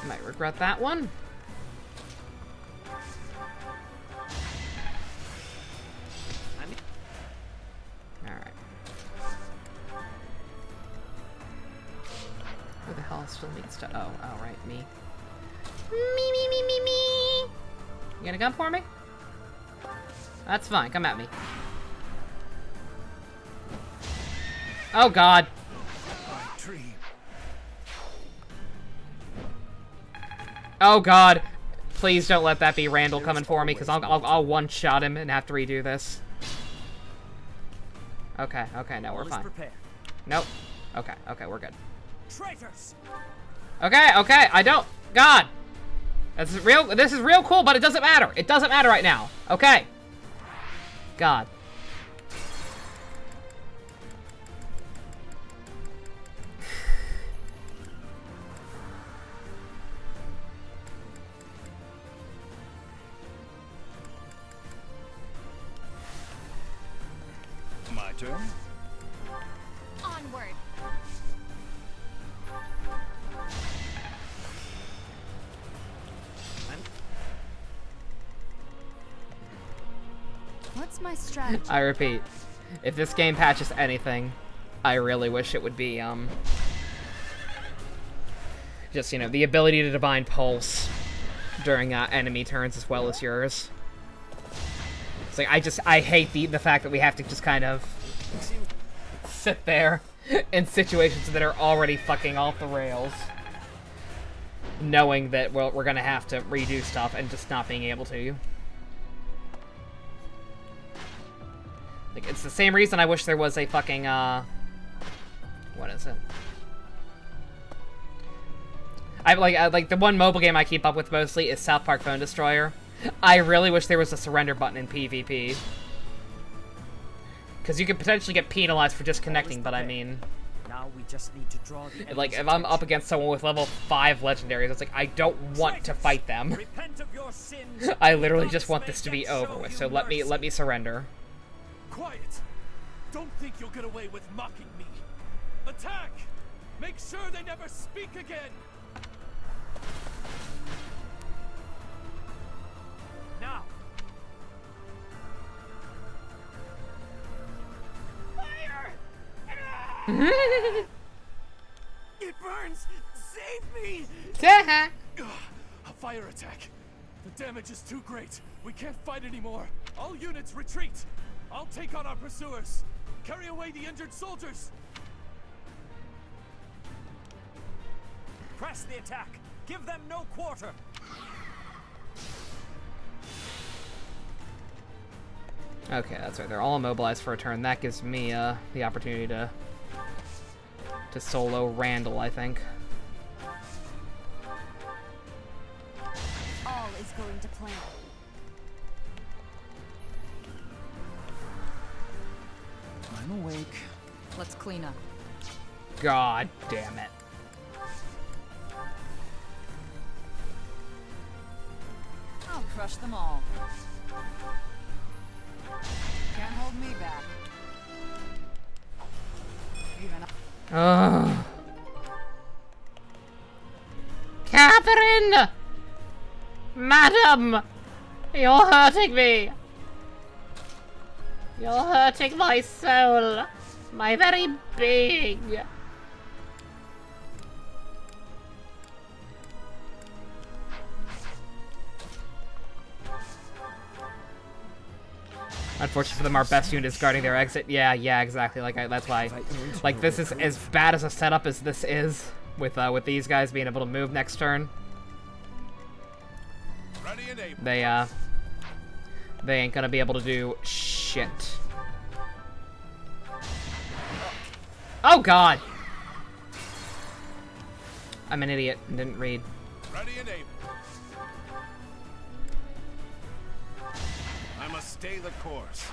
Might regret that one. Alright. Who the hell still needs to... Oh, right, me. Me. You got a gun for me? That's fine, come at me. Oh god. Oh god. Please don't let that be Randall coming for me, because I'll one-shot him and have to redo this. Okay, no, we're fine. Nope. Okay, we're good. Traitors. Okay, I don't... God! This is real cool, but it doesn't matter. It doesn't matter right now. Okay. God. My turn? Onward. What's my strategy? I repeat, if this game patches anything, I really wish it would be, just, you know, the ability to Divine Pulse during enemy turns as well as yours. It's like, I hate the fact that we have to just kind of sit there in situations that are already fucking off the rails, knowing that, well, we're gonna have to redo stuff and just not being able to. Like, it's the same reason I wish there was a fucking, what is it? I like the one mobile game I keep up with mostly is South Park Phone Destroyer. I really wish there was a surrender button in PvP. Because you could potentially get penalized for disconnecting, but I mean... Now we just need to draw the like, if I'm up against someone with level 5 legendaries, it's like, I don't want to fight them. I literally just want this to be over with, so let me surrender. Quiet! Don't think you'll get away with mocking me. Attack! Make sure they never speak again! Now! Fire! It burns! Save me! A fire attack! The damage is too great. We can't fight anymore. All units retreat! I'll take on our pursuers. Carry away the injured soldiers. Press the attack. Give them no quarter. Okay, that's right. They're all immobilized for a turn. That gives me the opportunity to solo Randall, I think. All is going to plan. I'm awake. Let's clean up. God damn it. I'll crush them all. Can't hold me back. Even Ugh. Catherine! Madam! You're hurting me! You're hurting my soul! My very being! Unfortunately for them, our best unit is guarding their exit. Yeah, exactly. Like, that's why. Like, this is as bad as a setup as this is, with these guys being able to move next turn. They ain't gonna be able to do shit. Oh god! I'm an idiot and didn't read. Ready and able. I must stay the course.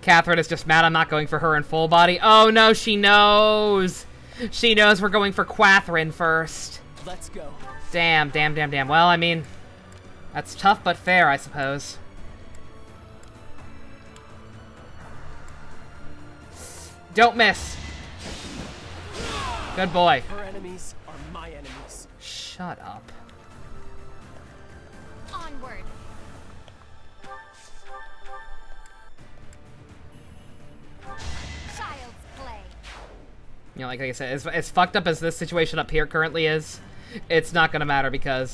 Catherine is just mad I'm not going for her in full body. Oh no, she knows! She knows we're going for Catherine first. Let's go. Damn. Well, I mean, that's tough but fair, I suppose. Don't miss. Good boy. Her enemies are my enemies. Shut up. Onward. Child's play. You know, like I said, as fucked up as this situation up here currently is, it's not gonna matter because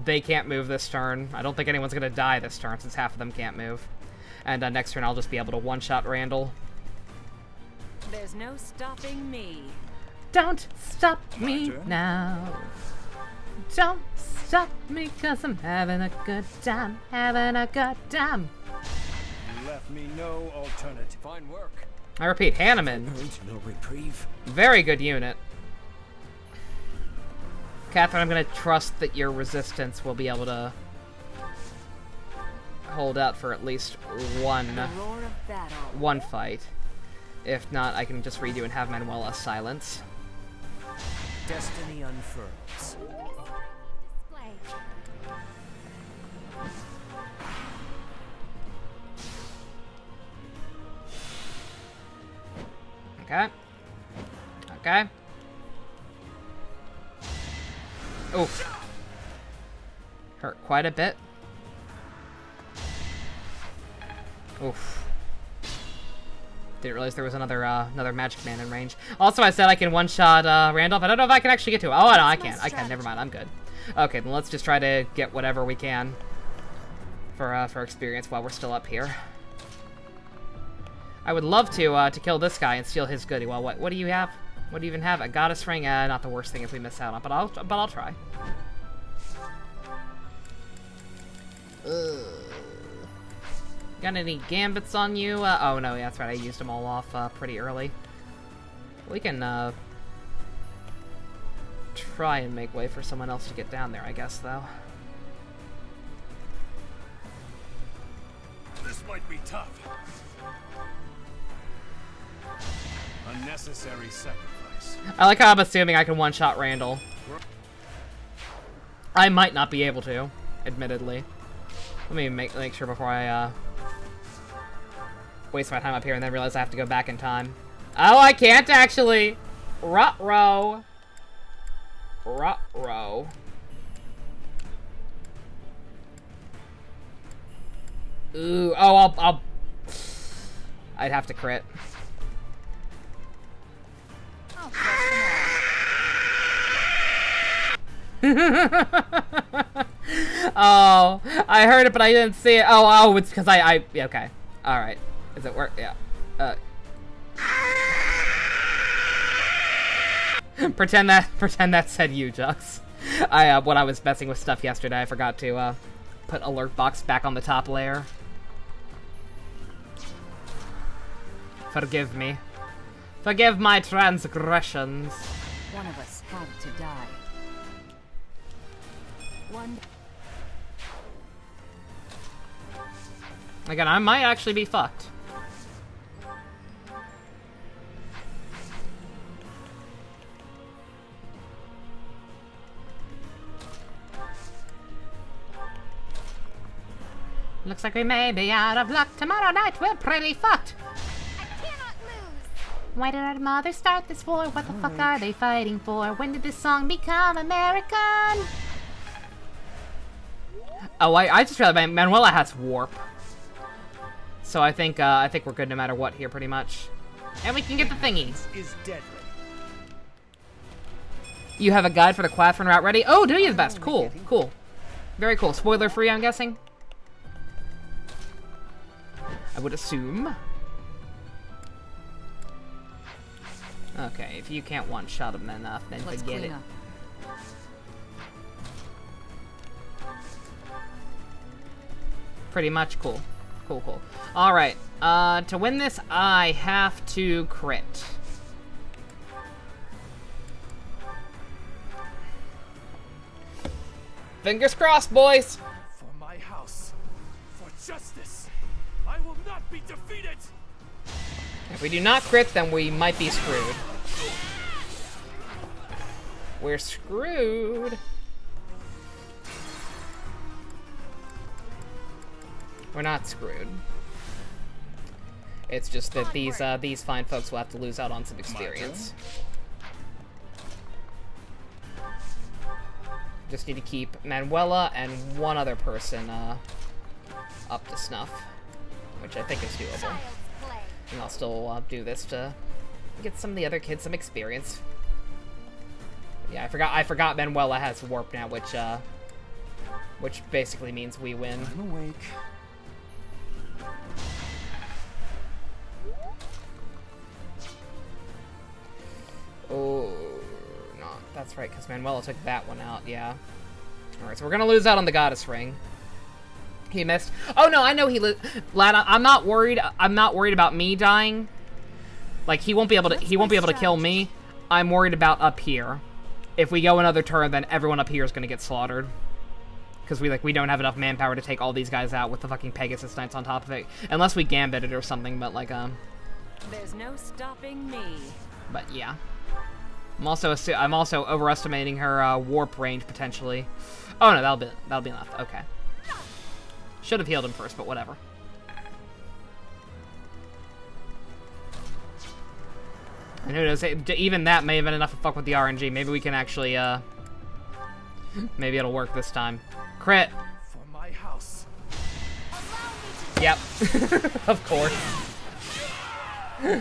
they can't move this turn. I don't think anyone's gonna die this turn since half of them can't move. And next turn I'll just be able to one-shot Randall. There's no stopping me. Don't stop me now. Don't stop me, cause I'm having a good time. Having a good time. You left me no alternative. Fine work. I repeat, Hanneman. No reprieve. Very good unit. Catherine, I'm gonna trust that your resistance will be able to hold out for at least one fight. If not, I can just redo and have Manuela silence. Destiny unfurls. Okay. Oof. Hurt quite a bit. Oof. Didn't realize there was another magic man in range. Also, I said I can one-shot Randolph. I don't know if I can actually get to it. Oh, no, I can't. I can. Never mind. I'm good. Okay, then let's just try to get whatever we can for experience while we're still up here. I would love to kill this guy and steal his goodie. Well, what do you have? What do you even have? A goddess ring? Not the worst thing if we miss out on, but I'll try. Got any gambits on you? Oh no, yeah, that's right. I used them all off pretty early. We can try and make way for someone else to get down there, I guess, though. This might be tough. Unnecessary sacrifice. I like how I'm assuming I can one-shot Randall. I might not be able to, admittedly. Let me make sure before I waste my time up here and then realize I have to go back in time. Oh, I can't actually. Ruh-roh. Ruh-roh. Ooh, oh, I'd have to crit. Oh, I heard it, but I didn't see it. Oh, it's because yeah, okay. Alright. Does it work? Yeah. Pretend that said you, Jux. When I was messing with stuff yesterday, I forgot to, put alert box back on the top layer. Forgive me. Forgive my transgressions. One of us had to die. Again, I might actually be fucked. Looks like we may be out of luck. Tomorrow night we're pretty fucked. Why did our mother start this war? What the fuck are they fighting for? When did this song become American? Oh, I just realized Manuela has warp. So I think we're good no matter what here, pretty much. And we can get the thingies. Is deadly. You have a guide for the Quathrin route ready? Oh, do you the best? Cool, cool. Very cool. Spoiler free, I'm guessing? I would assume. Okay, if you can't one-shot him enough, then forget it. Pretty much cool. Cool, cool. Alright, to win this, I have to crit. Fingers crossed, boys! For my house, for justice, I will not be defeated! If we do not crit, then we might be screwed. We're screwed. We're not screwed. It's just that these fine folks will have to lose out on some experience. Just need to keep Manuela and one other person up to snuff, which I think is doable. And I'll still do this to get some of the other kids some experience. Yeah, I forgot Manuela has warp now, which basically means we win. I'm awake. Oh, no, that's right, because Manuela took that one out, yeah. Alright, so we're gonna lose out on the Goddess Ring. He missed. Oh no, I know he Lana, I'm not worried about me dying. Like, he won't be able to kill me. I'm worried about up here. If we go another turn, then everyone up here is gonna get slaughtered. Because we don't have enough manpower to take all these guys out with the fucking Pegasus Knights on top of it. Unless we gambit it or something, but like, There's no stopping me. But yeah. I'm also overestimating her warp range potentially. Oh no, that'll be enough. Okay. Should have healed him first, but whatever. And who knows? Even that may have been enough to fuck with the RNG. Maybe we can actually maybe it'll work this time. Crit. For my house. Yep. Of course.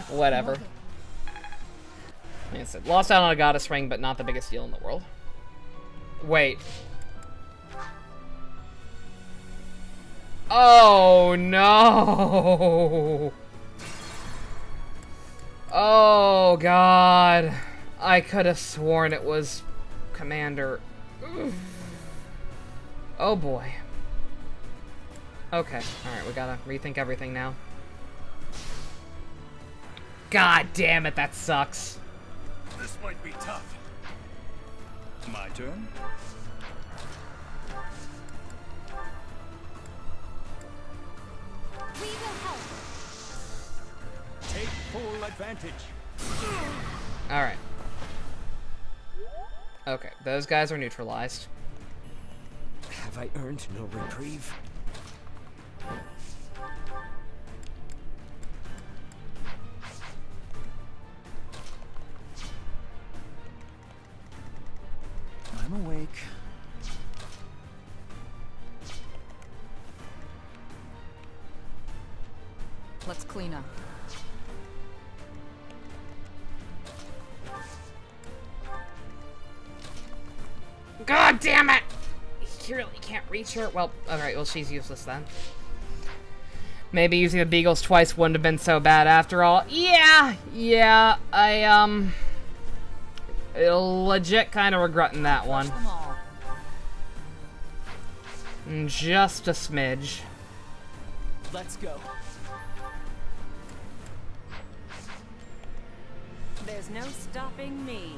Whatever. Like I said, lost out on a Goddess Ring, but not the biggest deal in the world. Wait. Oh, no. Oh, God. I could have sworn it was Commander. Oh, boy. Okay. Alright, we gotta rethink everything now. God damn it, that sucks. This might be tough. My turn. We will help. Take full advantage. Alright. Okay, those guys are neutralized. Have I earned no reprieve? I'm awake. Let's clean up. God damn it! He really can't reach her. Well, alright, well, she's useless then. Maybe using the Beagles twice wouldn't have been so bad after all. Yeah, I, legit kind of regretting that one. Just a smidge. Let's go. There's no stopping me.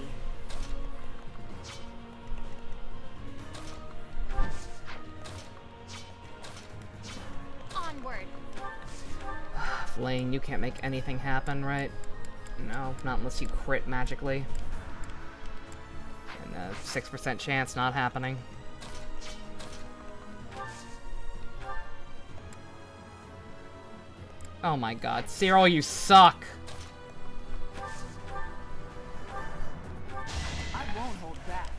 Onward. Lane, you can't make anything happen, right? No, not unless you crit magically. And a 6% chance not happening. Oh my god. Cyril, you suck! I won't hold back.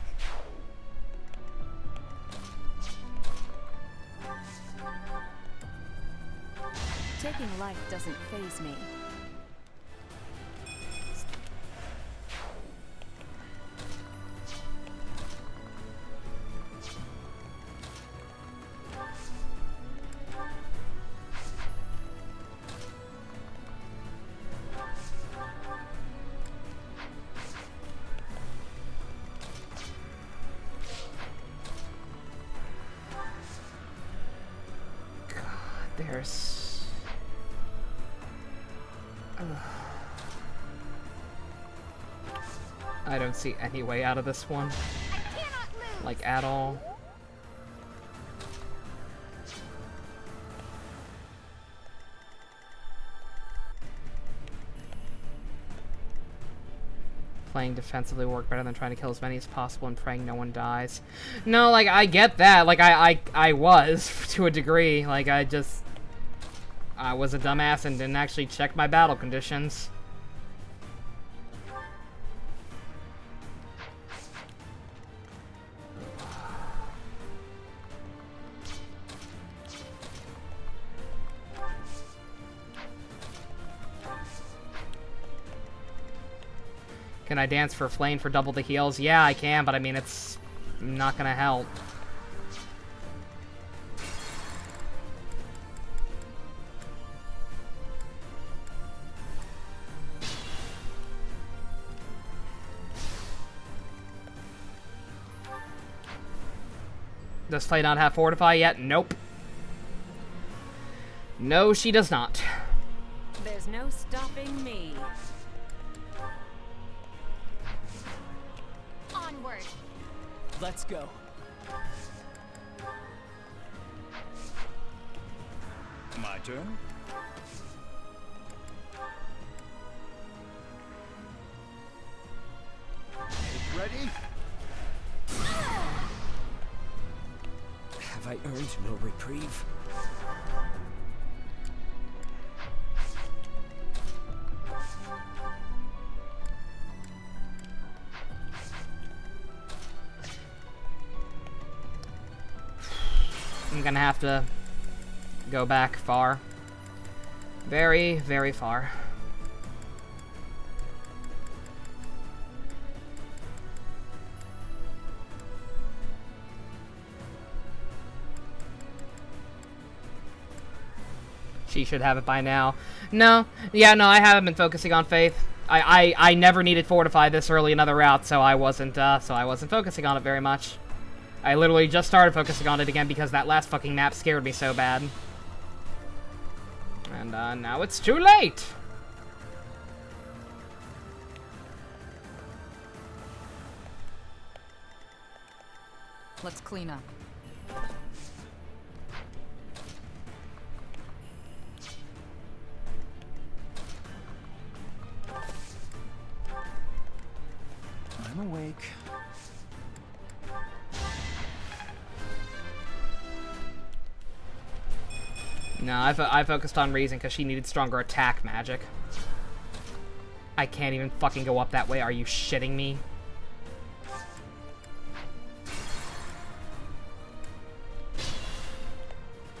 Taking life doesn't faze me. There's... I don't see any way out of this one. Like, at all. Playing defensively work better than trying to kill as many as possible and praying no one dies. No, like, I get that. Like, I was, to a degree. Like, I just... I was a dumbass and didn't actually check my battle conditions. Can I dance for Flame for double the heals? Yeah, I can, but I mean, it's not gonna help. Does Flay not have Fortify yet? Nope. No, she does not. There's no stopping me. Onward. Let's go. My turn? Ready? Have I earned no reprieve? I'm gonna have to go back far. Very, very far. She should have it by now. No. Yeah, no, I haven't been focusing on Faith. I never needed Fortify this early in other routes, so I wasn't focusing on it very much. I literally just started focusing on it again because that last fucking map scared me so bad. And now it's too late! Let's clean up. I'm awake. No, I focused on Reason because she needed stronger attack magic. I can't even fucking go up that way. Are you shitting me?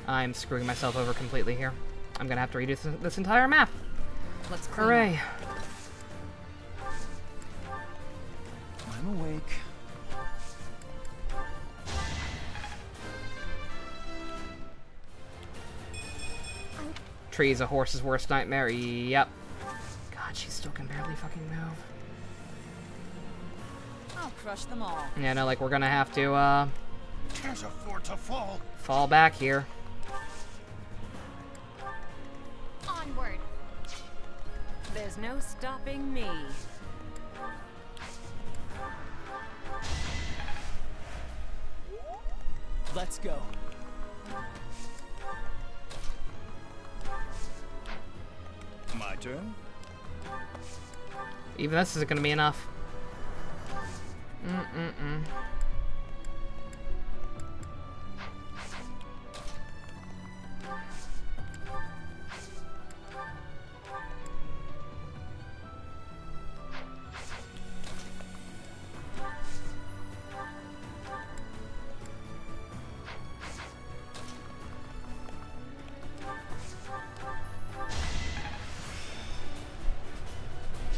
I'm screwing myself over completely here. I'm gonna have to redo this entire map. Let's clean Hooray. I'm awake. Tree's a horse's worst nightmare. Yep. God, she still can barely fucking move. I'll crush them all. Yeah, no, like, we're gonna have to, Can't afford to fall. fall back here. Onward. There's no stopping me. Let's go. My turn? Even this isn't gonna be enough.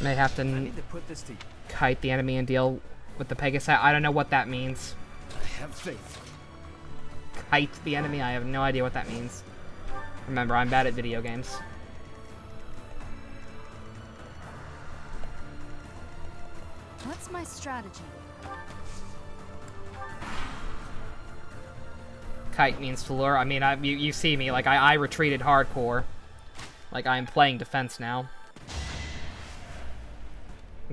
May have to put this to kite the enemy and deal with the Pegasus. I don't know what that means. I have faith. Kite the enemy? I have no idea what that means. Remember, I'm bad at video games. What's my strategy? Kite means to lure. I mean, you see me. Like, I retreated hardcore. Like, I'm playing defense now.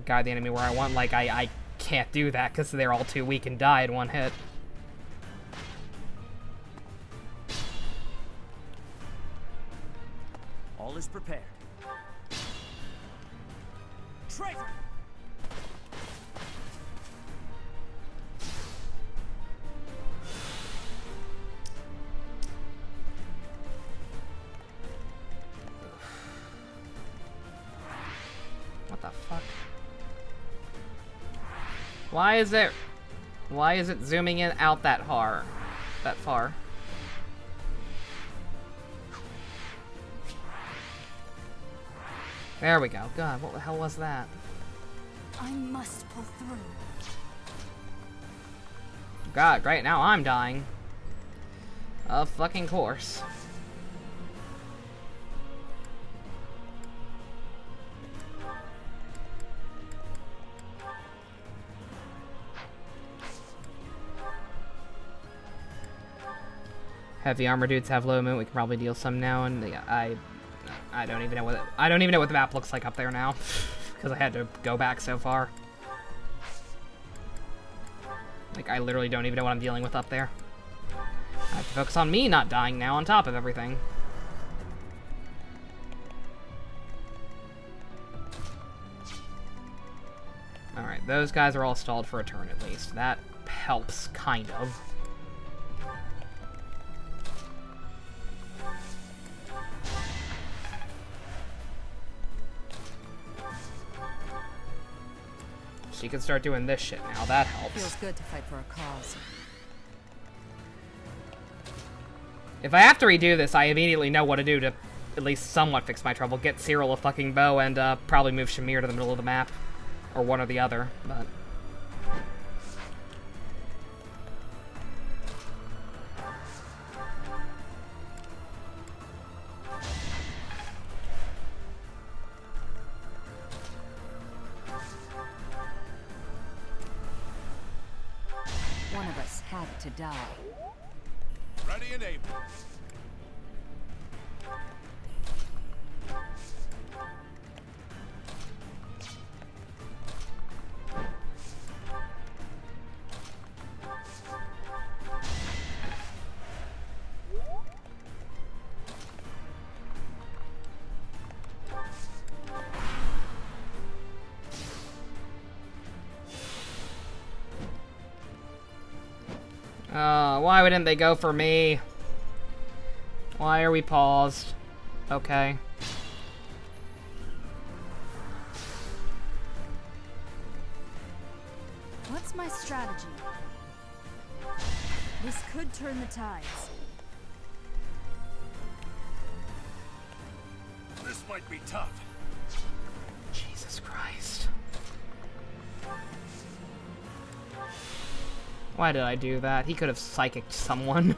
Guide the enemy where I want. Like, I can't do that because they're all too weak and die in one hit. All is prepared. Traitor! Why is it zooming in out that far? There we go. God, what the hell was that? I must pull through. God, great, now I'm dying. Of fucking course. Heavy armor dudes have low movement. We can probably deal some now, and yeah, I don't even know what the map looks like up there now, because I had to go back so far. Like, I literally don't even know what I'm dealing with up there. I have to focus on me not dying now on top of everything. Alright, those guys are all stalled for a turn at least. That helps, kind of. She can start doing this shit now. That helps. Feels good to fight for a cause. If I have to redo this, I immediately know what to do to at least somewhat fix my trouble. Get Cyril a fucking bow and probably move Shamir to the middle of the map. Or one or the other, but... One of us had to die. Ready and able. Why wouldn't they go for me? Why are we paused? Okay. What's my strategy? This could turn the tides. This might be tough. Jesus Christ. Why did I do that? He could have psychicked someone.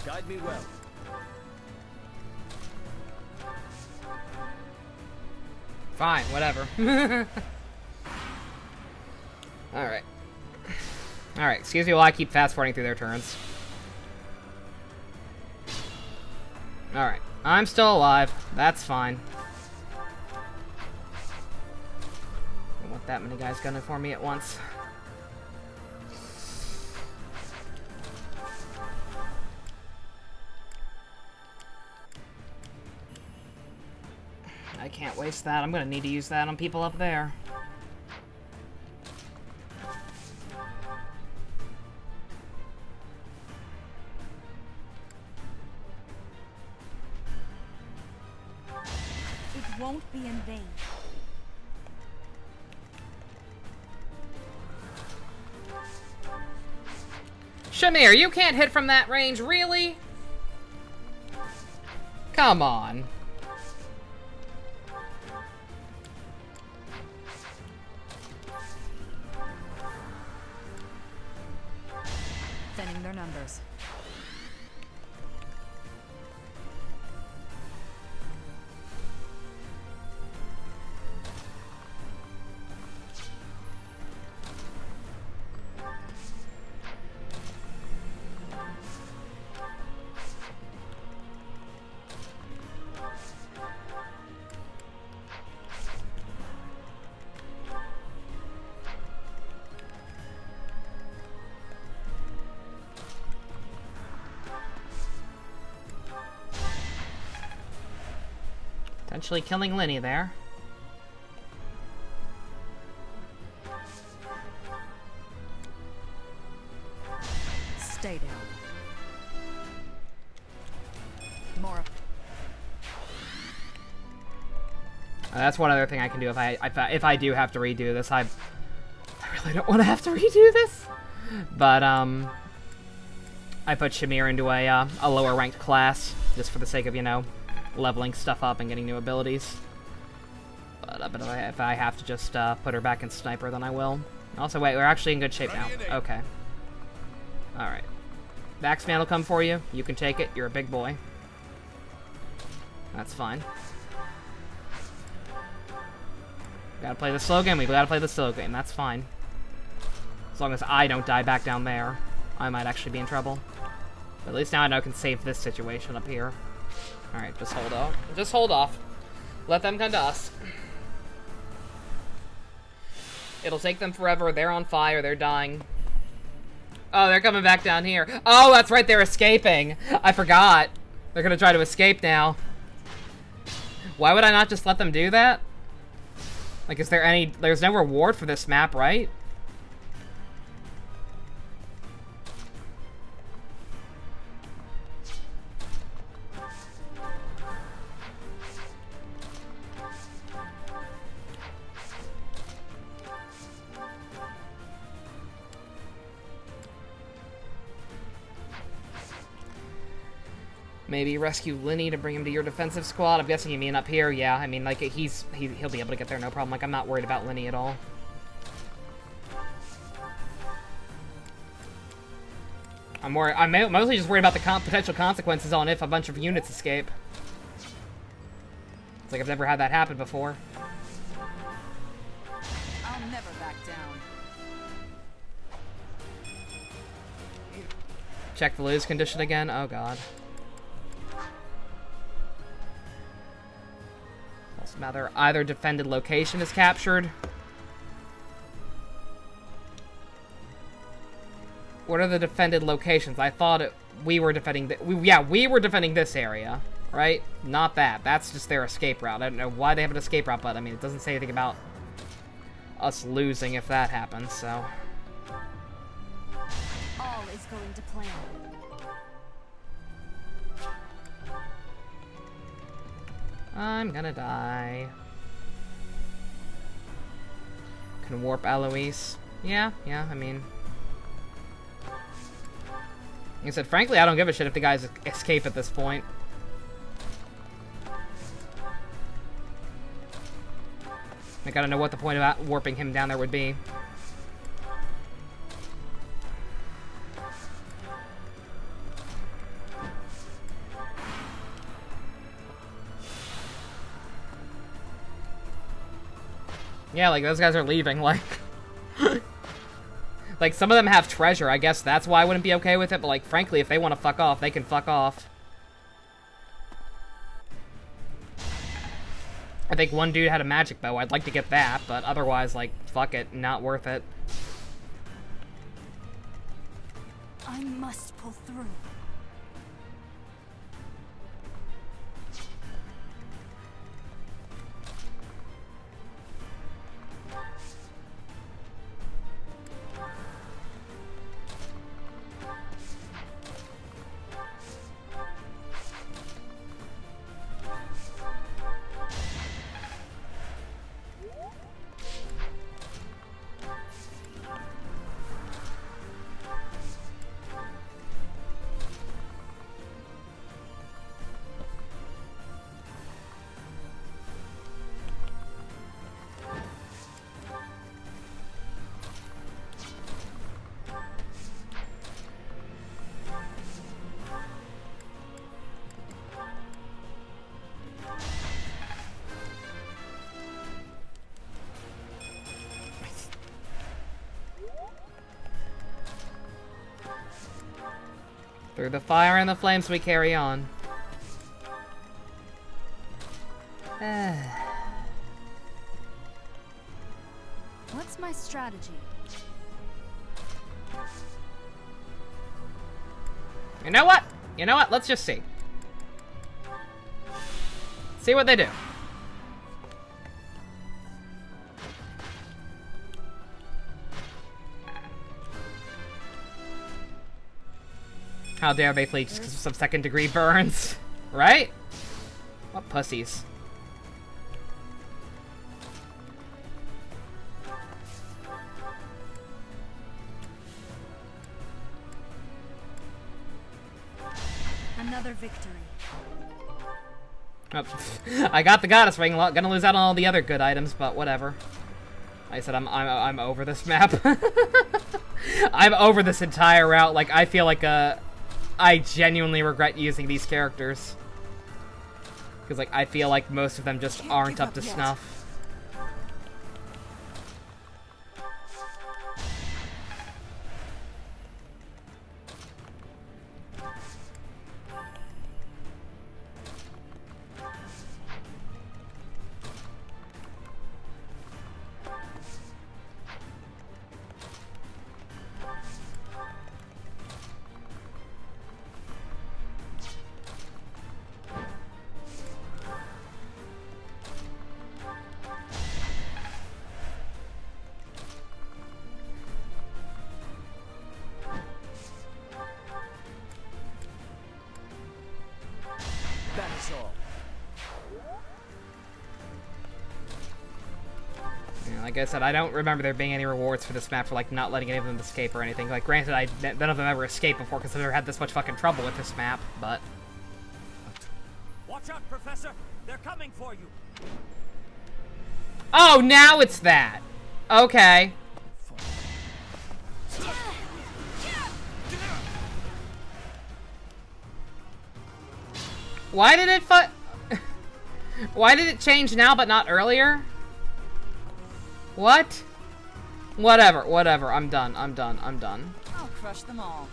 Guide me well. Fine, whatever. Alright. Alright, excuse me while I keep fast-forwarding through their turns. Alright, I'm still alive. That's fine. Don't want that many guys gunning for me at once. I can't waste that. I'm gonna need to use that on people up there. It won't be in vain. Shamir, you can't hit from that range, really? Come on. Thinning their numbers. Essentially killing Linny there. Stay down. More. That's one other thing I can do if I do have to redo this. I really don't want to have to redo this, but I put Shamir into a lower ranked class just for the sake of, you know, leveling stuff up and getting new abilities. But if I have to just put her back in sniper, then I will. Also, wait, we're actually in good shape now. Okay. All right. The Axeman will come for you. You can take it. You're a big boy. That's fine. Gotta play the slow game. We gotta play the slow game. That's fine. As long as I don't die back down there, I might actually be in trouble. But at least now I know I can save this situation up here. Alright, just hold off. Just hold off. Let them come to us. It'll take them forever. They're on fire. They're dying. Oh, they're coming back down here. Oh, that's right. They're escaping. I forgot. They're gonna try to escape now. Why would I not just let them do that? Like, is there any... There's no reward for this map, right? Maybe rescue Linny to bring him to your defensive squad. I'm guessing you mean up here. Yeah, I mean, like, he'll be able to get there, no problem. Like, I'm not worried about Linny at all. I'm mostly just worried about the potential consequences on if a bunch of units escape. It's like I've never had that happen before. I'll never back down. Check the lose condition again. Oh god. Now either defended location is captured. What are the defended locations? I thought we were defending we were defending this area, right? Not that. That's just their escape route. I don't know why they have an escape route, but I mean, it doesn't say anything about us losing if that happens, so. All is going to plan. I'm gonna die. Can warp Eloise. Yeah, I mean. Like I said, frankly, I don't give a shit if the guys escape at this point. I gotta know what the point about warping him down there would be. Yeah, like, those guys are leaving, like... like, some of them have treasure, I guess that's why I wouldn't be okay with it, but, like, frankly, if they want to fuck off, they can fuck off. I think one dude had a magic bow, I'd like to get that, but otherwise, like, fuck it, not worth it. I must pull through. Through the fire and the flames we carry on. What's my strategy? You know what? You know what? Let's just see. See what they do. How dare they flee just because of some second-degree burns, right? What pussies. Another victory. Oh, I got the goddess ring. Gonna lose out on all the other good items, but whatever. Like I said, I'm over this map. I'm over this entire route. Like, I feel like I genuinely regret using these characters because like I feel like most of them just aren't up to snuff. That is all. Yeah, like I said, I don't remember there being any rewards for this map for like not letting any of them escape or anything. Like, granted, none of them ever escaped before because I've never had this much fucking trouble with this map, but... Watch out, Professor! They're coming for you! Oh, now it's that! Okay. Why did it Why did it change now but not earlier? What? Whatever. I'm done. I'll crush them all.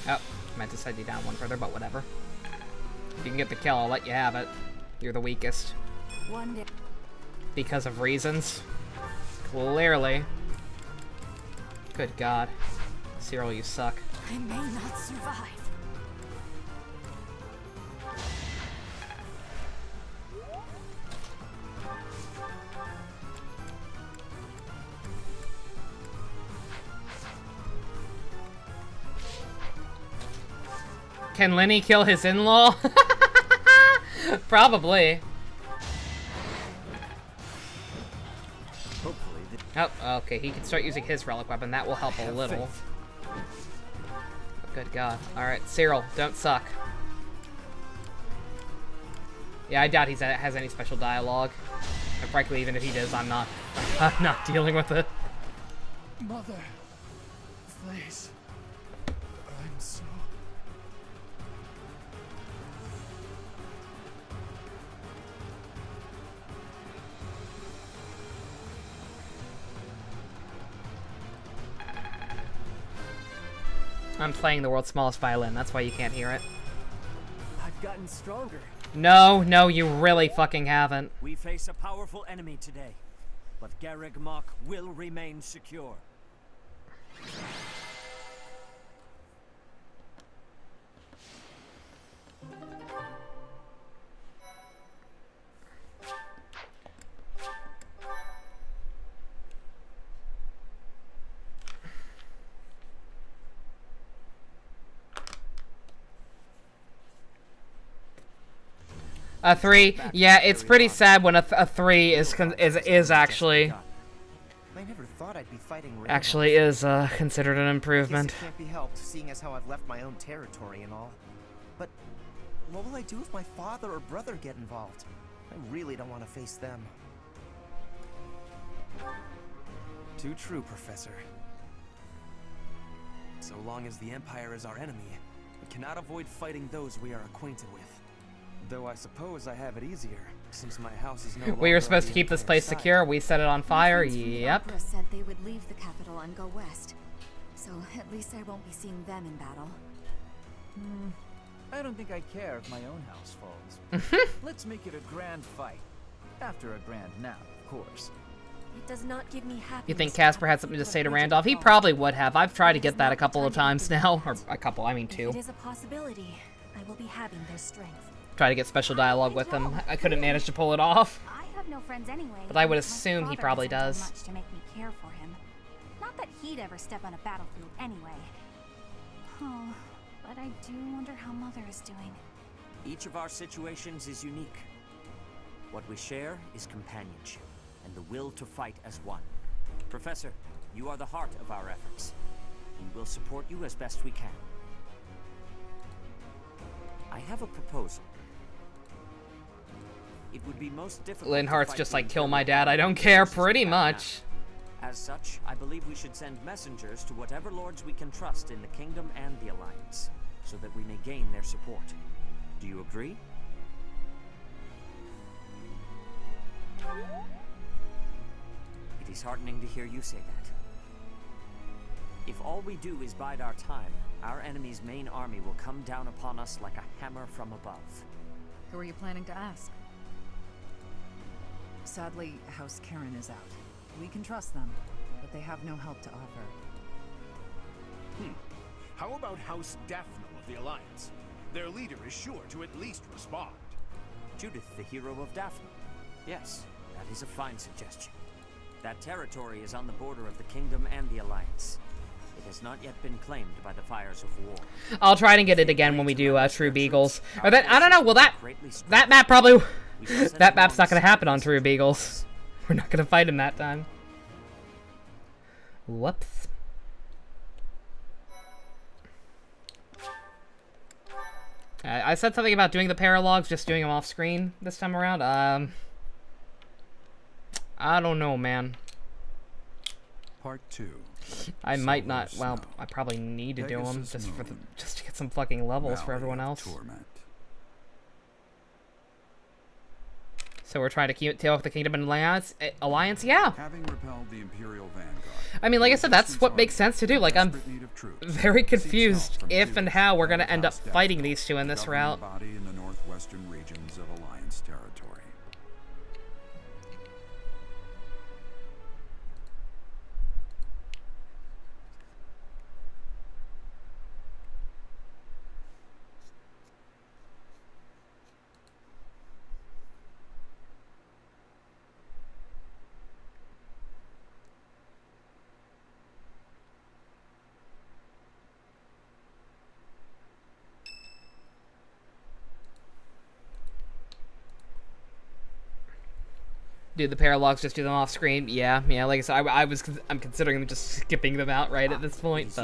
Oh, meant to send you down one further, but whatever. If you can get the kill, I'll let you have it. You're the weakest. One day. Because of reasons. Clearly. Good God. Cyril, you suck. I may not survive. Can Lenny kill his in-law? Probably. Oh, okay, he can start using his relic weapon. That will help a little. Good God. Alright, Cyril, don't suck. Yeah, I doubt he has any special dialogue. And frankly, even if he does, I'm not dealing with it. Mother, please. I'm so... I'm playing the world's smallest violin, that's why you can't hear it. I've gotten stronger. No, you really fucking haven't. We face a powerful enemy today, but Garreg Mach will remain secure. A 3, yeah, it's pretty sad when a 3 is actually I never thought I'd be fighting considered an improvement. Guess it can't be helped, seeing as how I've left my own territory and all. But what will I do if my father or brother get involved? I really don't want to face them. Too true, Professor. So long as the Empire is our enemy, we cannot avoid fighting those we are acquainted with. Though I suppose I have it easier, since my house is no longer We were supposed to on keep the this place Empire secure. We set it on fire. My friends from the Yep. opera said they would leave the capital and go west. So at least I won't be seeing them in battle. I don't think I care if my own house falls. Let's make it a grand fight. After a grand nap, of course. It does not give me happiness. You think Casper had something to say to Randolph? He probably would have. I've tried to get that a couple of times now. Or a couple, I mean two. If it is a possibility, I will be having their strength. Try to get special dialogue with him. I couldn't manage to pull it off. I have no friends anyway. But I would My assume he father probably hasn't done does. much to make me care for him. Not that he'd ever step on a battlefield anyway. Oh, but I do wonder how Mother is doing. Each of our situations is unique. What we share is companionship and the will to fight as one. Professor, you are the heart of our efforts. We will support you as best we can. I have a proposal. It would be most difficult. Linhart's just like, kill my dad, I don't care, pretty much. As such, I believe we should send messengers to whatever lords we can trust in the Kingdom and the Alliance, so that we may gain their support. Do you agree? It is heartening to hear you say that. If all we do is bide our time, our enemy's main army will come down upon us like a hammer from above. Who are you planning to ask? Sadly, House Karen is out. We can trust them, but they have no help to offer. How about House Daphne of the Alliance? Their leader is sure to at least respond. Judith, the hero of Daphne. Yes, that is a fine suggestion. That territory is on the border of the Kingdom and the Alliance. It has not yet been claimed by the fires of war. I'll try to get it again when we do True Beagles. Or that, I don't know, well that map probably... that map's not going to happen on True Beagles. We're not going to fight him that time. Whoops. I said something about doing the paralogs, just doing them off screen this time around. I don't know, man. Part 2. I might not. Well, I probably need to do them just to get some fucking levels for everyone else. Torment. So we're trying to deal with the Kingdom and Alliance? Yeah. Having repelled the Imperial Vanguard, I mean, like I said, that's what makes sense to do. Like, I'm very confused if and how we're going to end up fighting these two in this route. body in the northwestern regions of Alliance territory. Do the paralogs, just do them off screen? Yeah, like I said, I'm considering just skipping them out right at this point,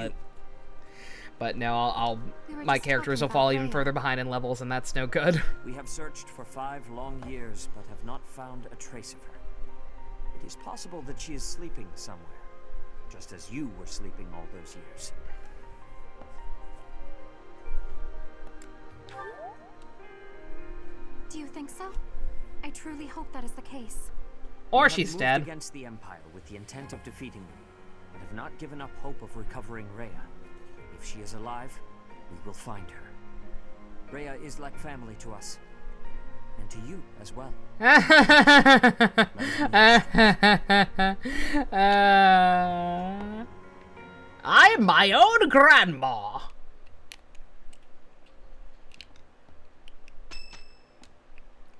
but no, my characters will fall even further behind in levels, and that's no good. We have searched for 5 long years, but have not found a trace of her. It is possible that she is sleeping somewhere, just as you were sleeping all those years. Do you think so? I truly hope that is the case. Or We she's have dead. moved against the Empire with the intent of defeating them, but have not given up hope of recovering Rhea. If she is alive, we will find her. Rhea is like family to us, and to you as well. I'm my own grandma.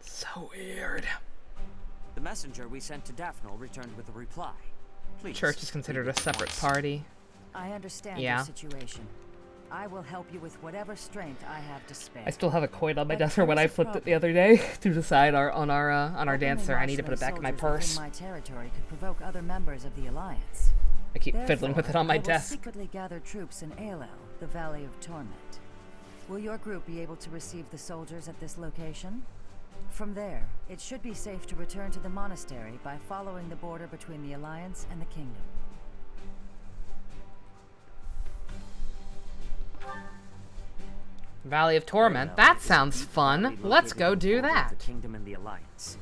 So weird. The messenger we sent to Daphne returned with a reply. Please. Church is considered a separate party. I understand Yeah. your situation. I will help you with whatever strength I have to spare. I still have a coin on my desk for when I flipped it the other day to decide on our dancer. I need to put it back in my purse. My territory could provoke other members of the Alliance. I keep fiddling with it on my I will desk. secretly gather troops in Aelel, the Valley of Torment. Will your group be able to receive the soldiers at this location? From there, it should be safe to return to the monastery by following the border between the Alliance and the Kingdom. Valley of Torment. That sounds fun. Let's go do that. The Kingdom and the Alliance.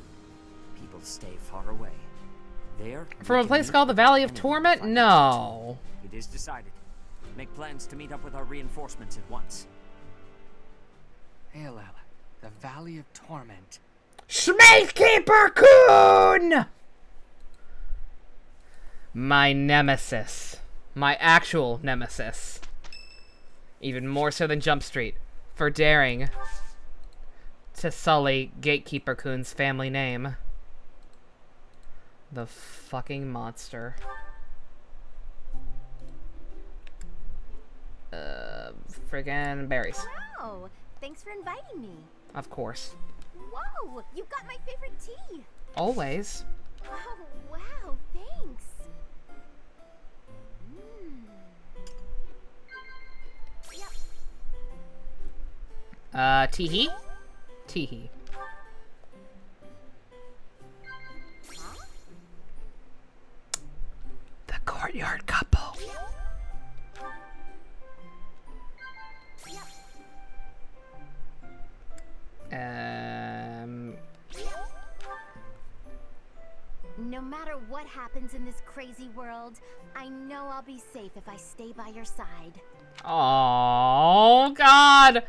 People stay far away. There. From a place called the Valley of Torment? No. It is decided. Make plans to meet up with our reinforcements at once. Aelel, the Valley of Torment. Schmakekeeper Coon! My nemesis. My actual nemesis. Even more so than Jump Street. For daring to sully Gatekeeper Kun's family name. The fucking monster. Friggin' berries. Wow, thanks for inviting me. Of course. Whoa, you got my favorite tea. Always. Oh, wow, thanks. Yep. Teehee? Teehee. Huh? The courtyard couple. No matter what happens in this crazy world, I know I'll be safe if I stay by your side. Oh God!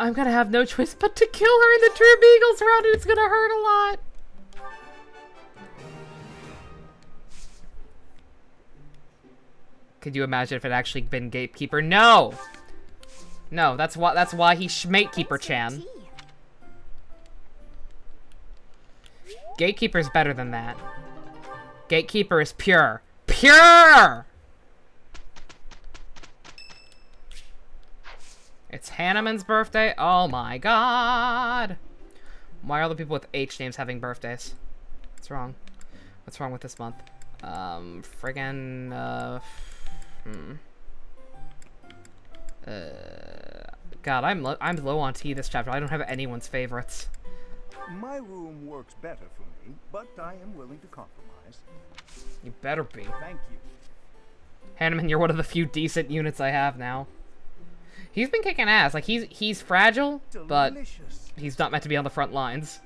I'm gonna have no choice but to kill her in the True Beagles round, and it's gonna hurt a lot. Could you imagine if it actually been Gatekeeper? No! No, that's why he's Schmatekeeper-chan. Gatekeeper's better than that. Gatekeeper is pure. Pure! It's Hanneman's birthday? Oh my god! Why are all the people with H names having birthdays? What's wrong? What's wrong with this month? Friggin', God, I'm low on tea this chapter. I don't have anyone's favorites. My room works better for me, but I am willing to compromise. You better be. Thank you. Hanneman, you're one of the few decent units I have now. He's been kicking ass. Like, he's fragile, but he's not meant to be on the front lines.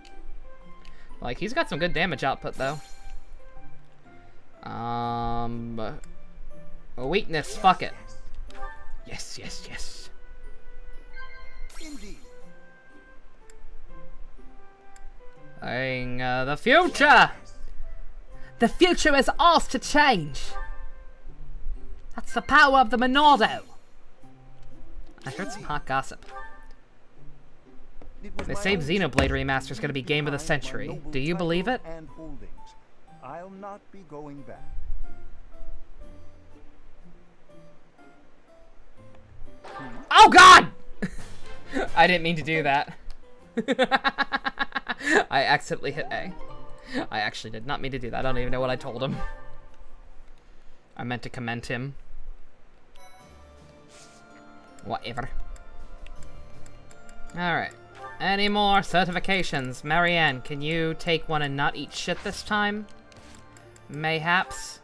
Like, he's got some good damage output, though. A weakness, fuck it. Yes, yes, yes. Indeed. The future! The future is ours to change! That's the power of the Monado! I heard some hot gossip. They say Xenoblade Remaster is going to be Game of the Century. Do you believe it? And holdings. I'll not be going back. Oh God! I didn't mean to do that. I accidentally hit A. I actually did not mean to do that. I don't even know what I told him. I meant to comment him. Whatever. Alright. Any more certifications? Marianne, can you take one and not eat shit this time? Mayhaps?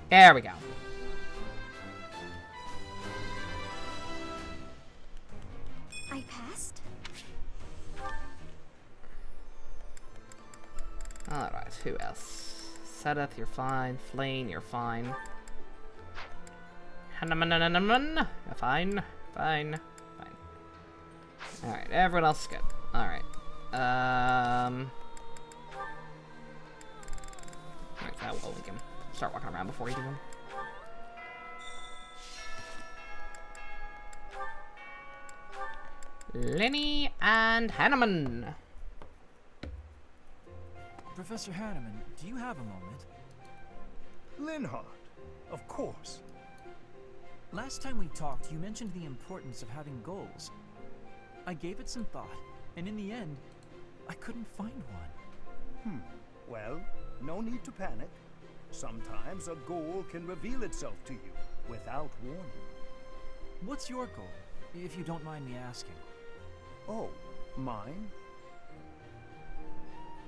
There we go. I passed? Alright, who else? Sedith, you're fine. Flane, you're fine. You're fine. Fine. Fine. Alright, everyone else is good. Alright. Alright, that will link him. Start walking around before you do them. Lenny and Hanneman. Professor Hanneman, do you have a moment? Linhardt, of course. Last time we talked, you mentioned the importance of having goals. I gave it some thought, and in the end, I couldn't find one. Well, no need to panic. Sometimes a goal can reveal itself to you without warning. What's your goal, if you don't mind me asking? Oh, mine?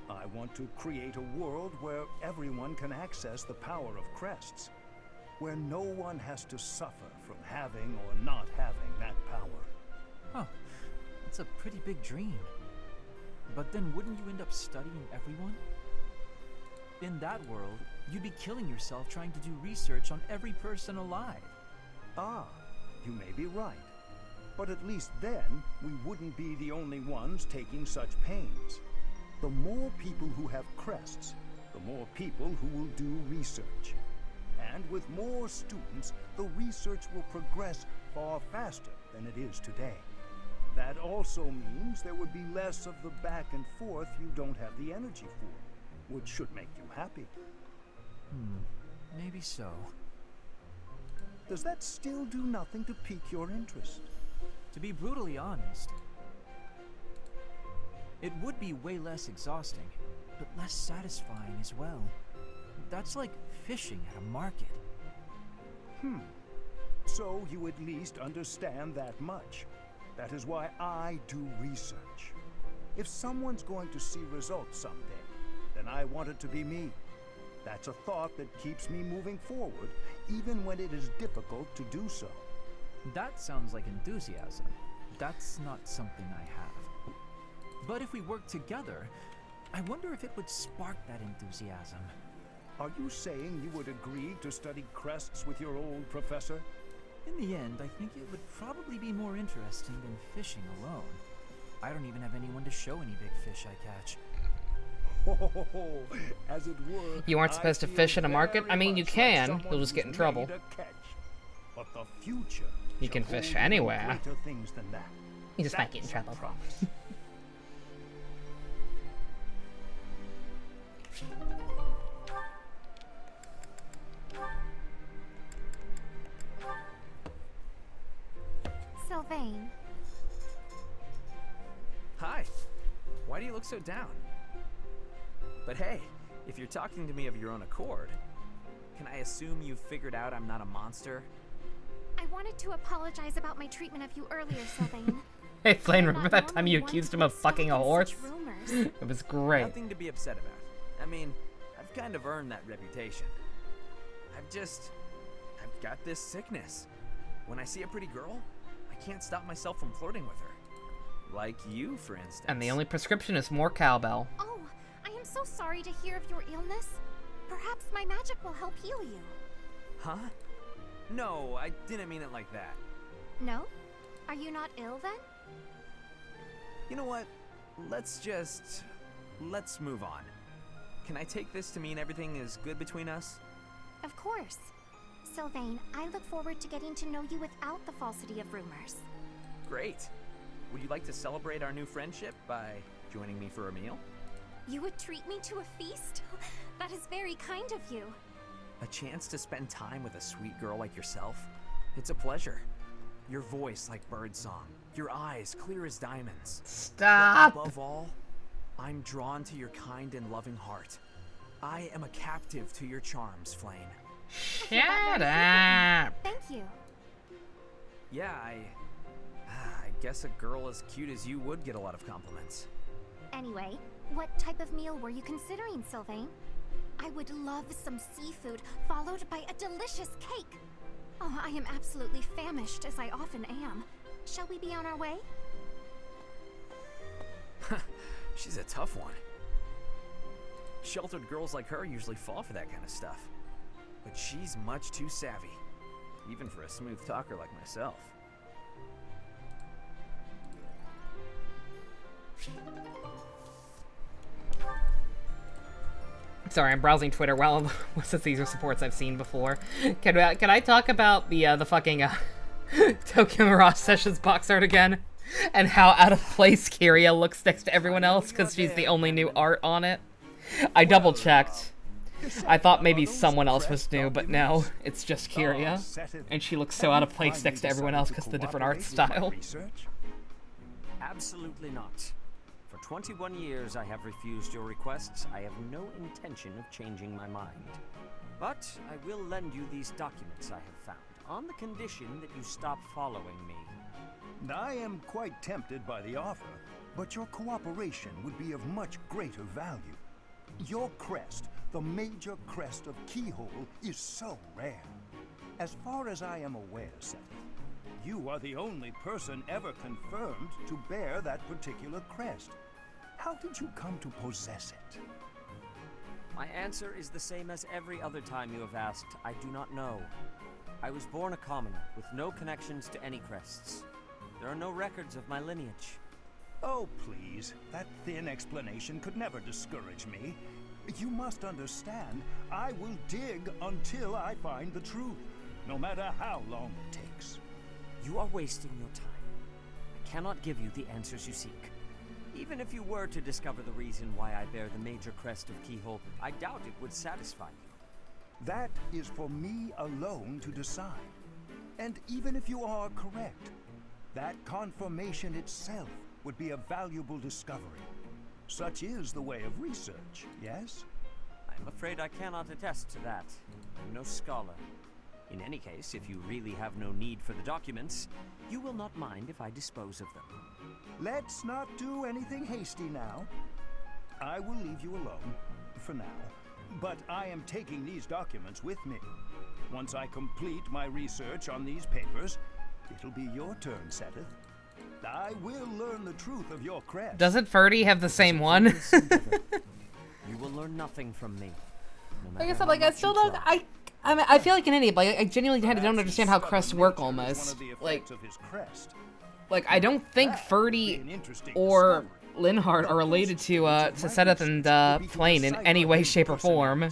I want to create a world where everyone can access the power of crests, where no one has to suffer from having or not having that power. Huh, that's a pretty big dream. But then wouldn't you end up studying everyone? In that world, you'd be killing yourself trying to do research on every person alive. Ah, you may be right. But at least then, we wouldn't be the only ones taking such pains. The more people who have crests, the more people who will do research. And with more students, the research will progress far faster than it is today. That also means there would be less of the back and forth you don't have the energy for, which should make you happy. Maybe so. Does that still do nothing to pique your interest? To be brutally honest, it would be way less exhausting, but less satisfying as well. That's like fishing at a market. So you at least understand that much. That is why I do research. If someone's going to see results someday, then I want it to be me. That's a thought that keeps me moving forward, even when it is difficult to do so. That sounds like enthusiasm. That's not something I have. But if we work together, I wonder if it would spark that enthusiasm. Are you saying you would agree to study crests with your old professor? In the end, I think it would probably be more interesting than fishing alone. I don't even have anyone to show any big fish I catch. As it were, You aren't supposed to fish in a market? I mean, you can. You'll just get in trouble. But the future You can shall fish hold anywhere. greater things than that. You just might get in trouble. Promise. Sylvain. Hi. Why do you look so down? But hey, if you're talking to me of your own accord, can I assume you've figured out I'm not a monster? I wanted to apologize about my treatment of you earlier, Sylvain. Hey, Flame, remember that time you accused him of fucking a horse? Rumors. It was great. Nothing to be upset about. I mean, I've kind of earned that reputation. I've got this sickness. When I see a pretty girl, I can't stop myself from flirting with her. Like you, for instance. And the only prescription is more cowbell. Oh, I am so sorry to hear of your illness. Perhaps my magic will help heal you. Huh? No, I didn't mean it like that. No? Are you not ill then? You know what? Let's move on. Can I take this to mean everything is good between us? Of course. Sylvain, I look forward to getting to know you without the falsity of rumors. Great. Would you like to celebrate our new friendship by joining me for a meal? You would treat me to a feast? That is very kind of you. A chance to spend time with a sweet girl like yourself? It's a pleasure. Your voice like birdsong. Your eyes clear as diamonds. Stop! But above all, I'm drawn to your kind and loving heart. I am a captive to your charms, Flame. Shut up! Thank you. Yeah, I guess a girl as cute as you would get a lot of compliments. Anyway, what type of meal were you considering, Sylvain? I would love some seafood, followed by a delicious cake. Oh, I am absolutely famished, as I often am. Shall we be on our way? She's a tough one. Sheltered girls like her usually fall for that kind of stuff. But she's much too savvy, even for a smooth talker like myself. Sorry, I'm browsing Twitter while since these are supports I've seen before. Can I talk about the fucking Tokyo Mirage Sessions box art again? And how out of place Kiria looks next to everyone else because she's the only new art on it? I double checked. I thought maybe someone else was new, but no, it's just Kiria. And she looks so out of place next to everyone else because of the different art style. Absolutely not. For 21 years I have refused your requests. I have no intention of changing my mind. But I will lend you these documents I have found, on the condition that you stop following me. I am quite tempted by the offer, but your cooperation would be of much greater value. Your crest, the major crest of Keyhole, is so rare. As far as I am aware, Seth, you are the only person ever confirmed to bear that particular crest. How did you come to possess it? My answer is the same as every other time you have asked. I do not know. I was born a commoner, with no connections to any crests. There are no records of my lineage. Oh, please. That thin explanation could never discourage me. You must understand, I will dig until I find the truth, no matter how long it takes. You are wasting your time. I cannot give you the answers you seek. Even if you were to discover the reason why I bear the major crest of Keyhole, I doubt it would satisfy you. That is for me alone to decide. And even if you are correct, that confirmation itself would be a valuable discovery. Such is the way of research, yes? I'm afraid I cannot attest to that. I'm no scholar. In any case, if you really have no need for the documents, you will not mind if I dispose of them. Let's not do anything hasty now. I will leave you alone, for now. But I am taking these documents with me. Once I complete my research on these papers, it'll be your turn, Seth. I will learn the truth of your crest. Doesn't Ferdy have the same one? You will learn nothing from me. No Like I said, like I still don't. I mean, I feel like an idiot, but I genuinely kind of don't understand how crests work almost. Like I don't think Ferdy or Linhardt are related to Sedith and Flayn in any way, shape, or form,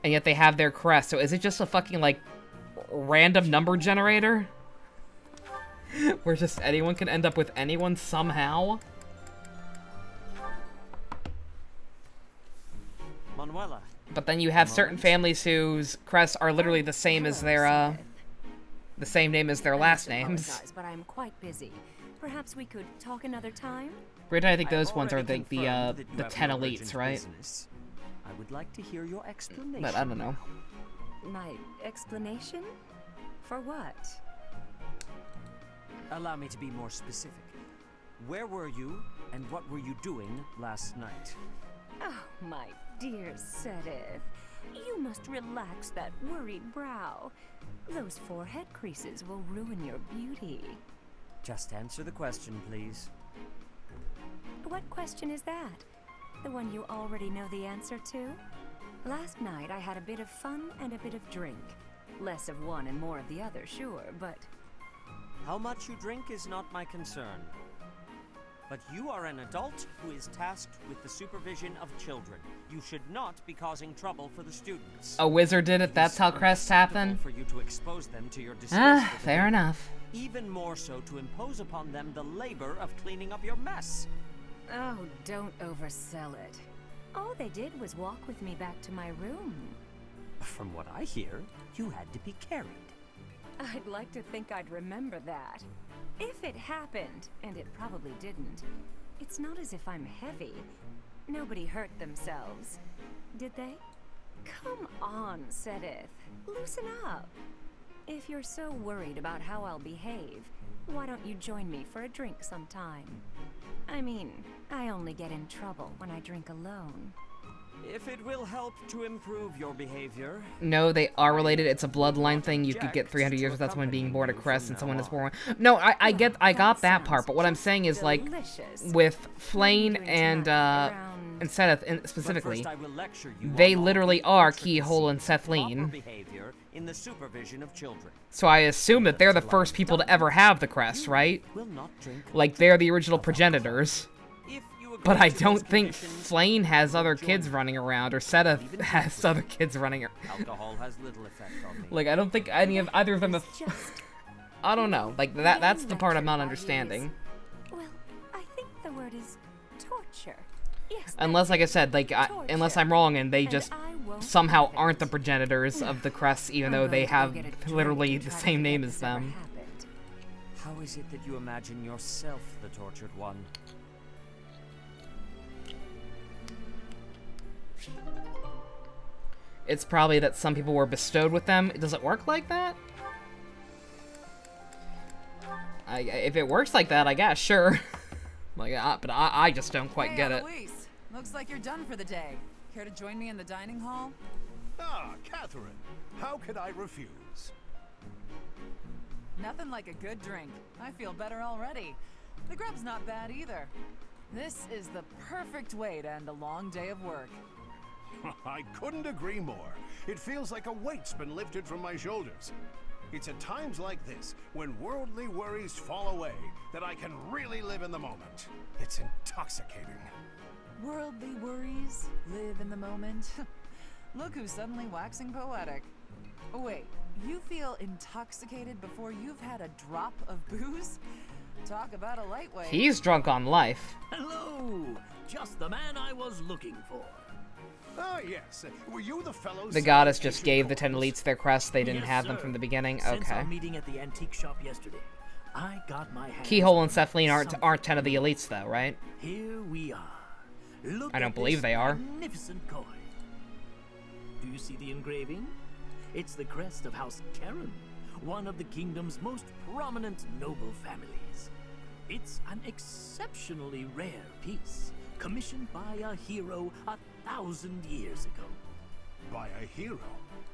and yet they have their crest. So is it just a fucking like random number generator, where just anyone can end up with anyone somehow? Manuela. But then you have certain families whose crests are literally the same as their the same name as their last names. But I'm quite busy. Perhaps we could talk another time. Granted, I think those ones are the 10 elites, right? I would like to hear your explanation. But I don't know. My explanation? For what? Allow me to be more specific. Where were you, and what were you doing last night? Oh, my dear Sedith. You must relax that worried brow. Those forehead creases will ruin your beauty. Just answer the question, please. What question is that? The one you already know the answer to? Last night I had a bit of fun and a bit of drink. Less of one and more of the other, sure, but... How much you drink is not my concern. But you are an adult who is tasked with the supervision of children. You should not be causing trouble for the students. A wizard did it, that's how crests happen? For you to expose them to your disgraceful fair enough. Even more so to impose upon them the labor of cleaning up your mess. Oh, don't oversell it. All they did was walk with me back to my room. From what I hear, you had to be carried. I'd like to think I'd remember that. If it happened, and it probably didn't, it's not as if I'm heavy. Nobody hurt themselves. Did they? Come on, Sedith. Loosen up. If you're so worried about how I'll behave, why don't you join me for a drink sometime? I mean, I only get in trouble when I drink alone. If it will help to improve your behavior... No, they are related. It's a bloodline thing. You could get 300 years without someone being born a crest and someone is born... No, I got that part, but what I'm saying is, like, with Flayn and Sedith specifically, they literally are Keyhole and Sethlene. In the supervision of children. So I assume that they're the first people to ever have the crest, right? Like, they're the original progenitors. But I don't think Flayn has other kids running around, or Sedith has other kids running around. Alcohol has little effect on me. Like, I don't think either of them have... I don't know. Like, that's the part I'm not understanding. Well, I think the word is torture. Yes, unless, like I said, like, unless I'm wrong and they just somehow aren't the progenitors of the crests, even though they have literally the same name as them. How is it that you imagine yourself the tortured one? It's probably that some people were bestowed with them. Does it work like that? If it works like that, I guess, sure. Like, but I just don't quite get it. Eloise, looks like you're done for the day. Care to join me in the dining hall? Ah, Catherine, how could I refuse? Nothing like a good drink. I feel better already. The grub's not bad either. This is the perfect way to end a long day of work. I couldn't agree more. It feels like a weight's been lifted from my shoulders. It's at times like this, when worldly worries fall away, that I can really live in the moment. It's intoxicating. Worldly worries, live in the moment. Look who's suddenly waxing poetic. Oh wait, you feel intoxicated before you've had a drop of booze? Talk about a lightweight. He's drunk on life. Hello! Just the man I was looking for. Ah, yes. Were you the fellows? The goddess just gave the 10 elites their crest. They didn't have them from the beginning. Since Okay. our meeting at the antique shop yesterday, I got my hands Keyhole and on Cephaline something. aren't 10 of the elites, though, right? Here we are. Look I don't at believe this they are. Magnificent coin. Do you see the engraving? It's the crest of House Karen, one of the kingdom's most prominent noble families. It's an exceptionally rare piece, commissioned by a hero 1,000 years ago. By a hero?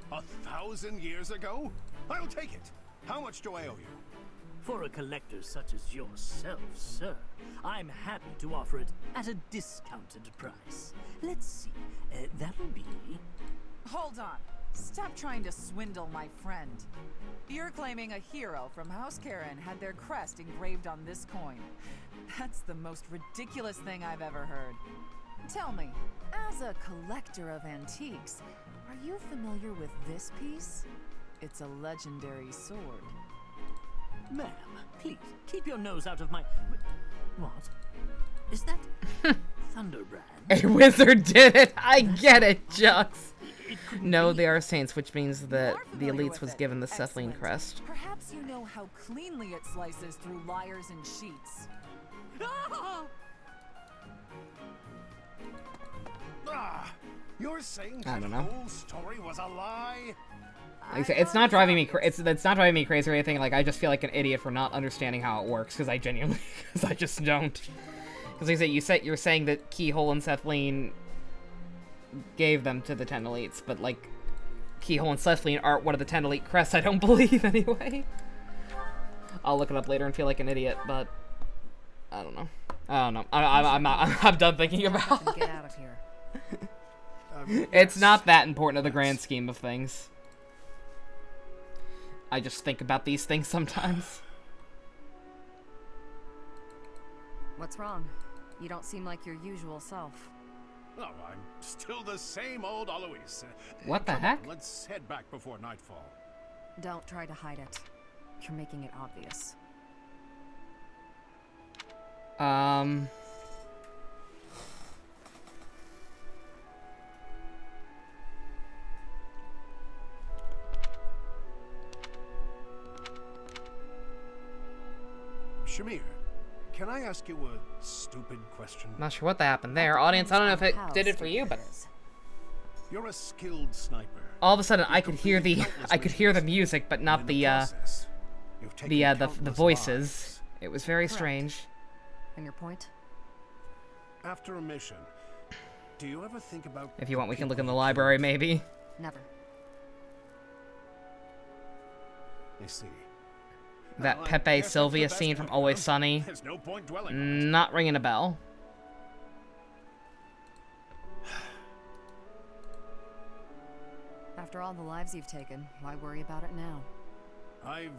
1,000 years ago? I'll take it. How much do I owe you? For a collector such as yourself, sir, I'm happy to offer it at a discounted price. Let's see, that'll be... Hold on. Stop trying to swindle my friend. You're claiming a hero from House Karen had their crest engraved on this coin. That's the most ridiculous thing I've ever heard. Tell me, as a collector of antiques, are you familiar with this piece? It's a legendary sword. Ma'am, please, keep your nose out of my... What? Is that Thunderbrand? A wizard did it! I get it, Jux! No, they are saints, which means that the elites was given the Cephaline crest. Perhaps you know how cleanly it slices through liars and cheats. You're saying I that don't know. whole story was a lie? Like I say, it's not driving me it's not driving me crazy or anything. Like, I just feel like an idiot for not understanding how it works, because I genuinely, because I just don't. Because like I say, you're saying that Keyhole and Cephaline gave them to the 10 elites, but like Keyhole and Cephaline aren't one of the 10 elite crests, I don't believe anyway. I'll look it up later and feel like an idiot, but I don't know. I don't know. I'm done thinking about it. Get out of here. It's not that important to the grand scheme of things. I just think about these things sometimes. What's wrong? You don't seem like your usual self. Oh, I'm still the same old Alois. What the Come heck? on, let's head back before nightfall. Don't try to hide it. You're making it obvious. Shamir, can I ask you a stupid question? Not sure what happened there. Audience, I don't know if it did it for you, but You're a skilled sniper. all of a sudden I could hear the music, but not the voices. It was very strange. And your point? After a mission, do you ever think about... If you want, we can look in the library, maybe. Never. I see. That Well, I Pepe guess Sylvia that's the scene best from Always background. Sunny. There's no point dwelling on it. Not ringing a bell. After all the lives you've taken, why worry about it now? I've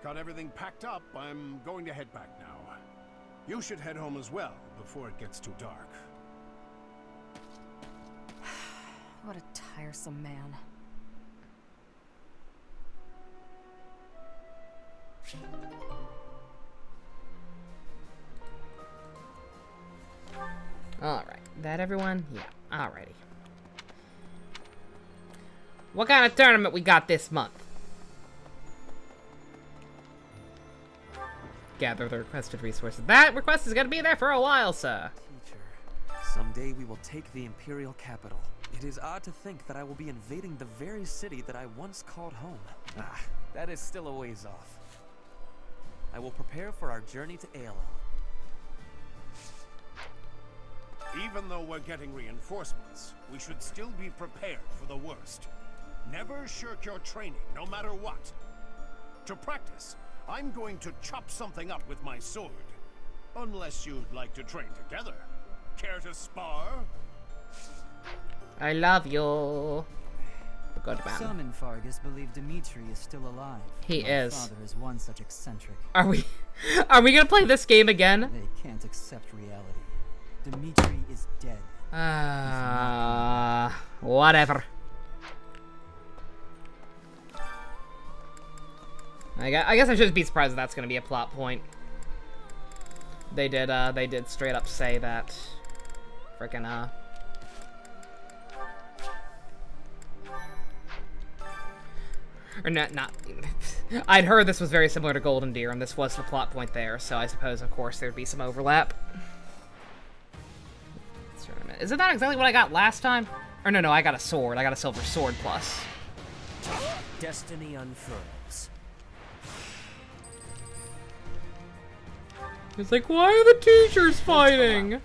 got everything packed up. I'm going to head back now. You should head home as well before it gets too dark. What a tiresome man. Alright. That everyone? Yeah. Alrighty. What kind of tournament we got this month? Gather the requested resources. That request is gonna be there for a while, sir. Teacher, someday we will take the Imperial capital. It is odd to think that I will be invading the very city that I once called home. Ah, that is still a ways off. I will prepare for our journey to ALL. Even though we're getting reinforcements, we should still be prepared for the worst. Never shirk your training, no matter what. To practice, I'm going to chop something up with my sword. Unless you'd like to train together. Care to spar? I love you. Good man. Some in Fargus believe Dimitri is still alive. He My is. father is one such eccentric. Are we gonna play this game again? They can't accept reality. Dimitri is dead. Whatever. I guess I shouldn't be surprised if that's gonna be a plot point. They did straight up say that. Frickin' or not. I'd heard this was very similar to Golden Deer, and this was the plot point there, so I suppose, of course, there'd be some overlap. Isn't that exactly what I got last time? Or no, I got a sword. I got a silver sword plus. Destiny unfurls. It's like, why are the teachers fighting?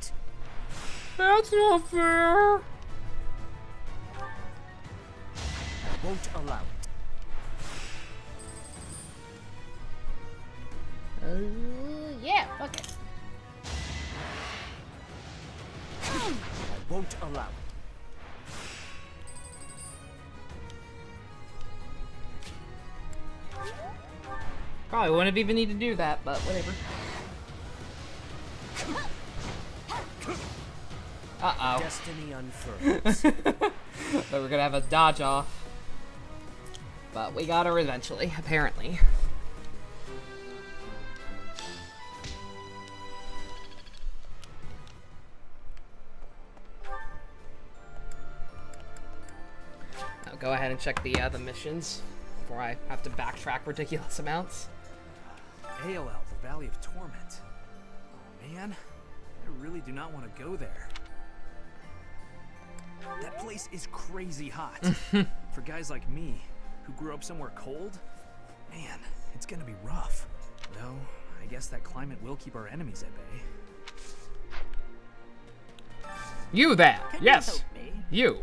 That's not fair. I won't allow it. Yeah, fuck it. I won't allow it. Probably wouldn't even need to do that, but whatever. Uh-oh. Destiny unfurls. But we're gonna have a dodge off. But we got her eventually, apparently. I'll go ahead and check the missions before I have to backtrack ridiculous amounts. AOL, the Valley of Torment. Oh man, I really do not want to go there. That place is crazy hot. For guys like me, who grew up somewhere cold, man, it's gonna be rough. Though, I guess that climate will keep our enemies at bay. You there! Can Yes! you help me? You!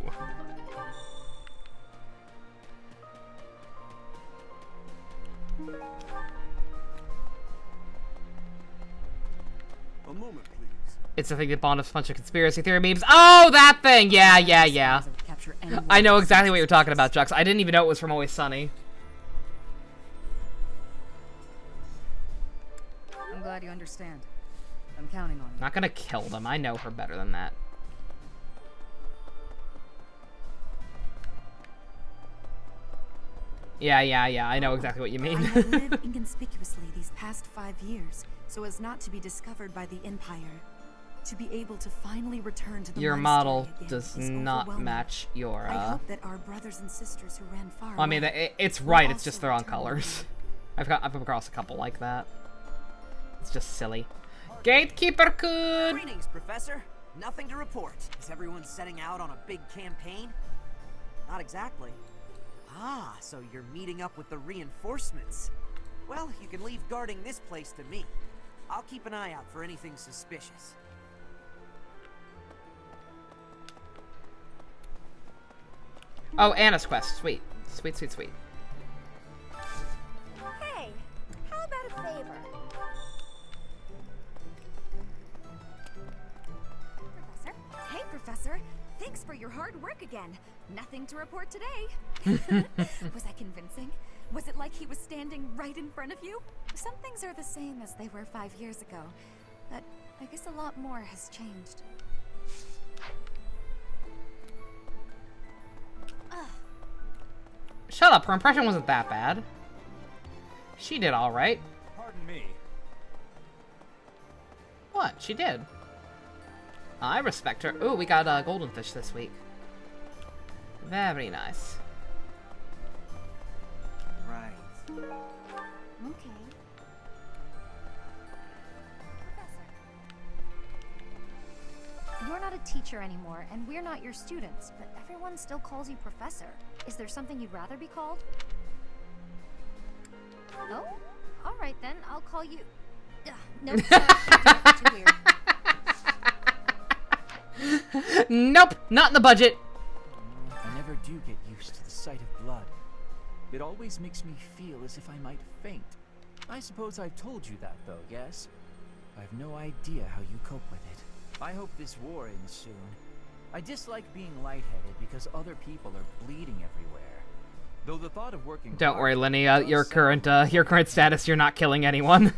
A moment, please. It's the thing that bond us a bunch of conspiracy theory memes. Oh, that thing! Yeah. I know exactly what you're talking about, Jux. I didn't even know it was from Always Sunny. I'm glad you understand. I'm counting on you. Not gonna kill them. I know her better than that. Yeah. I know exactly what you mean. I have lived inconspicuously these past 5 years, so as not to be discovered by the Empire. To be able to finally return to the Your monastery model again does is not overwhelming. match your, I hope that our brothers and sisters who ran far Well, I mean, away it's will right. It's also just the wrong return. colors. I've come across a couple like that. It's just silly. Gatekeeper could. Greetings, Professor. Nothing to report. Is everyone setting out on a big campaign? Not exactly. Ah, so you're meeting up with the reinforcements. Well, you can leave guarding this place to me. I'll keep an eye out for anything suspicious. Oh, Anna's quest. Sweet. Sweet. Hey, how about a favor? Professor? Hey, Professor. Thanks for your hard work again. Nothing to report today. Was I convincing? Was it like he was standing right in front of you? Some things are the same as they were 5 years ago, but I guess a lot more has changed. Shut up. Her impression wasn't that bad. She did all right. Pardon me. What? She did. I respect her. Ooh, we got golden fish this week. Very nice. Right. Okay. You're not a teacher anymore, and we're not your students, but everyone still calls you Professor. Is there something you'd rather be called? Oh? Alright then, I'll call you... Nope, sorry, too weird. Nope, not in the budget. I never do get used to the sight of blood. It always makes me feel as if I might faint. I suppose I've told you that, though, yes? I have no idea how you cope with it. I hope this war ends soon. I dislike being lightheaded because other people are bleeding everywhere. Though the thought of working Don't worry, Lenny. Your current status, you're not killing anyone.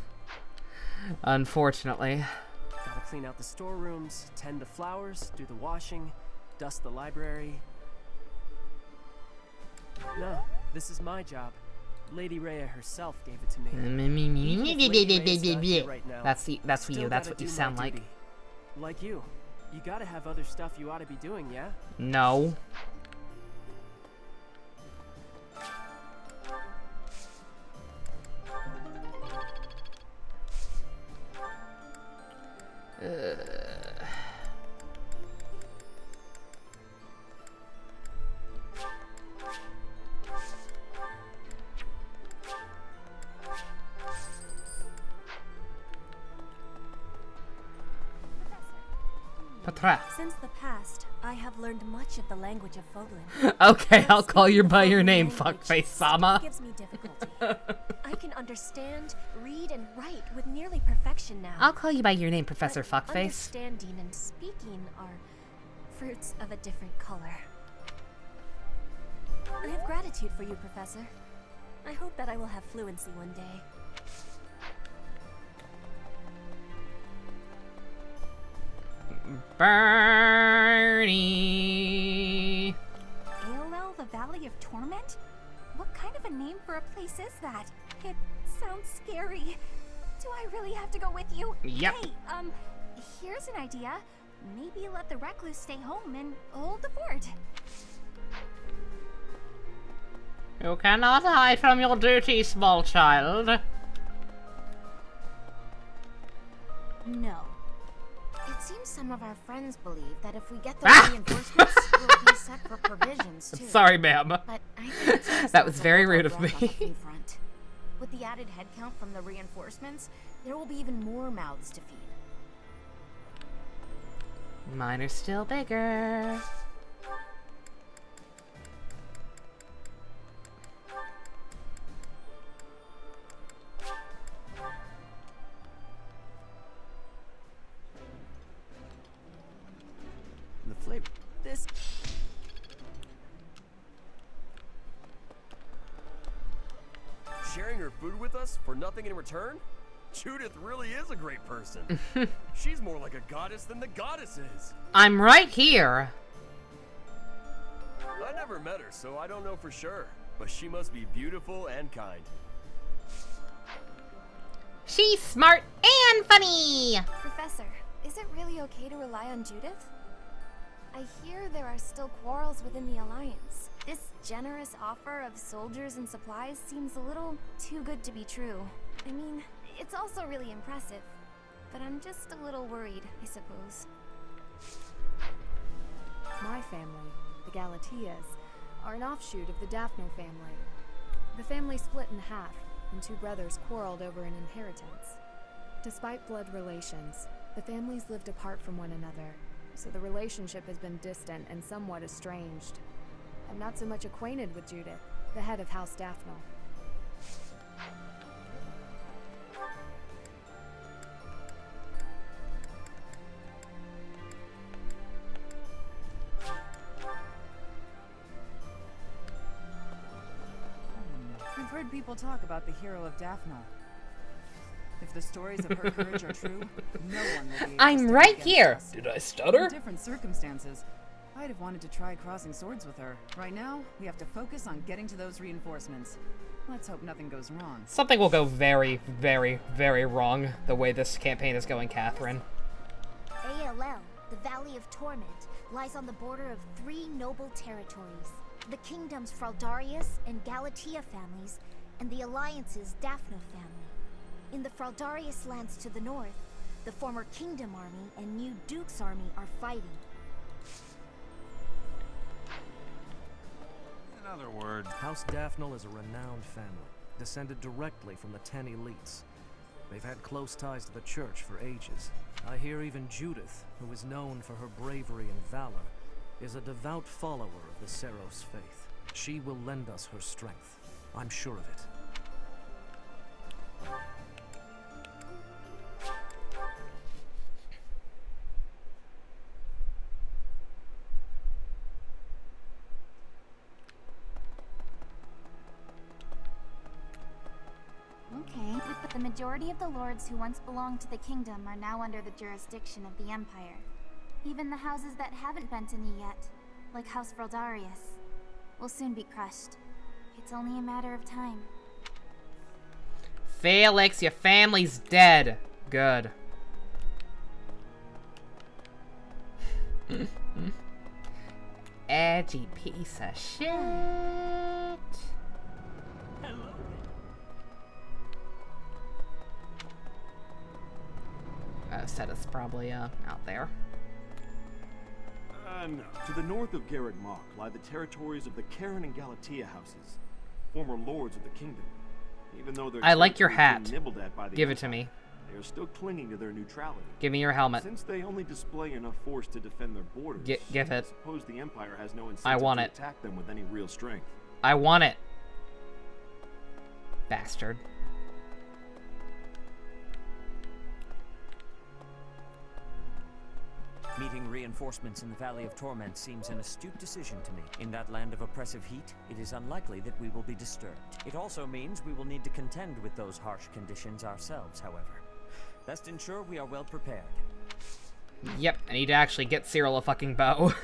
Unfortunately. Gotta clean out the storerooms, tend to flowers, do the washing, dust the library. No, this is my job. Lady Rhea herself gave it to me. Right now, That's for you. That's what you sound like. Like you gotta have other stuff you ought to be doing, yeah? No. Since the past, I have learned much of the language of Fodlan. Okay, I'll call you by your name, fuckface Sama. Gives me difficulty. I can understand, read, and write with nearly perfection now. I'll call you by your name, Professor But Fuckface. Understanding and speaking are fruits of a different color. I have gratitude for you, Professor. I hope that I will have fluency one day. Bernie. Aelel, the Valley of Torment? What kind of a name for a place is that? It sounds scary. Do I really have to go with you? Yep. Hey, here's an idea. Maybe let the recluse stay home and hold the fort. You cannot hide from your duty, small child. No. It seems some of our friends believe that if we get those reinforcements, we'll be set for provisions too. Sorry, ma'am. But I think it's That was very rude of me. front. With the added headcount from the reinforcements, there will be even more mouths to feed. Mine are still bigger. The flavor. This. Sharing her food with us for nothing in return? Judith really is a great person. She's more like a goddess than the goddess is. I'm right here. I never met her, so I don't know for sure. But she must be beautiful and kind. She's smart and funny. Professor, is it really okay to rely on Judith? I hear there are still quarrels within the Alliance. This generous offer of soldiers and supplies seems a little too good to be true. I mean, it's also really impressive, but I'm just a little worried, I suppose. My family, the Galateas, are an offshoot of the Daphno family. The family split in half, and two brothers quarreled over an inheritance. Despite blood relations, the families lived apart from one another, so the relationship has been distant and somewhat estranged. I'm not so much acquainted with Judith, the head of House Daphno. I've heard people talk about the hero of Daphno. If the stories of her courage are true, no one will be able I'm to stand right against here. us. Did I stutter? In different circumstances, I'd have wanted to try crossing swords with her. Right now, we have to focus on getting to those reinforcements. Let's hope nothing goes wrong. Something will go very, very, very wrong the way this campaign is going, Catherine. Aelel, the Valley of Torment, lies on the border of 3 noble territories. The kingdom's Fraldarius and Galatea families, and the Alliance's Daphno family. In the Fraldarius lands to the north, the former Kingdom Army and new Duke's Army are fighting. In other words, House Daphno is a renowned family, descended directly from the 10 elites. They've had close ties to the church for ages. I hear even Judith, who is known for her bravery and valor, is a devout follower of the Seiros faith. She will lend us her strength. I'm sure of it. Okay, but the majority of the lords who once belonged to the kingdom are now under the jurisdiction of the Empire. Even the houses that haven't bent a knee yet, like House Fraldarius, will soon be crushed. It's only a matter of time. Felix, your family's dead. Good. Edgy piece of shit. Hello. Seta's probably out there. No. To the north of Garreg Mach lie the territories of the Karen and Galatea houses, former lords of the kingdom. Even though their I like your territories hat. being nibbled at by the Give it Empire, to me. They are still clinging to their neutrality. Give me your helmet. Since they only display enough force to defend their borders, Give it. I suppose the Empire has no I incentive want to it. attack them with any real strength. I want it. Bastard. Meeting reinforcements in the Valley of Torment seems an astute decision to me. In that land of oppressive heat, it is unlikely that we will be disturbed. It also means we will need to contend with those harsh conditions ourselves, however. Best ensure we are well prepared. Yep, I need to actually get Cyril a fucking bow.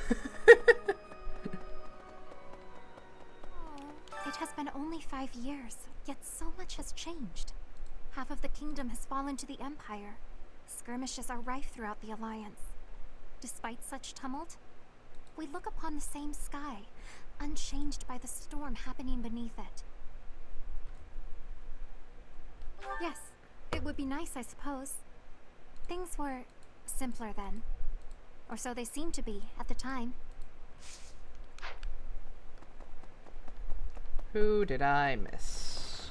It has been only 5 years, yet so much has changed. Half of the kingdom has fallen to the Empire. Skirmishes are rife throughout the Alliance. Despite such tumult, we look upon the same sky, unchanged by the storm happening beneath it. Yes, it would be nice, I suppose. Things were simpler then. Or so they seemed to be at the time. Who did I miss?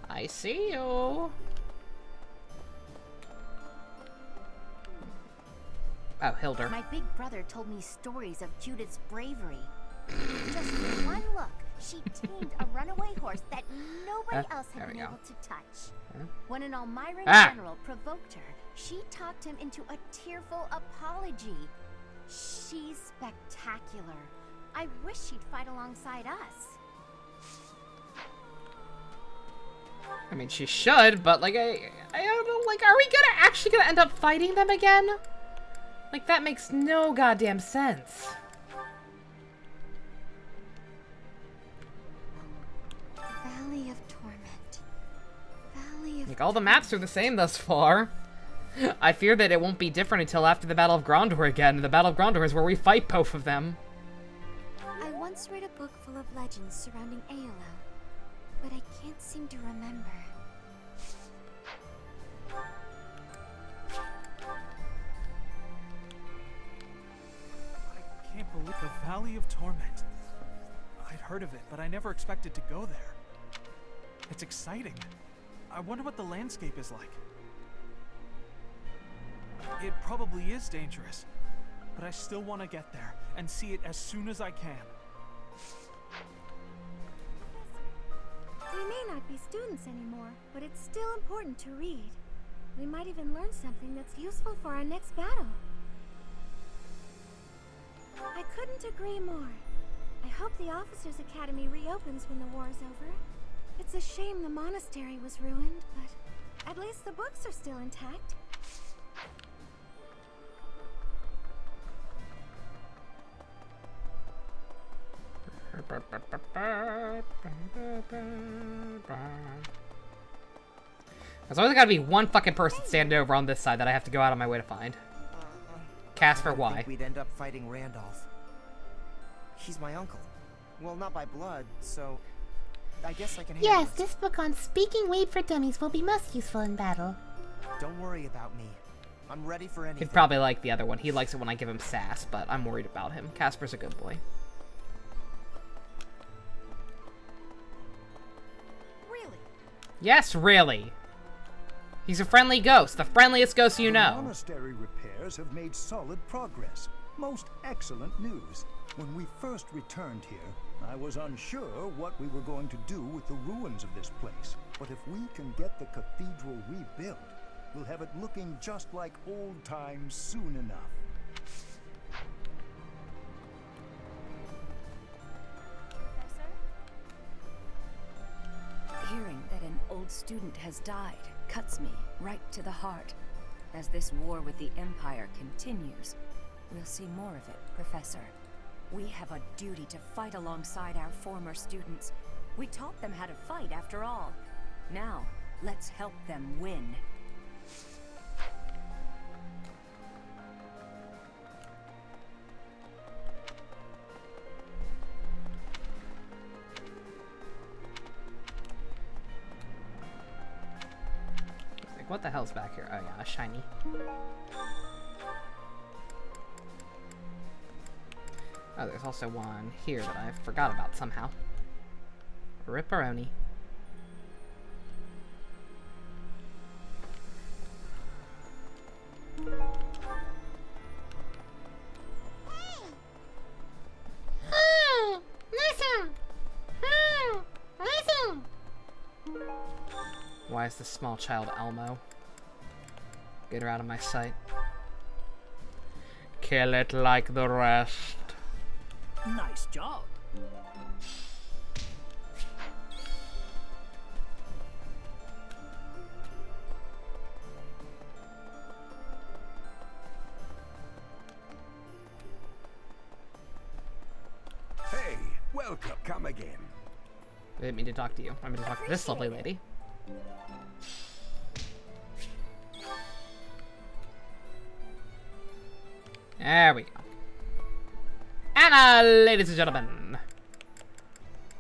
I see you. Oh, Hildur. My big brother told me stories of Judith's bravery. Just one look, she tamed a runaway horse that nobody else had been able to touch. When an Almiran general provoked her, she talked him into a tearful apology. She's spectacular. I wish she'd fight alongside us. I mean, she should, but like, I don't know, like, are we actually gonna end up fighting them again? Like, that makes no goddamn sense. Valley of Torment. Valley of Like, all the maps are the same thus far. I fear that it won't be different until after the Battle of Grondor again. The Battle of Grondor is where we fight both of them. I once read a book full of legends surrounding Aello, but I can't seem to remember. I can't believe the Valley of Torment. I'd heard of it, but I never expected to go there. It's exciting. I wonder what the landscape is like. It probably is dangerous, but I still want to get there and see it as soon as I can. We may not be students anymore, but it's still important to read. We might even learn something that's useful for our next battle. I couldn't agree more. I hope the Officers' Academy reopens when the war's over. It's a shame the monastery was ruined, but at least the books are still intact. There's always gotta be one fucking person standing over on this side that I have to go out of my way to find. Casper, I why? think we'd end up fighting Randolph. He's my uncle. Well, not by blood, so I guess I can handle Yes, it. this book on speaking weed for dummies will be most useful in battle. Don't worry about me. I'm ready for anything. He'd probably like the other one. He likes it when I give him sass, but I'm worried about him. Casper's a good boy. Really? Yes, really. He's a friendly ghost, the friendliest ghost you know. The monastery repairs have made solid progress. Most excellent news. When we first returned here, I was unsure what we were going to do with the ruins of this place. But if we can get the cathedral rebuilt, we'll have it looking just like old times soon enough. Hearing that an old student has died cuts me right to the heart. As this war with the Empire continues, we'll see more of it, Professor. We have a duty to fight alongside our former students. We taught them how to fight, after all. Now, let's help them win. Like, what the hell's back here? Oh yeah, a shiny. Oh, there's also one here that I forgot about somehow. Ripperoni. Why is this small child Elmo? Get her out of my sight. Kill it like the rest. Nice job. Hey, welcome. Come again. I didn't mean to talk to you. I mean to talk to this lovely lady. There we go. And ladies and gentlemen.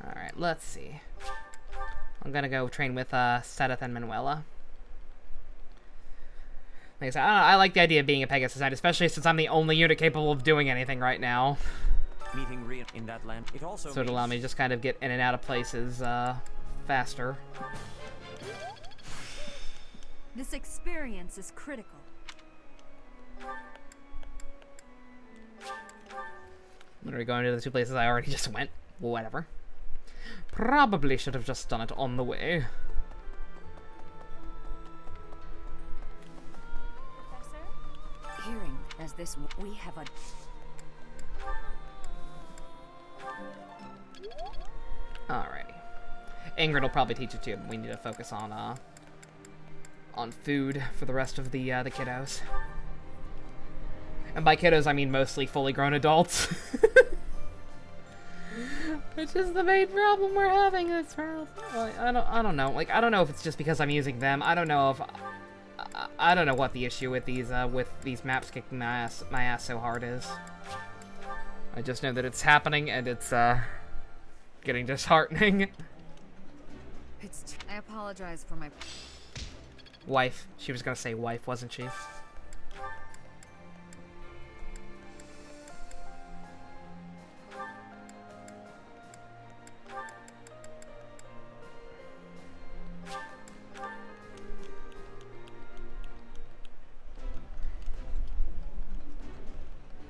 Alright, let's see. I'm gonna go train with Sedith and Manuela. Like I said, I like the idea of being a Pegasus Knight, especially since I'm the only unit capable of doing anything right now. Meeting Rhea in that land. It also So it'll allow me to just kind of get in and out of places faster. This experience is critical. Literally going to the two places I already just went. Whatever. Probably should have just done it on the way. Hearing as this, we have a... Alrighty. Ingrid will probably teach it too. We need to focus on food for the rest of the kiddos. And by kiddos, I mean mostly fully grown adults. Which is the main problem we're having this round. Like, I don't know. Like, I don't know if it's just because I'm using them. I don't know if I don't know what the issue with these maps kicking my ass so hard is. I just know that it's happening and it's getting disheartening. I apologize for my Wife. She was gonna say wife, wasn't she?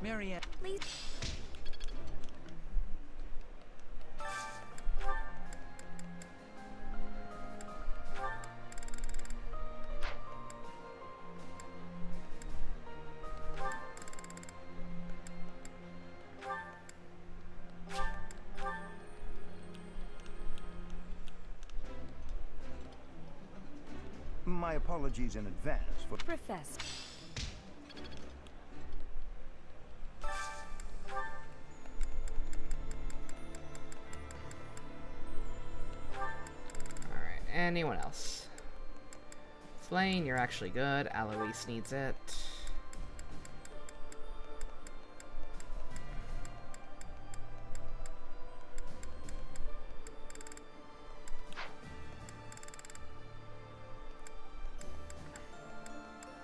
Marianne, please. My apologies in advance for... Professor. Alright, anyone else? Slayne, you're actually good. Alois needs it.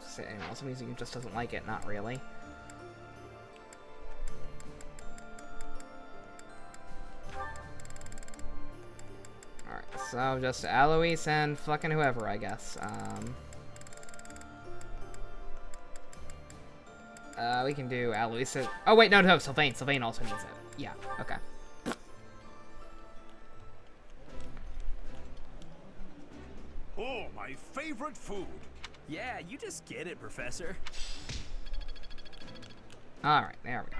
Say anyone else I'm using who just doesn't like it, not really. Alright, so just Alois and fucking whoever, I guess. We can do Alois. Oh wait, no, Sylvain. Sylvain also needs it. Yeah, okay. Oh, my favorite food. Yeah, you just get it, Professor. Alright, there we go.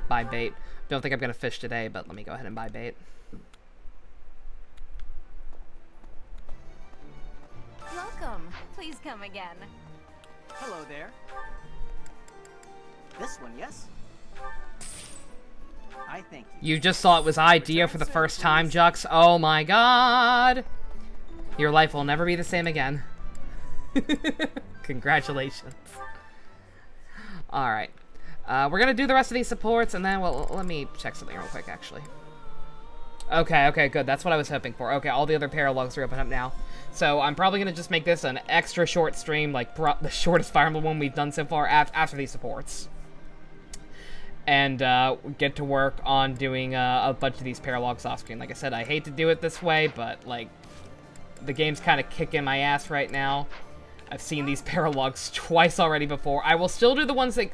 buy bait. Don't think I'm gonna fish today, but let me go ahead and buy bait. Welcome. Please come again. Hello there. This one, yes? I thank you. You just saw it was idea for the first time, Jux. Oh my god! Your life will never be the same again. Congratulations. Alright. We're gonna do the rest of these supports, and then, well, let me check something real quick, actually. Okay, good. That's what I was hoping for. Okay, all the other paralogs are open up now. So I'm probably gonna just make this an extra short stream, like the shortest Fire Emblem one we've done so far after these supports. And get to work on doing a bunch of these paralogs off screen. Like I said, I hate to do it this way, but like the game's kind of kicking my ass right now. I've seen these paralogs twice already before. I will still do the ones that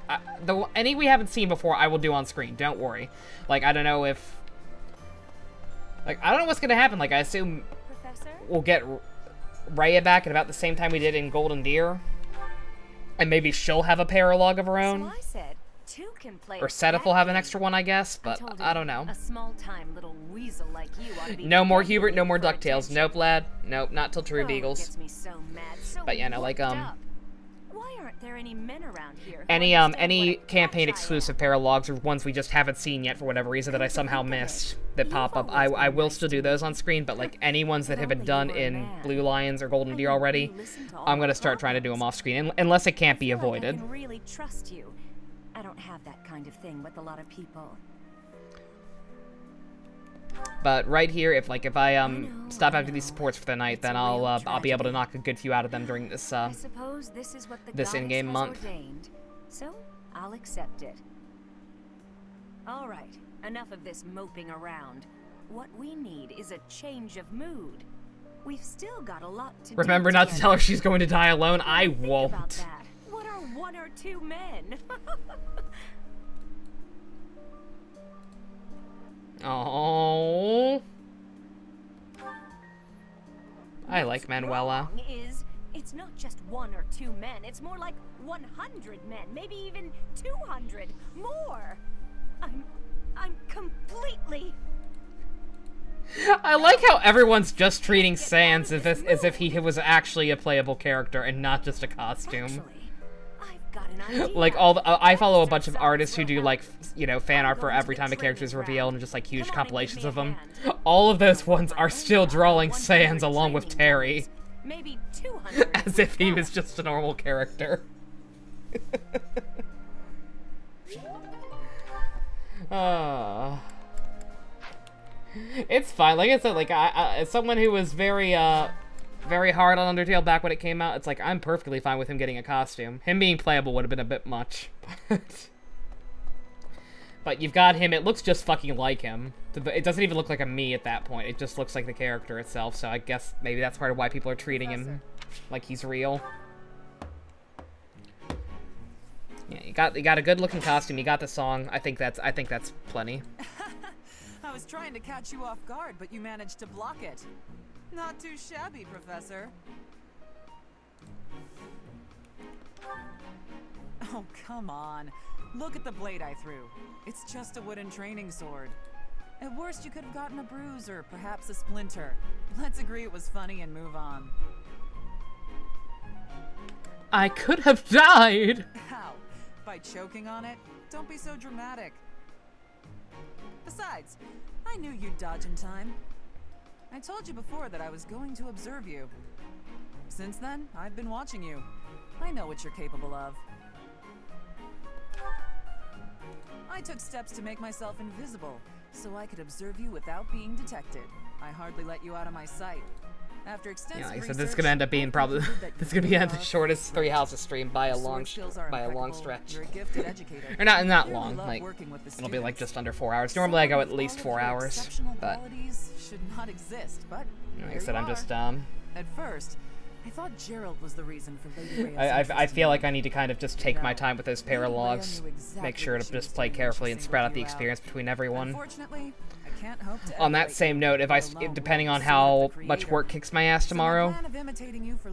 any we haven't seen before. I will do on screen. Don't worry. Like I don't know if I don't know what's gonna happen. Like I assume we'll get Raya back at about the same time we did in Golden Deer, and maybe she'll have a paralog of her own. So I said, two can play Or Setef will have an extra one, I guess, but I don't know. A small-time little weasel like you ought to be No more Hubert, no more DuckTales. Nope, lad. Nope, not till True Beagles. Gets me so mad, so but yeah, no, like why aren't there any men around here? Any campaign exclusive paralogs or ones we just haven't seen yet for whatever reason that I somehow missed that pop up, I will still do those on screen, but like any ones that have been done in Blue Lions or Golden Deer already, I'm gonna start trying to do them off screen unless it can't be avoided. I can really trust you. I don't have that kind of thing with a lot of people. But right here, if I stop after these supports for the night, then I'll be able to knock a good few out of them during this I suppose this is what the this in-game month. Ordained, so I'll accept it. All right, enough of this moping around. What we need is a change of mood. We've still got a lot to Remember do not to tell her she's going to die alone. I won't. About that. What are one or two men? Oh, I like Manuela. It's not just one or two men. It's more like 100 men, maybe even 200 more. I'm completely. I like how everyone's just treating Sans as if he was actually a playable character and not just a costume. Like I follow a bunch of artists who do fan art for every time a character is revealed and just like huge compilations of them. All of those ones are still drawing Sans along with Terry, maybe 200 as if he was just a normal character. It's fine. Like I said, like as someone who was very hard on Undertale back when it came out, it's like I'm perfectly fine with him getting a costume. Him being playable would have been a bit much. But you've got him, it looks just fucking like him. It doesn't even look like a me at that point, it just looks like the character itself, so I guess maybe that's part of why people are treating him like he's real. Yeah, you got a good looking costume, you got the song, I think that's plenty. I was trying to catch you off guard, but you managed to block it. Not too shabby, Professor. Oh, come on. Look at the blade I threw. It's just a wooden training sword. At worst, you could have gotten a bruise or perhaps a splinter. Let's agree it was funny and move on. I could have died! How? By choking on it? Don't be so dramatic. Besides, I knew you'd dodge in time. I told you before that I was going to observe you. Since then, I've been watching you. I know what you're capable of. I took steps to make myself invisible, so I could observe you without being detected. I hardly let you out of my sight. After extensive like I said, this is gonna end up being probably this is gonna be the shortest Three Houses stream by a long stretch. You're a gifted educator. Or not long, like it'll be like just under 4 hours. Normally I go at least 4 hours, but should not exist, but like I said, I'm just At first, I thought Gerald was the reason for Lady Rhea's I feel like I need to kind of just take my time with those paralogs, make sure to just play carefully and spread out the experience between everyone. Unfortunately, I can't hope to on that same note, depending on how much work kicks my ass tomorrow,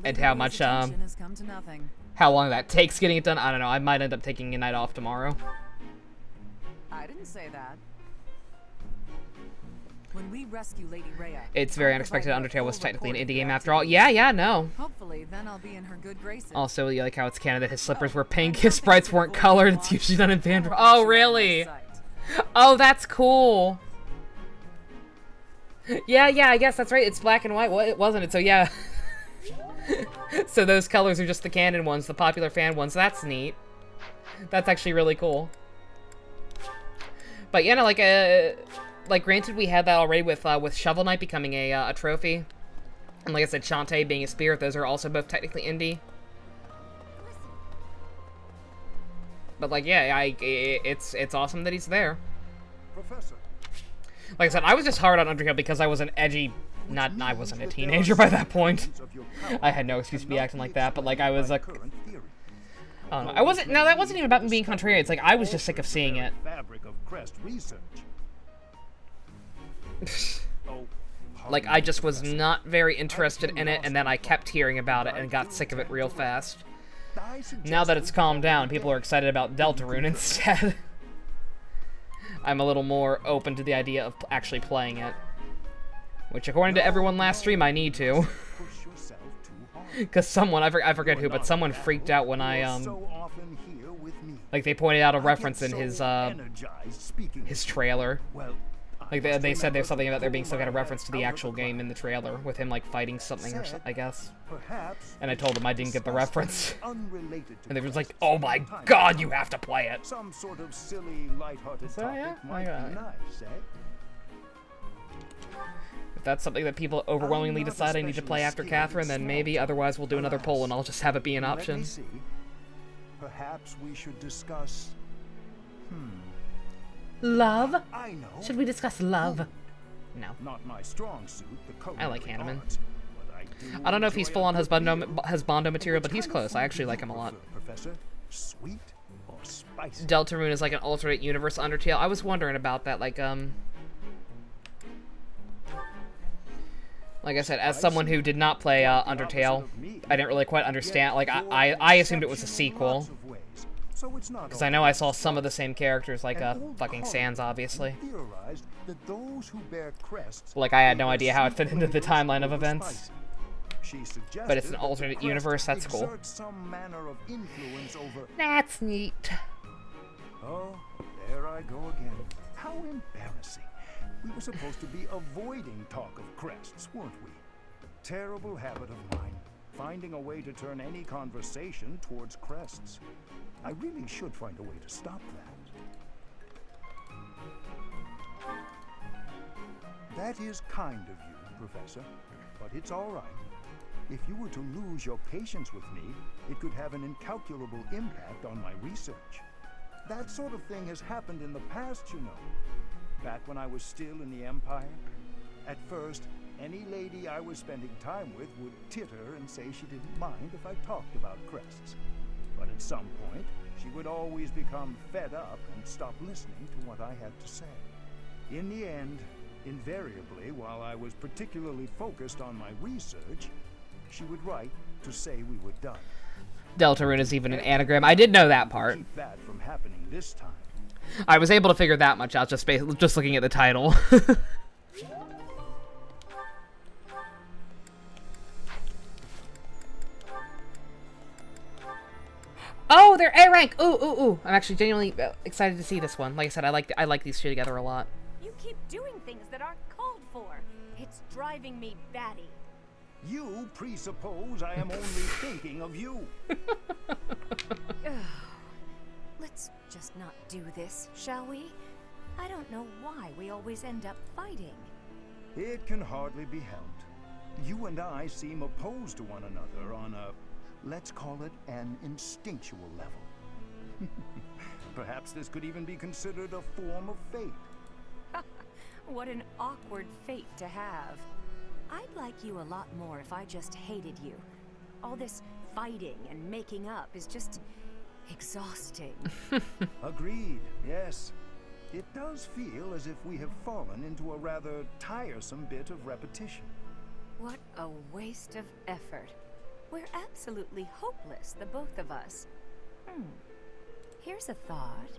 and how much how long that takes getting it done, I don't know. I might end up taking a night off tomorrow. I didn't say that. When we rescue Lady Rhea, It's very unexpected Undertale was technically an indie game after all. Yeah, no. Hopefully, then I'll be in her good graces. Also, you like how it's canon that his slippers were pink, his sprites weren't colored, it's usually done in Vandal. Oh, really? Oh, that's cool. Yeah, I guess that's right. It's black and white. Well, it wasn't it? So, yeah. So those colors are just the canon ones, the popular fan ones. That's neat. That's actually really cool. But, yeah, no, like, granted, we had that already with Shovel Knight becoming a trophy. And like I said, Shantae being a spirit, those are also both technically indie. But like, yeah, it's awesome that he's there. Professor. Like I said, I was just hard on Undertale because I was an edgy... I wasn't a teenager by that point. I had no excuse to be acting like that, but like, I was a... I don't know. I wasn't... No, that wasn't even about me being contrarian. It's like, I was just sick of seeing it. Fabric of Crest research. Like, I just was not very interested in it, and then I kept hearing about it and got sick of it real fast. Now that it's calmed down, people are excited about Deltarune instead. I'm a little more open to the idea of actually playing it. Which, according to everyone last stream, I need to. Because someone, I forget who, but someone freaked out when I, like, they pointed out a reference in his trailer. Like, they said there's something about there being some kind of reference to the actual game in the trailer, with him, like, fighting something or something, I guess. And I told them I didn't get the reference. And they was like, oh my god, you have to play it! Some sort of silly, lighthearted topic might be nice, eh? If that's something that people overwhelmingly decide I need to play after Catherine, then maybe, otherwise we'll do another poll and I'll just have it be an option. Perhaps we should discuss... Love? I know. Should we discuss love? No. Not my strong suit, the I like Hanneman. I don't know if he's full on husbando material, but he's close. I actually like him a lot. Professor, sweet or spicy? Deltarune is like an alternate universe Undertale. I was wondering about that, like I said, as someone who did not play Undertale, I didn't really quite understand. Like, I assumed it was a sequel. Because I know I saw some of the same characters, like fucking Sans, obviously. Like, I had no idea how it fit into the timeline of events. But it's an alternate universe, that's cool. That's neat. Oh, there I go again. How embarrassing. We were supposed to be avoiding talk of crests, weren't we? Terrible habit of mine, finding a way to turn any conversation towards crests. I really should find a way to stop that. That is kind of you, Professor, but it's all right. If you were to lose your patience with me, it could have an incalculable impact on my research. That sort of thing has happened in the past, you know. Back when I was still in the Empire. At first, any lady I was spending time with would titter and say she didn't mind if I talked about crests. But at some point, she would always become fed up and stop listening to what I had to say. In the end, invariably, while I was particularly focused on my research, she would write to say we were done. Deltarune is even an anagram. I did know that part. Keep that from happening this time. I was able to figure that much out just looking at the title. Oh, they're A rank. Ooh. I'm actually genuinely excited to see this one. Like I said, I like these two together a lot. You keep doing things that aren't called for. It's driving me batty. You presuppose I am only thinking of you. Let's just not do this, shall we? I don't know why we always end up fighting. It can hardly be helped. You and I seem opposed to one another on a, let's call it, an instinctual level. Perhaps this could even be considered a form of fate. What an awkward fate to have. I'd like you a lot more if I just hated you. All this fighting and making up is just exhausting. Agreed, yes. It does feel as if we have fallen into a rather tiresome bit of repetition. What a waste of effort. We're absolutely hopeless, the both of us. Here's a thought.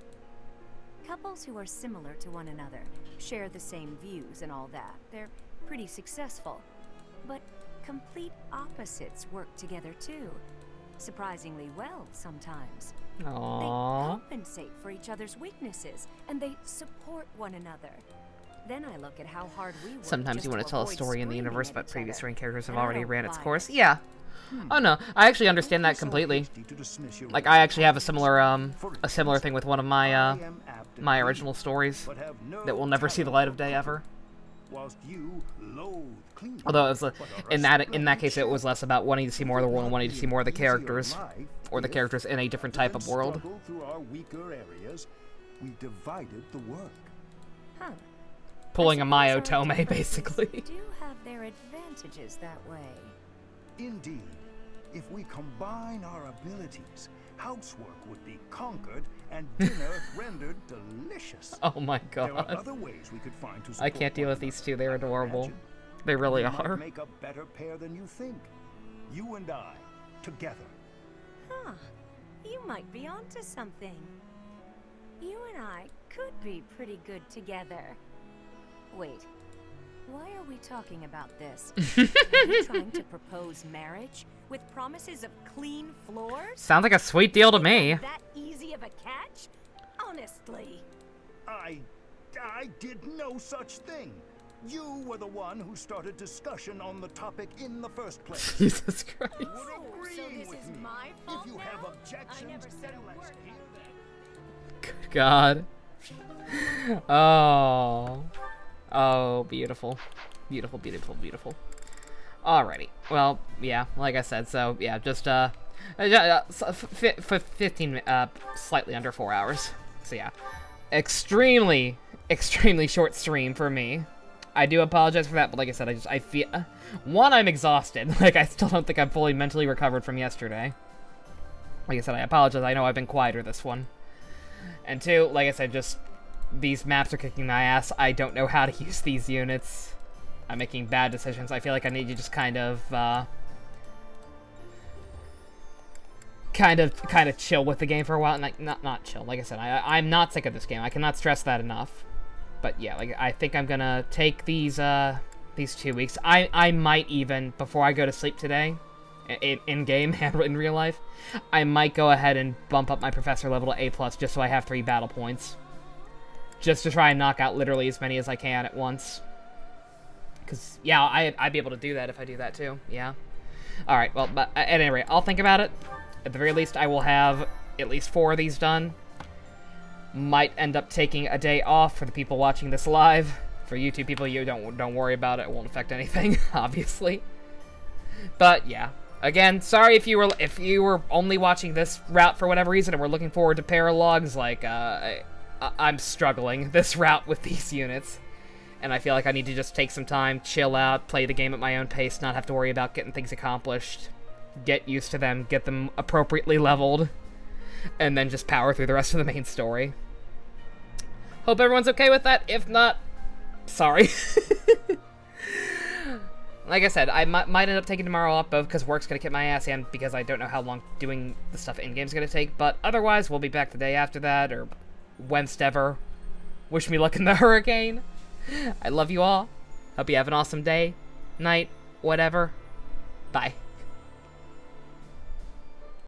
Couples who are similar to one another, share the same views and all that. They're pretty successful. But complete opposites work together too. Surprisingly well sometimes. Aww. They compensate for each other's weaknesses, and they support one another. Then I look at how hard we work. Sometimes you want to tell a avoid story in the screaming universe, at but each previous other. rain characters have And I already don't ran its buy course. it. Yeah. Oh no, I actually understand that completely. Like, I actually have a similar thing with one of my my original stories that will never see the light of day ever. Although it was, in that case, it was less about wanting to see more of the world and wanting to see more of the characters, or the characters in a different type of world. We divided the work. Huh. Pulling a I suppose Mayo our Tome, differences basically. do have their advantages that way. Indeed, if we combine our abilities, housework would be conquered and dinner rendered delicious. Oh my There are god. other ways we could find to I support can't deal one with these two, they're adorable. Imagine. They really We might are. make a better pair than you think. You and I, together. Huh. You might be onto something. You and I could be pretty good together. Wait. Why are we talking about this? Are you trying to propose marriage with promises of clean floors? Sounds like a sweet deal to me. That easy of a catch? Honestly. I did no such thing. You were the one who started discussion on the topic in the first place. Jesus Christ. Would Oh, agree so this with is me. my fault If you now? have objections, I never said then a let's word. hear them. Good God. Oh. Oh, beautiful. Beautiful, beautiful, beautiful. Alrighty. Well, yeah, like I said, so, yeah, just, 15, slightly under 4 hours. So, yeah. Extremely, extremely short stream for me. I do apologize for that, but like I said, I feel... One, I'm exhausted. Like, I still don't think I'm fully mentally recovered from yesterday. Like I said, I apologize. I know I've been quieter this one. And two, like I said, just... These maps are kicking my ass. I don't know how to use these units. I'm making bad decisions. I feel like I need to just kind of chill with the game for a while. Like, not chill. Like I said, I'm not sick of this game. I cannot stress that enough. But yeah, like, I think I'm gonna take these 2 weeks. I might even, before I go to sleep today, in game and in real life, I might go ahead and bump up my professor level to A+, just so I have 3 battle points. Just to try and knock out literally as many as I can at once. Because, yeah, I'd be able to do that if I do that too, yeah. Alright, well, but at any rate, I'll think about it. At the very least, I will have at least 4 of these done. Might end up taking a day off for the people watching this live. For YouTube people, you don't worry about it. It won't affect anything, obviously. But, yeah. Again, sorry if you were only watching this route for whatever reason and were looking forward to paralogs, like, I'm struggling this route with these units, and I feel like I need to just take some time, chill out, play the game at my own pace, not have to worry about getting things accomplished, get used to them, get them appropriately leveled, and then just power through the rest of the main story. Hope everyone's okay with that. If not, sorry. Like I said, I might end up taking tomorrow off, both because work's going to kick my ass and because I don't know how long doing the stuff in-game is going to take, but otherwise, we'll be back the day after that, or whenstever. Wish me luck in the hurricane. I love you all. Hope you have an awesome day, night, whatever. Bye.